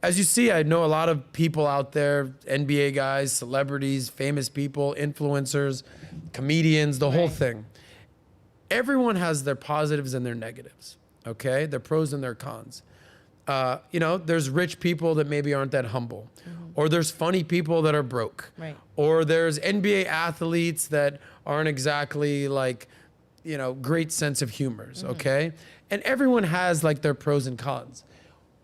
As you see, I know a lot of people out there, NBA guys, celebrities, famous people, influencers, comedians, the whole thing. Everyone has their positives and their negatives, okay? Their pros and their cons. You know, there's rich people that maybe aren't that humble. Or there's funny people that are broke. Or there's NBA athletes that aren't exactly like, you know, great sense of humors, okay? And everyone has like their pros and cons.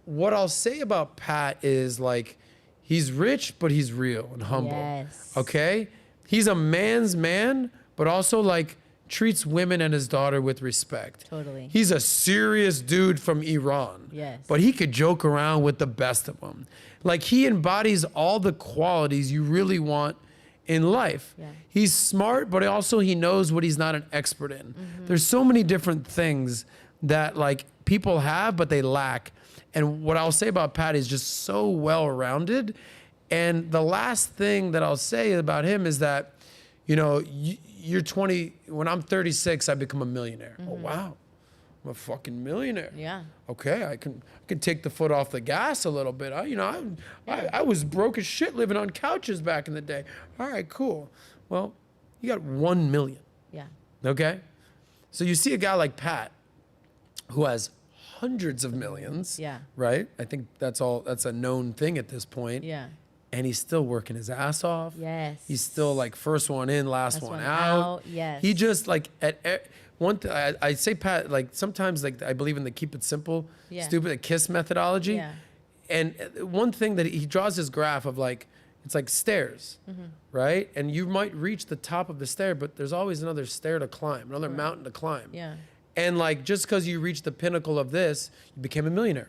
What I'll say about Pat is like, he's rich, but he's real and humble, okay? He's a man's man, but also like treats women and his daughter with respect. Totally. He's a serious dude from Iran, but he could joke around with the best of them. Like he embodies all the qualities you really want in life. Yeah. He's smart, but also he knows what he's not an expert in. There's so many different things that like people have, but they lack. And what I'll say about Pat is just so well-rounded. And the last thing that I'll say about him is that, you know, you're 20, when I'm 36, I become a millionaire. Oh, wow. I'm a fucking millionaire. Yeah. Okay, I can take the foot off the gas a little bit. I was broke as shit living on couches back in the day. All right, cool. Well, you got 1 million. Yeah. Okay? So you see a guy like Pat who has hundreds of millions. Yeah. Right? I think that's a known thing at this point. Yeah. And he's still working his ass off. Yes. He's still like first one in, last one out. Yes. He just like I say Pat, like sometimes like I believe in the keep it simple, stupid, the KISS methodology. Yeah. And one thing that he draws his graph of like, it's like stairs, right? And you might reach the top of the stair, but there's always another stair to climb, another mountain to climb. Yeah. And like, just because you reach the pinnacle of this, you became a millionaire.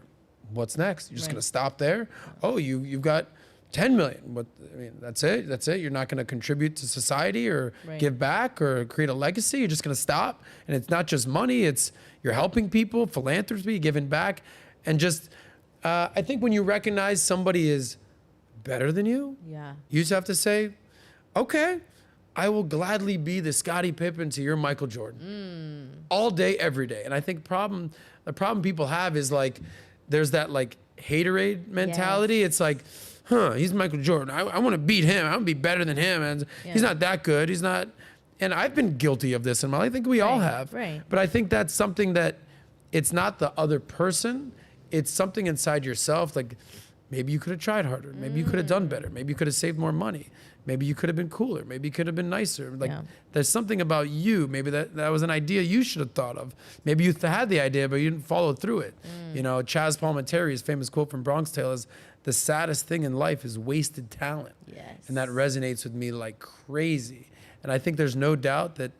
What's next? You're just gonna stop there? Oh, you've got 10 million. But I mean, that's it. That's it. You're not going to contribute to society or give back or create a legacy. You're just going to stop. And it's not just money. It's you're helping people, philanthropy, giving back. And just, I think when you recognize somebody is better than you, you just have to say, okay, I will gladly be the Scottie Pippen to your Michael Jordan all day, every day. And I think the problem people have is like, there's that like haterade mentality. Yes. It's like, he's Michael Jordan. I want to beat him. I want to be better than him. And he's not that good. He's not. And I've been guilty of this in my life. I think we all have. Right. But I think that's something that it's not the other person. It's something inside yourself. Like maybe you could have tried harder. Maybe you could have done better. Maybe you could have saved more money. Maybe you could have been cooler. Maybe you could have been nicer. Like there's something about you. Maybe that was an idea you should have thought of. Maybe you had the idea, but you didn't follow through it. You know, Chaz Palminteri's famous quote from Bronx Tale is, the saddest thing in life is wasted talent. Yes. And that resonates with me like crazy. And I think there's no doubt that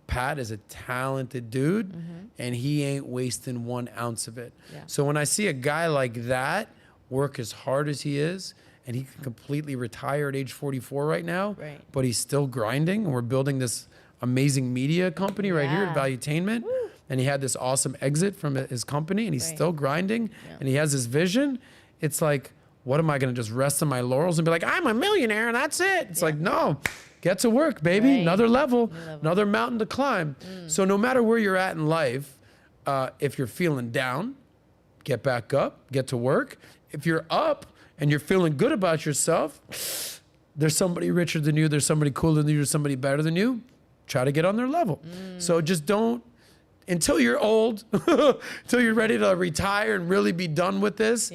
Pat is a talented dude and he ain't wasting 1 ounce of it. Yeah. So when I see a guy like that work as hard as he is, and he can completely retire at age 44 right now, but he's still grinding, and we're building this amazing media company right here at Valuetainment. And he had this awesome exit from his company, and he's still grinding, and he has this vision. It's like, what am I going to just rest on my laurels and be like, I'm a millionaire and that's it? It's like, no, get to work, baby. Another level, another mountain to climb. So no matter where you're at in life, if you're feeling down, get back up, get to work. If you're up and you're feeling good about yourself, there's somebody richer than you, there's somebody cooler than you, there's somebody better than you. Try to get on their level. So just don't, until you're old, until you're ready to retire and really be done with this,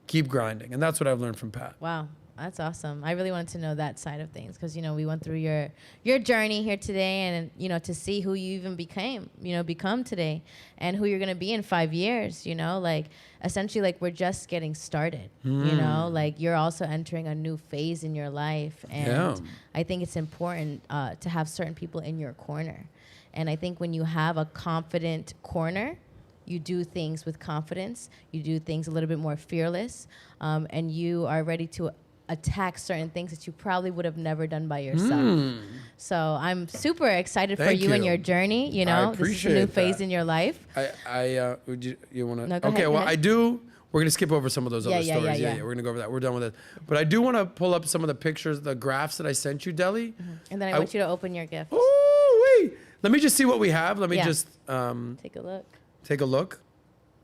keep grinding. And that's what I've learned from Pat. Wow. That's awesome. I really wanted to know that side of things because, you know, we went through your journey here today and, you know, to see who you even become today and who you're going to be in 5 years, you know, like essentially like we're just getting started, you know, like you're also entering a new phase in your life. And I think it's important to have certain people in your corner. And I think when you have a confident corner, you do things with confidence, you do things a little bit more fearless, and you are ready to attack certain things that you probably would have never done by yourself. So I'm super excited for you and your journey. You know, this is a new phase in your life. Would you want to? No, go okay, ahead, well, I do. We're going to skip over some of those other stories. Yeah, we're going to go over that. We're done with it. But I do want to pull up some of the pictures, the graphs that I sent you, Deli. And then I want you to open your gift. Ooh-wee. Let me just see what we have. Let me just take a look. Take a look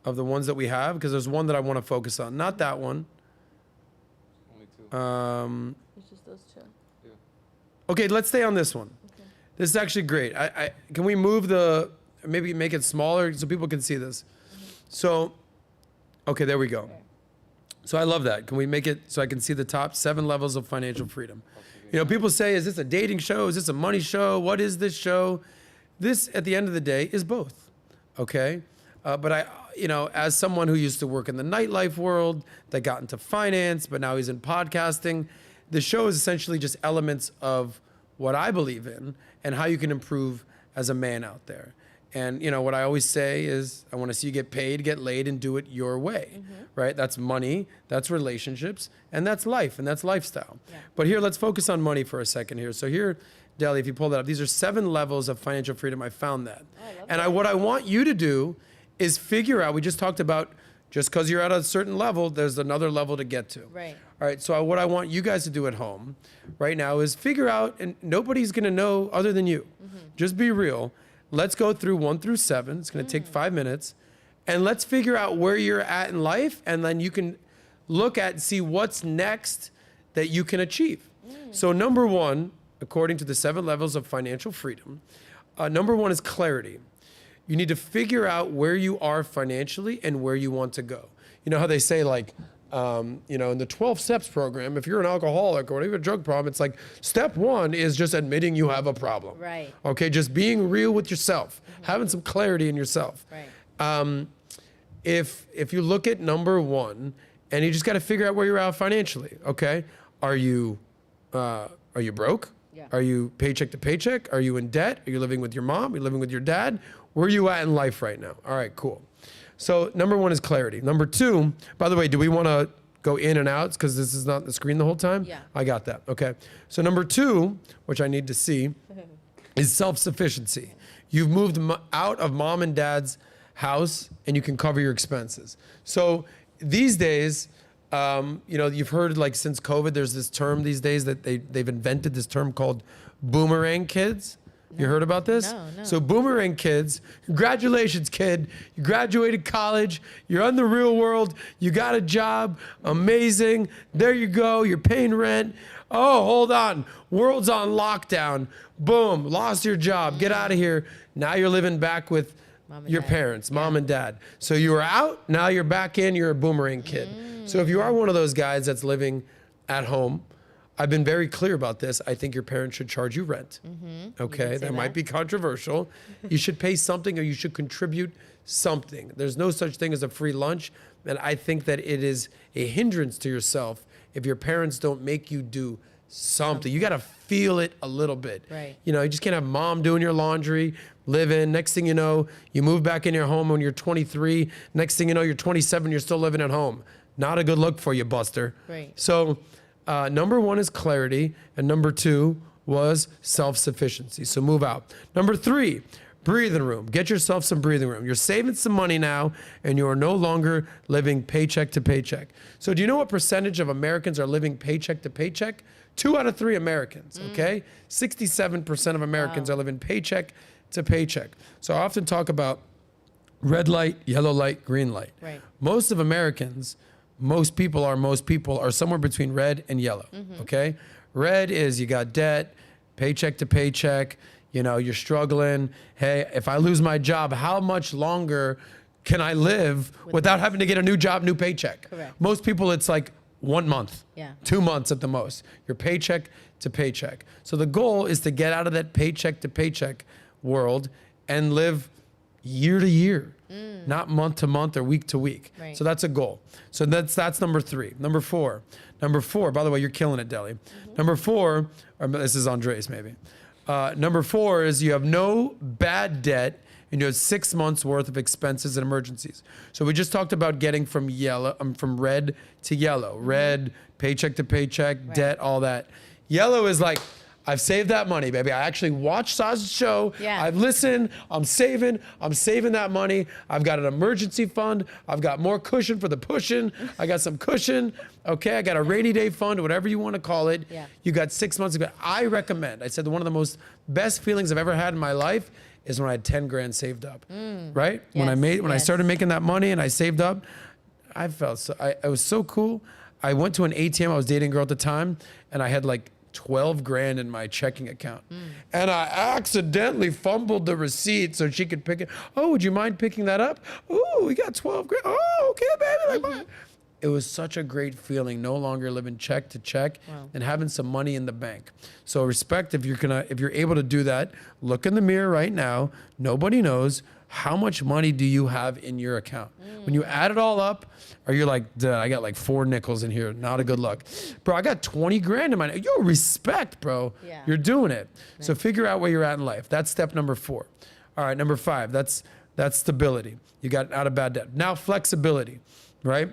of the ones that we have, because there's one that I want to focus on. Not that one. It's just those two. Okay, let's stay on this one. Okay. This is actually great. Can we move maybe make it smaller so people can see this? So, okay, there we go. Okay. So I love that. Can we make it so I can see the top 7 levels of financial freedom? You know, people say, is this a dating show? Is this a money show? What is this show? This, at the end of the day, is both. Okay? But I, you know, as someone who used to work in the nightlife world, that got into finance, but now he's in podcasting, the show is essentially just elements of what I believe in and how you can improve as a man out there. And you know what I always say is, I want to see you get paid, get laid, and do it your way, right? That's money, that's relationships, and that's life, and that's lifestyle. Yeah. But here, let's focus on money for a second here. So here, Deli, if you pull that up, these are 7 levels of financial freedom. I found that. What I want you to do is figure out, we just talked about, just because you're at a certain level, there's another level to get to. Right. All right, so what I want you guys to do at home right now is figure out, and nobody's gonna know other than you. Just be real. Let's go through 1 through 7. It's gonna take 5 minutes. And let's figure out where you're at in life, and then you can look at and see what's next that you can achieve. So number 1, according to the 7 levels of financial freedom, number 1 is clarity. You need to figure out where you are financially and where you want to go. You know how they say, like, you know, in the 12 steps program, if you're an alcoholic or whatever, a drug problem, it's like step 1 is just admitting you have a problem. Right. Okay, just being real with yourself, having some clarity in yourself. Right. If you look at number 1, and you just got to figure out where you're at financially. Okay, are you broke? Yeah. Are you paycheck to paycheck? Are you in debt? Are you living with your mom? Are you living with your dad? Where are you at in life right now? All right, cool. So number 1 is clarity. Number 2, by the way, do we want to go in and out because this is not the screen the whole time? Yeah. I got that. Okay. So number 2, which I need to see, is self-sufficiency. You've moved out of mom and dad's house and you can cover your expenses. So these days, you know, you've heard, like, since COVID, there's this term these days that they've invented this term called boomerang kids. You heard about this? No. So boomerang kids, congratulations, kid. You graduated college. You're in the real world. You got a job. Amazing. There you go. You're paying rent. Oh, hold on. World's on lockdown. Boom. Lost your job. Get out of here. Now you're living back with your parents, mom and dad. So you were out. Now you're back in. You're a boomerang kid. So if you are one of those guys that's living at home, I've been very clear about this. I think your parents should charge you rent. Okay, that might be controversial. You should pay something or you should contribute something. There's no such thing as a free lunch. And I think that it is a hindrance to yourself if your parents don't make you do something. You got to feel it a little bit. Right. You know, you just can't have mom doing your laundry, living. Next thing you know, you move back in your home when you're 23. Next thing you know, you're 27, you're still living at home. Not a good look for you, Buster. Right. So number 1 is clarity, and number 2 was self-sufficiency. So move out. Number 3, breathing room. Get yourself some breathing room. You're saving some money now, and you are no longer living paycheck to paycheck. So do you know what percentage of Americans are living paycheck to paycheck? 2 out of 3 Americans, okay? 67% of Americans are living paycheck to paycheck. So I often talk about red light, yellow light, green light. Right. Most of Americans, most people are somewhere between red and yellow, okay? Red is you got debt, paycheck to paycheck, you know, you're struggling. Hey, if I lose my job, how much longer can I live without having to get a new job, new paycheck? Correct. Most people, it's like 1 month, 2 months at the most. You're paycheck to paycheck. So the goal is to get out of that paycheck to paycheck world and live year to year, not month to month or week to week. Right. So that's a goal. So that's number 3. Number 4, by the way, you're killing it, Deli. Number 4, or this is Andres maybe. Number 4 is you have no bad debt and you have 6 months worth of expenses and emergencies. So we just talked about getting from red to yellow. Red, paycheck to paycheck, debt, all that. Yellow is like, I've saved that money, baby. I actually watched Sas's show. Yeah. I've listened. I'm saving that money. I've got an emergency fund. I've got more cushion for the pushing. I got some cushion. Okay, I got a rainy day fund, whatever you want to call it. Yeah. You got 6 months ago. I recommend, I said one of the most best feelings I've ever had in my life is when I had 10 grand saved up, right? When I started making that money and I saved up, I felt it was so cool. I went to an ATM. I was dating a girl at the time, and I had like 12 grand in my checking account. And I accidentally fumbled the receipt so she could pick it. Oh, would you mind picking that up? Oh, we got 12 grand. Oh, okay, baby. Like, it was such a great feeling, no longer living check to check and having some money in the bank. So respect, if you're able to do that, look in the mirror right now. Nobody knows how much money do you have in your account. When you add it all up, or you're like, duh, I got like 4 nickels in here, not a good look. Bro, I got 20 grand in my, respect, bro. Yeah. You're doing it. So figure out where you're at in life. That's step number 4. All right, number 5, that's stability. You got out of bad debt. Now flexibility, right?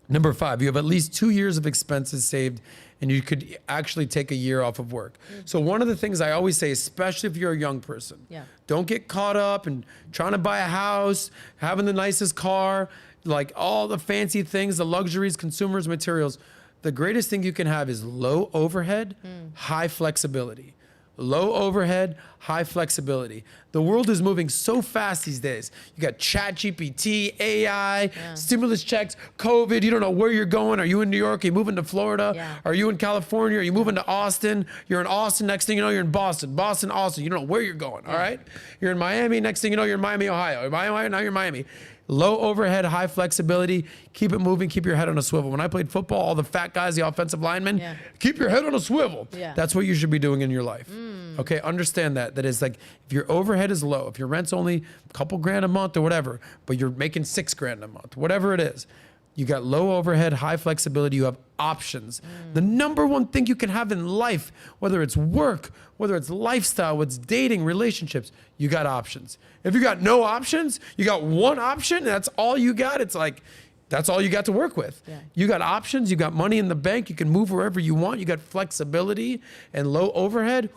Number 5, you have at least 2 years of expenses saved, and you could actually take a year off of work. So one of the things I always say, especially if you're a young person, don't get caught up in trying to buy a house, having the nicest car, like all the fancy things, the luxuries, consumers, materials. The greatest thing you can have is low overhead, high flexibility. Low overhead, high flexibility. The world is moving so fast these days. You got ChatGPT, AI, stimulus checks, COVID. You don't know where you're going. Are you in New York? Are you moving to Florida? Are you in California? Are you moving to Austin? You're in Austin. Next thing you know, you're in Boston. Boston, Austin. You don't know where you're going, all right? You're in Miami. Next thing you know, you're in Miami, Ohio. You're Miami, now you're in Miami. Low overhead, high flexibility. Keep it moving. Keep your head on a swivel. When I played football, all the fat guys, the offensive linemen, keep your head on a swivel. That's what you should be doing in your life. Okay, understand that. That is like, if your overhead is low, if your rent's only a couple grand a month or whatever, but you're making $6 grand a month, whatever it is, you got low overhead, high flexibility, you have options. The number one thing you can have in life, whether it's work, whether it's lifestyle, whether it's dating, relationships, you got options. If you got no options, you got one option, and that's all you got, it's like, that's all you got to work with. You got options, you got money in the bank, you can move wherever you want, you got flexibility and low overhead,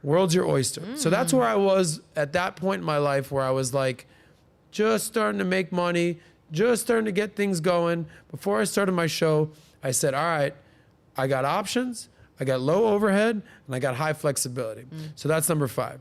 world's your oyster. So that's where I was at that point in my life, where I was like, just starting to make money, just starting to get things going. Before I started my show, I said, all right, I got options, I got low overhead, and I got high flexibility. So that's number 5.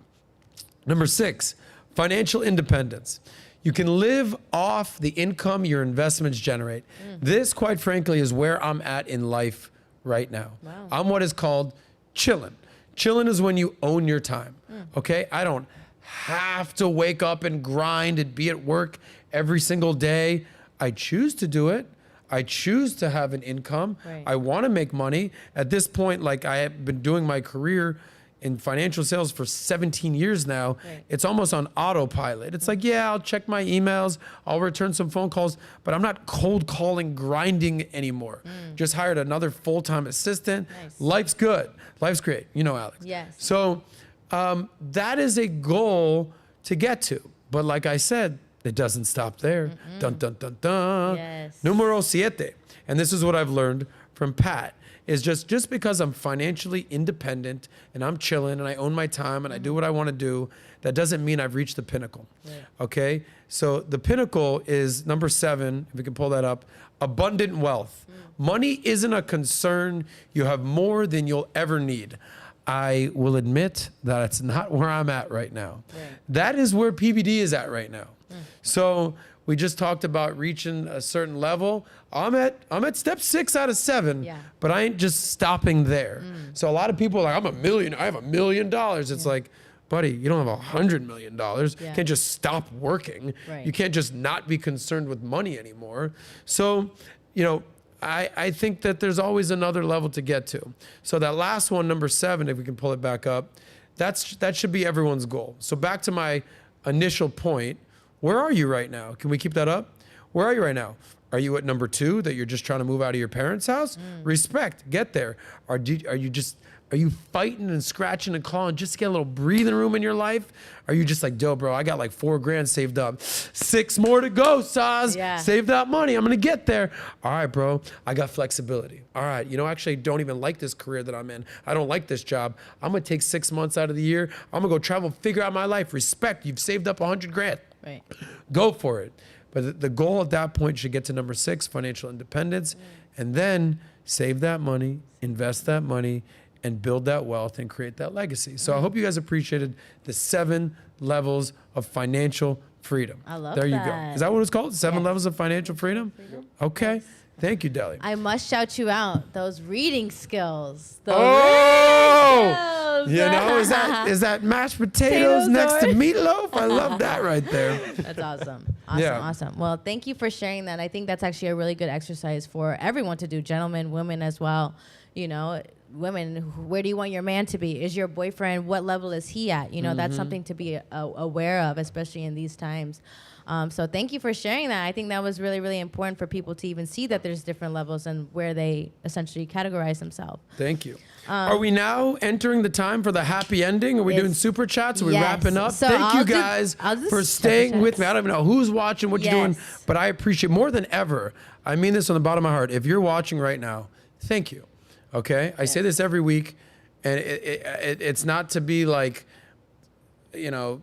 Number 6, financial independence. You can live off the income your investments generate. This, quite frankly, is where I'm at in life right now. I'm what is called chillin'. Chillin' is when you own your time, okay? I don't have to wake up and grind and be at work every single day. I choose to do it. I choose to have an income. I want to make money. At this point, like, I have been doing my career in financial sales for 17 years now. It's almost on autopilot. It's like, yeah, I'll check my emails, I'll return some phone calls, but I'm not cold calling, grinding anymore. Just hired another full-time assistant. Life's good. Life's great. You know, Alex. So that is a goal to get to. But like I said, it doesn't stop there. Dun, dun, dun, dun. Numero 7. And this is what I've learned from Pat. Is just because I'm financially independent and I'm chilling and I own my time and I do what I want to do, that doesn't mean I've reached the pinnacle. Okay? So the pinnacle is number 7, if we can pull that up, abundant wealth. Money isn't a concern. You have more than you'll ever need. I will admit that it's not where I'm at right now. That is where PBD is at right now. So we just talked about reaching a certain level. I'm at step 6 out of 7, but I ain't just stopping there. So a lot of people are like, I'm a millionaire, I have $1 million. It's like, buddy, you don't have $100 million. You can't just stop working. You can't just not be concerned with money anymore. So, you know, I think that there's always another level to get to. So that last one, number 7, if we can pull it back up, that should be everyone's goal. So back to my initial point, where are you right now? Can we keep that up? Where are you right now? Are you at number 2, that you're just trying to move out of your parents' house? Respect, get there. Are you fighting and scratching and clawing just to get a little breathing room in your life? Are you just like, yo, bro, I got like 4 grand saved up. 6 more to go, Soz. Save that money. I'm gonna get there. All right, bro, I got flexibility. All right, you know, actually, I don't even like this career that I'm in. I don't like this job. I'm gonna take 6 months out of the year. I'm gonna go travel, figure out my life. Respect, you've saved up 100 grand. Go for it. But the goal at that point should get to number 6, financial independence, and then save that money, invest that money, and build that wealth and create that legacy. So I hope you guys appreciated the 7 levels of financial freedom. I love there that. You go. Is that what it's called? 7 levels of financial freedom? Okay. Thank you, Deli. I must shout you out. Those reading skills. Those reading skills. You know, is that mashed potatoes next to meatloaf? I love that right there. That's awesome. Awesome. Well, thank you for sharing that. I think that's actually a really good exercise for everyone to do, gentlemen, women as well. You know, women, where do you want your man to be? Is your boyfriend, what level is he at? You know, that's something to be aware of, especially in these times. So thank you for sharing that. I think that was really, really important for people to even see that there's different levels and where they essentially categorize themselves. Thank you. Are we now entering the time for the happy ending? Are we doing super chats? Are we wrapping up? So Thank you guys for staying with me. I don't even know who's watching, what you're doing, but I appreciate more than ever. I mean this from the bottom of my heart. If you're watching right now, thank you. Okay? I say this every week, and it's not to be like, you know,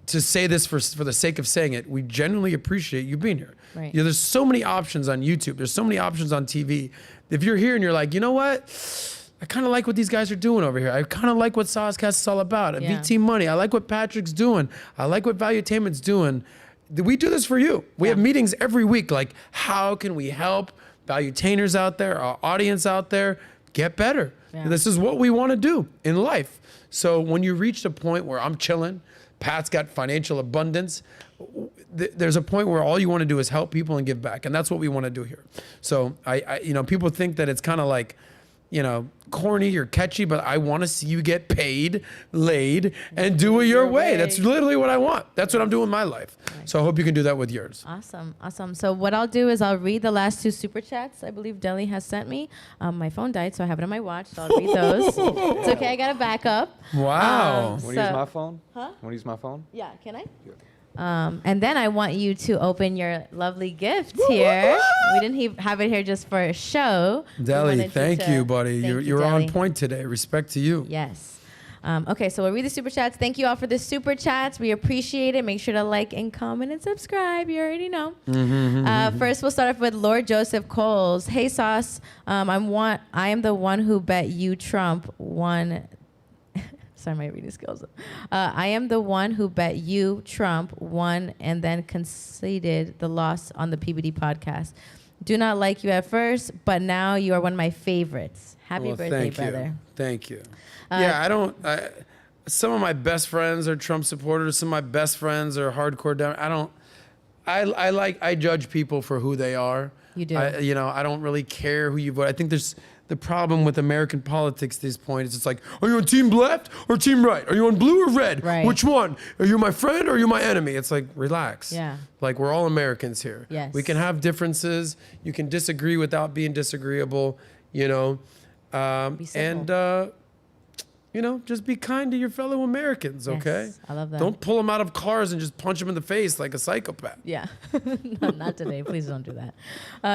to say this for the sake of saying it. We genuinely appreciate you being here. Right. You know, there's so many options on YouTube. There's so many options on TV. If you're here and you're like, you know what? I kind of like what these guys are doing over here. I kind of like what Soscast is all about. At VT Money, I like what Patrick's doing. I like what Valuetainment's doing. We do this for you. We have meetings every week. Like, how can we help Valuetainers out there, our audience out there, get better? This is what we want to do in life. So when you reach the point where I'm chilling, Pat's got financial abundance, there's a point where all you want to do is help people and give back. And that's what we want to do here. So I you know, people think that it's kind of like, you know, corny or catchy, but I want to see you get paid, laid, and do it your way. That's literally what I want. That's what I'm doing in my life. So I hope you can do that with yours. Awesome, awesome. So what I'll do is I'll read the last 2 super chats I believe Deli has sent me. My phone died, so I have it on my watch, so I'll read those. It's okay, I got a backup. Wow. Want to use my phone? Huh? Want to use my phone? Yeah, can I? And then I want you to open your lovely gift here. We didn't have it here just for a show. Deli, thank you, buddy. You're Deli. on point today. Respect to you. Yes. Okay, so we'll read the super chats. Thank you all for the super chats. We appreciate it. Make sure to like and comment and subscribe. You already know. First, we'll start off with Lord Joseph Coles. Hey, Sauce. I am the one who bet you Trump won. Sorry, my reading skills. I am the one who bet you Trump won and then conceded the loss on the PBD podcast. Do not like you at first, but now you are one of my favorites. Happy birthday, brother. Thank you. Some of my best friends are Trump supporters. Some of my best friends are hardcore I judge people for who they are. You do. I don't really care who you vote. I think there's the problem with American politics at this point is it's like, are you on team left or team right? Are you on blue or red? Right. Which one? Are you my friend or are you my enemy? It's like, relax. Yeah. Like, we're all Americans here. Yes. We can have differences. You can disagree without being disagreeable, you know. Be simple. And, you know, just be kind to your fellow Americans, okay? Yes, I love that. Don't pull them out of cars and just punch them in the face like a psychopath. Yeah, no, not today. Please don't do that.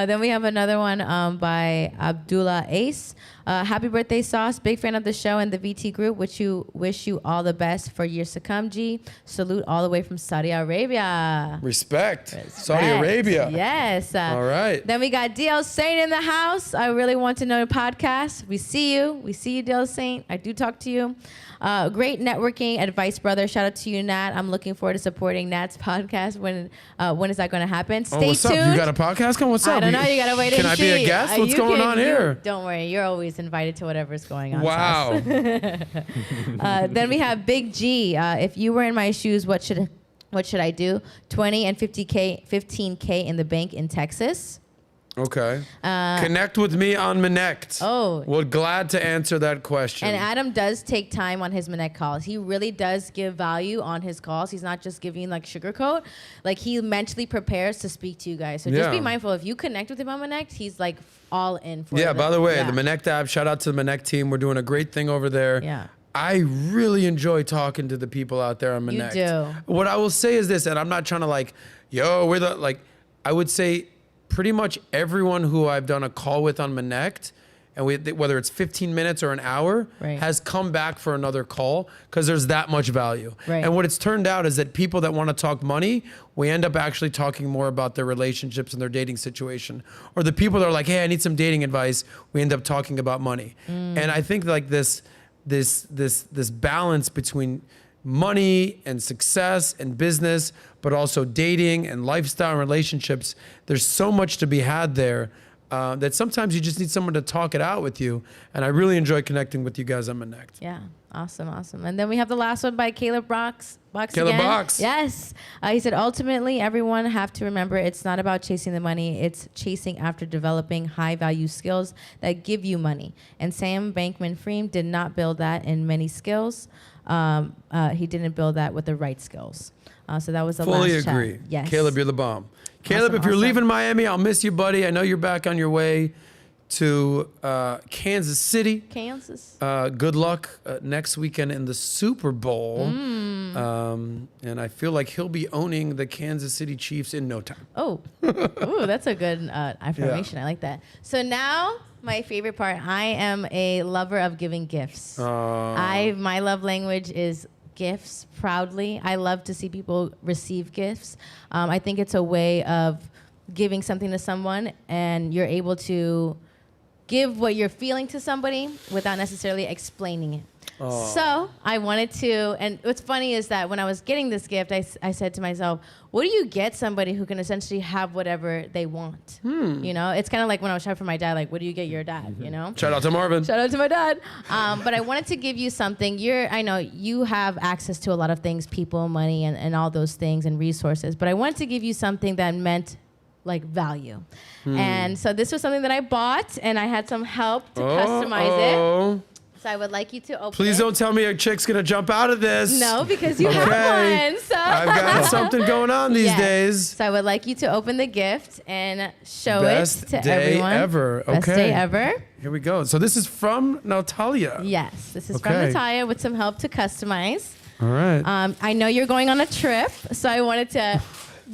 Then we have another one by Abdullah Ace. Happy birthday, Sauce. Big fan of the show and the VT group. Wish you all the best for years to come, G. Salute all the way from Saudi Arabia. Respect. Saudi Arabia. Yes. All right. Then we got DL Saint in the house. I really want to know the podcast. We see you, DL Saint. I do talk to you. Great networking advice, brother. Shout out to you, Nat. I'm looking forward to supporting Nat's podcast. When is that going to happen? Stay what's tuned. Up? You got a podcast coming? What's up? I don't know. You got to wait and see. Can I be a guest? What's going on here? Don't worry. You're always invited to whatever's going on. Wow. Then we have Big G. If you were in my shoes, what should I do? 20 and 15K in the bank in Texas. Okay. Connect with me on Minect. Oh. We're glad to answer that question. And Adam does take time on his Minect calls. He really does give value on his calls. He's not just giving like sugarcoat. Like, he mentally prepares to speak to you guys. So just be mindful. If you connect with him on Minect, he's like all in for it. Yeah, by the way, the Minect app, shout out to the Minect team. We're doing a great thing over there. Yeah. I really enjoy talking to the people out there on Minect. You do. What I will say is this, and I'm not trying to like, I would say pretty much everyone who I've done a call with on Minect, and whether it's 15 minutes or an hour, has come back for another call because there's that much value. Right. And what it's turned out is that people that want to talk money, we end up actually talking more about their relationships and their dating situation. Or the people that are like, hey, I need some dating advice, we end up talking about money. And I think like this balance between money and success and business, but also dating and lifestyle and relationships, there's so much to be had there. that sometimes you just need someone to talk it out with you. And I really enjoy connecting with you guys on Connect. Yeah. Awesome. And then we have the last one by Caleb Box Caleb again. Box. Yes. He said, ultimately, everyone have to remember it's not about chasing the money. It's chasing after developing high-value skills that give you money. And Sam Bankman-Fried did not build that in many skills. He didn't build that with the right skills. So that was the last Fully chat. agree. Yes. Caleb, you're the bomb. Caleb, if you're leaving Miami, I'll miss you, buddy. I know you're back on your way to Kansas City. Kansas. Good luck next weekend in the Super Bowl. And I feel like he'll be owning the Kansas City Chiefs in no time. Oh, ooh, that's a good affirmation. I like that. So now, my favorite part. I am a lover of giving gifts. My love language is gifts. Proudly, I love to see people receive gifts. I think it's a way of giving something to someone, and you're able to give what you're feeling to somebody without necessarily explaining it. So I wanted to, and what's funny is that when I was getting this gift, I said to myself, what do you get somebody who can essentially have whatever they want? You know, it's kind of like when I was shopping for my dad, like, what do you get your dad, you know? Shout out to Marvin. Shout out to my dad. But I wanted to give you something. I know you have access to a lot of things, people, money, and all those things and resources, but I wanted to give you something that meant like value. And so this was something that I bought, and I had some help to customize it. So I would like you to open Please don't tell me a chick's going to jump out of this. No, because you have one. So I've got something going on these days. So I would like you to open the gift and show Best it to day everyone. ever. Best Okay. day ever. Here we go. So this is from Natalya. Yes, this is from Okay. Natalya with some help to customize. All right. I know you're going on a trip, so I wanted to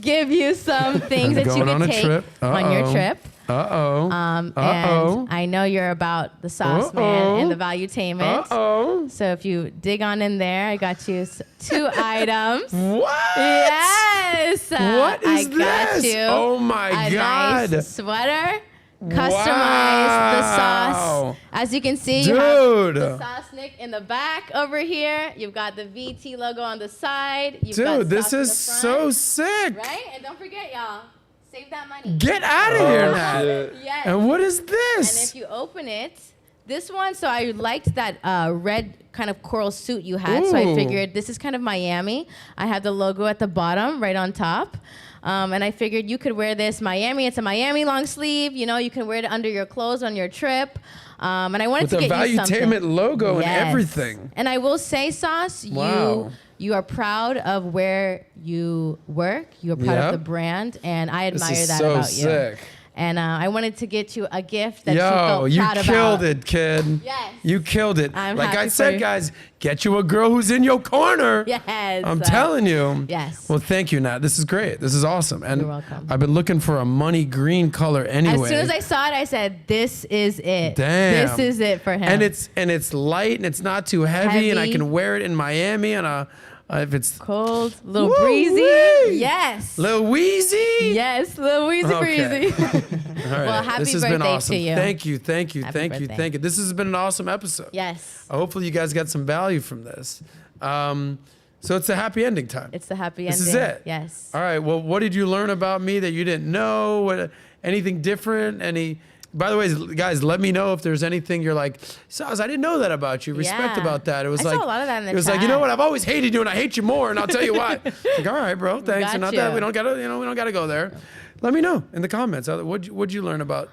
give you some things that you Going on could a take trip. on your trip. Uh-oh. And I know you're about the sauce man and the valuetainment. So if you dig on in there, I got you 2 items. What? Yes. What is I got this? you Oh my a God. nice sweater. Customize the sauce. Wow. As you can see, you have Dude. the Sosnick in the back over here. You've got the VT logo on the side. You've got Dude, this sauce in is the so front, sick. right? And don't forget, y'all, save that money. Get out of here now. Yes. And what is And this? if you open it, this one, so I liked that red kind of coral suit you had. So I Ooh. figured this is kind of Miami. I had the logo at the bottom, right on top. And I figured you could wear this Miami. It's a Miami long sleeve. You know, you can wear it under your clothes on your trip. And I wanted With to the get you something. Valuetainment logo and Yes. everything. And I will say, Sauce, Wow. you are proud of where you work. You are proud Yep. of the brand, and I This admire is that so about sick. you. And I wanted to get you a gift that you Yo, felt you proud about. killed it, kid. Yes. You killed it. I'm like happy I for said, you. guys, get you a girl who's in your corner. Yes. I'm telling you. Yes. Well, thank you, Nat. This is great. This is awesome. And You're welcome. I've been looking for a money green color anyway. As soon as I saw it, I said, "This is it. Damn. This is it for him." and it's light and it's not too heavy, and I Heavy. can wear it in Miami and if it's cold, little Woo-wee. breezy. Yes. Lil Weezy. Yes, little wheezy Okay. breezy. All right. Well, happy this has been birthday to awesome. you. Thank you, thank you, Happy thank you, birthday. thank you. This has been an awesome episode. Yes. Hopefully you guys got some value from this. So it's a happy ending time. It's the happy This ending. is it. Yes. All right. Well, what did you learn about me that you didn't know? Anything different? By the way, guys, let me know if there's anything you're like, Saz, I didn't know that about you. Respect Yeah. about that. It was I saw like a lot of that in the it was like, you chat. know what? I've always hated you, and I hate you more, and I'll tell you why. Like, all right, bro. Thanks. got And not that you. we don't gotta go there. Let me know in the comments. What'd you learn about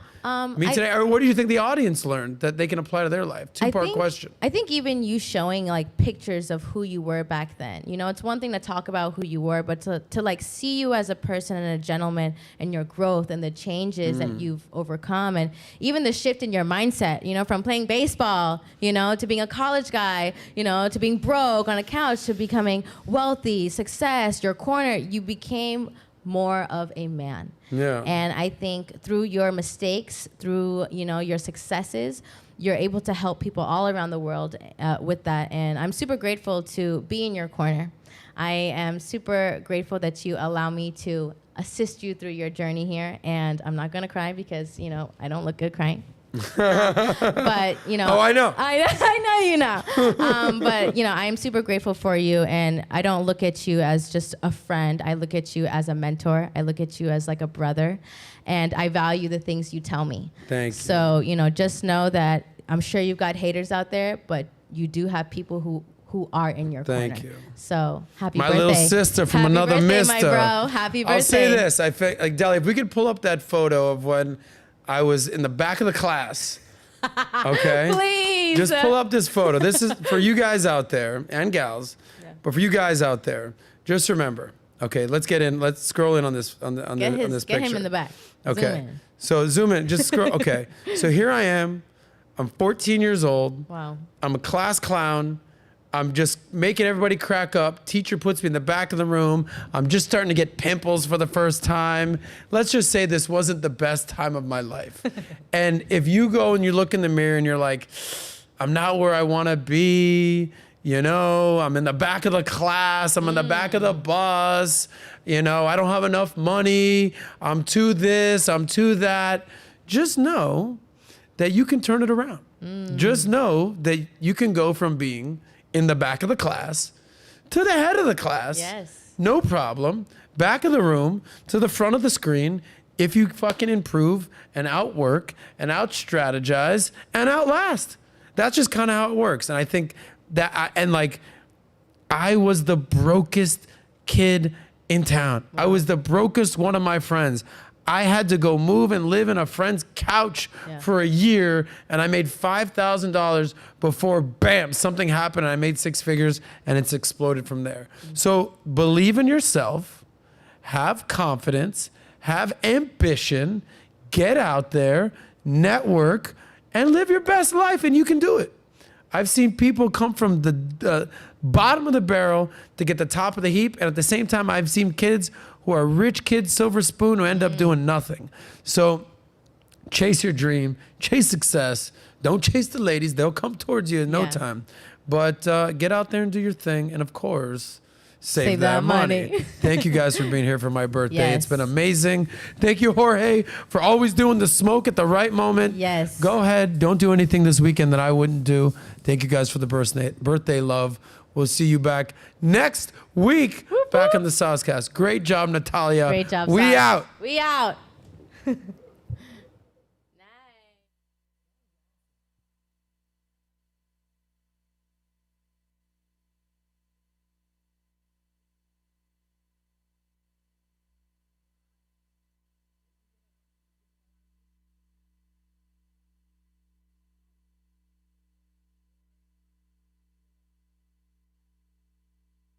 me today, or what do you think the audience learned that they can apply to their life? Two-part question. I think even you showing like pictures of who you were back then. You know, it's one thing to talk about who you were, but to like see you as a person and a gentleman and your growth and the changes that you've overcome, and even the shift in your mindset, you know, from playing baseball, you know, to being a college guy, you know, to being broke on a couch, to becoming wealthy, success, your corner, you became more of a man. Yeah. And I think through your mistakes, through, you know, your successes, you're able to help people all around the world with that. And I'm super grateful to be in your corner. I am super grateful that you allow me to assist you through your journey here. And I'm not going to cry because, you know, I don't look good crying. But, you know. Oh, I know. I know you know. But, you know, I am super grateful for you. And I don't look at you as just a friend. I look at you as a mentor. I look at you as like a brother. And I value the things you tell me. Thank you. So, you know, just know that I'm sure you've got haters out there, but you do have people who are in your corner. Thank you. So happy My birthday. little sister from Happy another birthday, mister. my bro. Happy birthday. I'll say this. I feel like, Deli, if we could pull up that photo of when I was in the back of the class. Okay? Please. Just pull up this photo. This is for you guys out there and gals. Yeah. But for you guys out there, just remember. Okay, let's get in. Let's scroll in on this on this picture. Get him in the back. Okay. Zoom in. So zoom in. Just scroll. Okay. So here I am. I'm 14 years old. Wow. I'm a class clown. I'm just making everybody crack up. Teacher puts me in the back of the room. I'm just starting to get pimples for the first time. Let's just say this wasn't the best time of my life. And if you go and you look in the mirror and you're like, I'm not where I want to be, you know, I'm in the back of the class, I'm in the back of the bus, you know, I don't have enough money, I'm too this, I'm too that. Just know that you can turn it around. Just know that you can go from being in the back of the class to the head of the class. Yes. No problem. Back of the room to the front of the screen if you fucking improve and outwork and out-strategize and outlast. That's just kind of how it works. And I think that, I was the brokest kid in town. Wow. I was the brokest one of my friends. I had to go move and live in a friend's couch for a year, and I made $5,000 before, bam, something happened, and I made six figures, and it's exploded from there. So believe in yourself, have confidence, have ambition, get out there, network, and live your best life, and you can do it. I've seen people come from the bottom of the barrel to get the top of the heap, and at the same time, I've seen kids who are rich kids, silver spoon, who end up doing nothing. So chase your dream, chase success. Don't chase the ladies. They'll come towards you in no time. But get out there and do your thing. And of course, save that money. Thank you guys for being here for my birthday. Yes. It's been amazing. Thank you, Jorge, for always doing the smoke at the right moment. Yes. Go ahead. Don't do anything this weekend that I wouldn't do. Thank you guys for the birthday love. We'll see you back next week. Back on the Soscast. Great job, Natalya. Great job, We Sos. out. We out.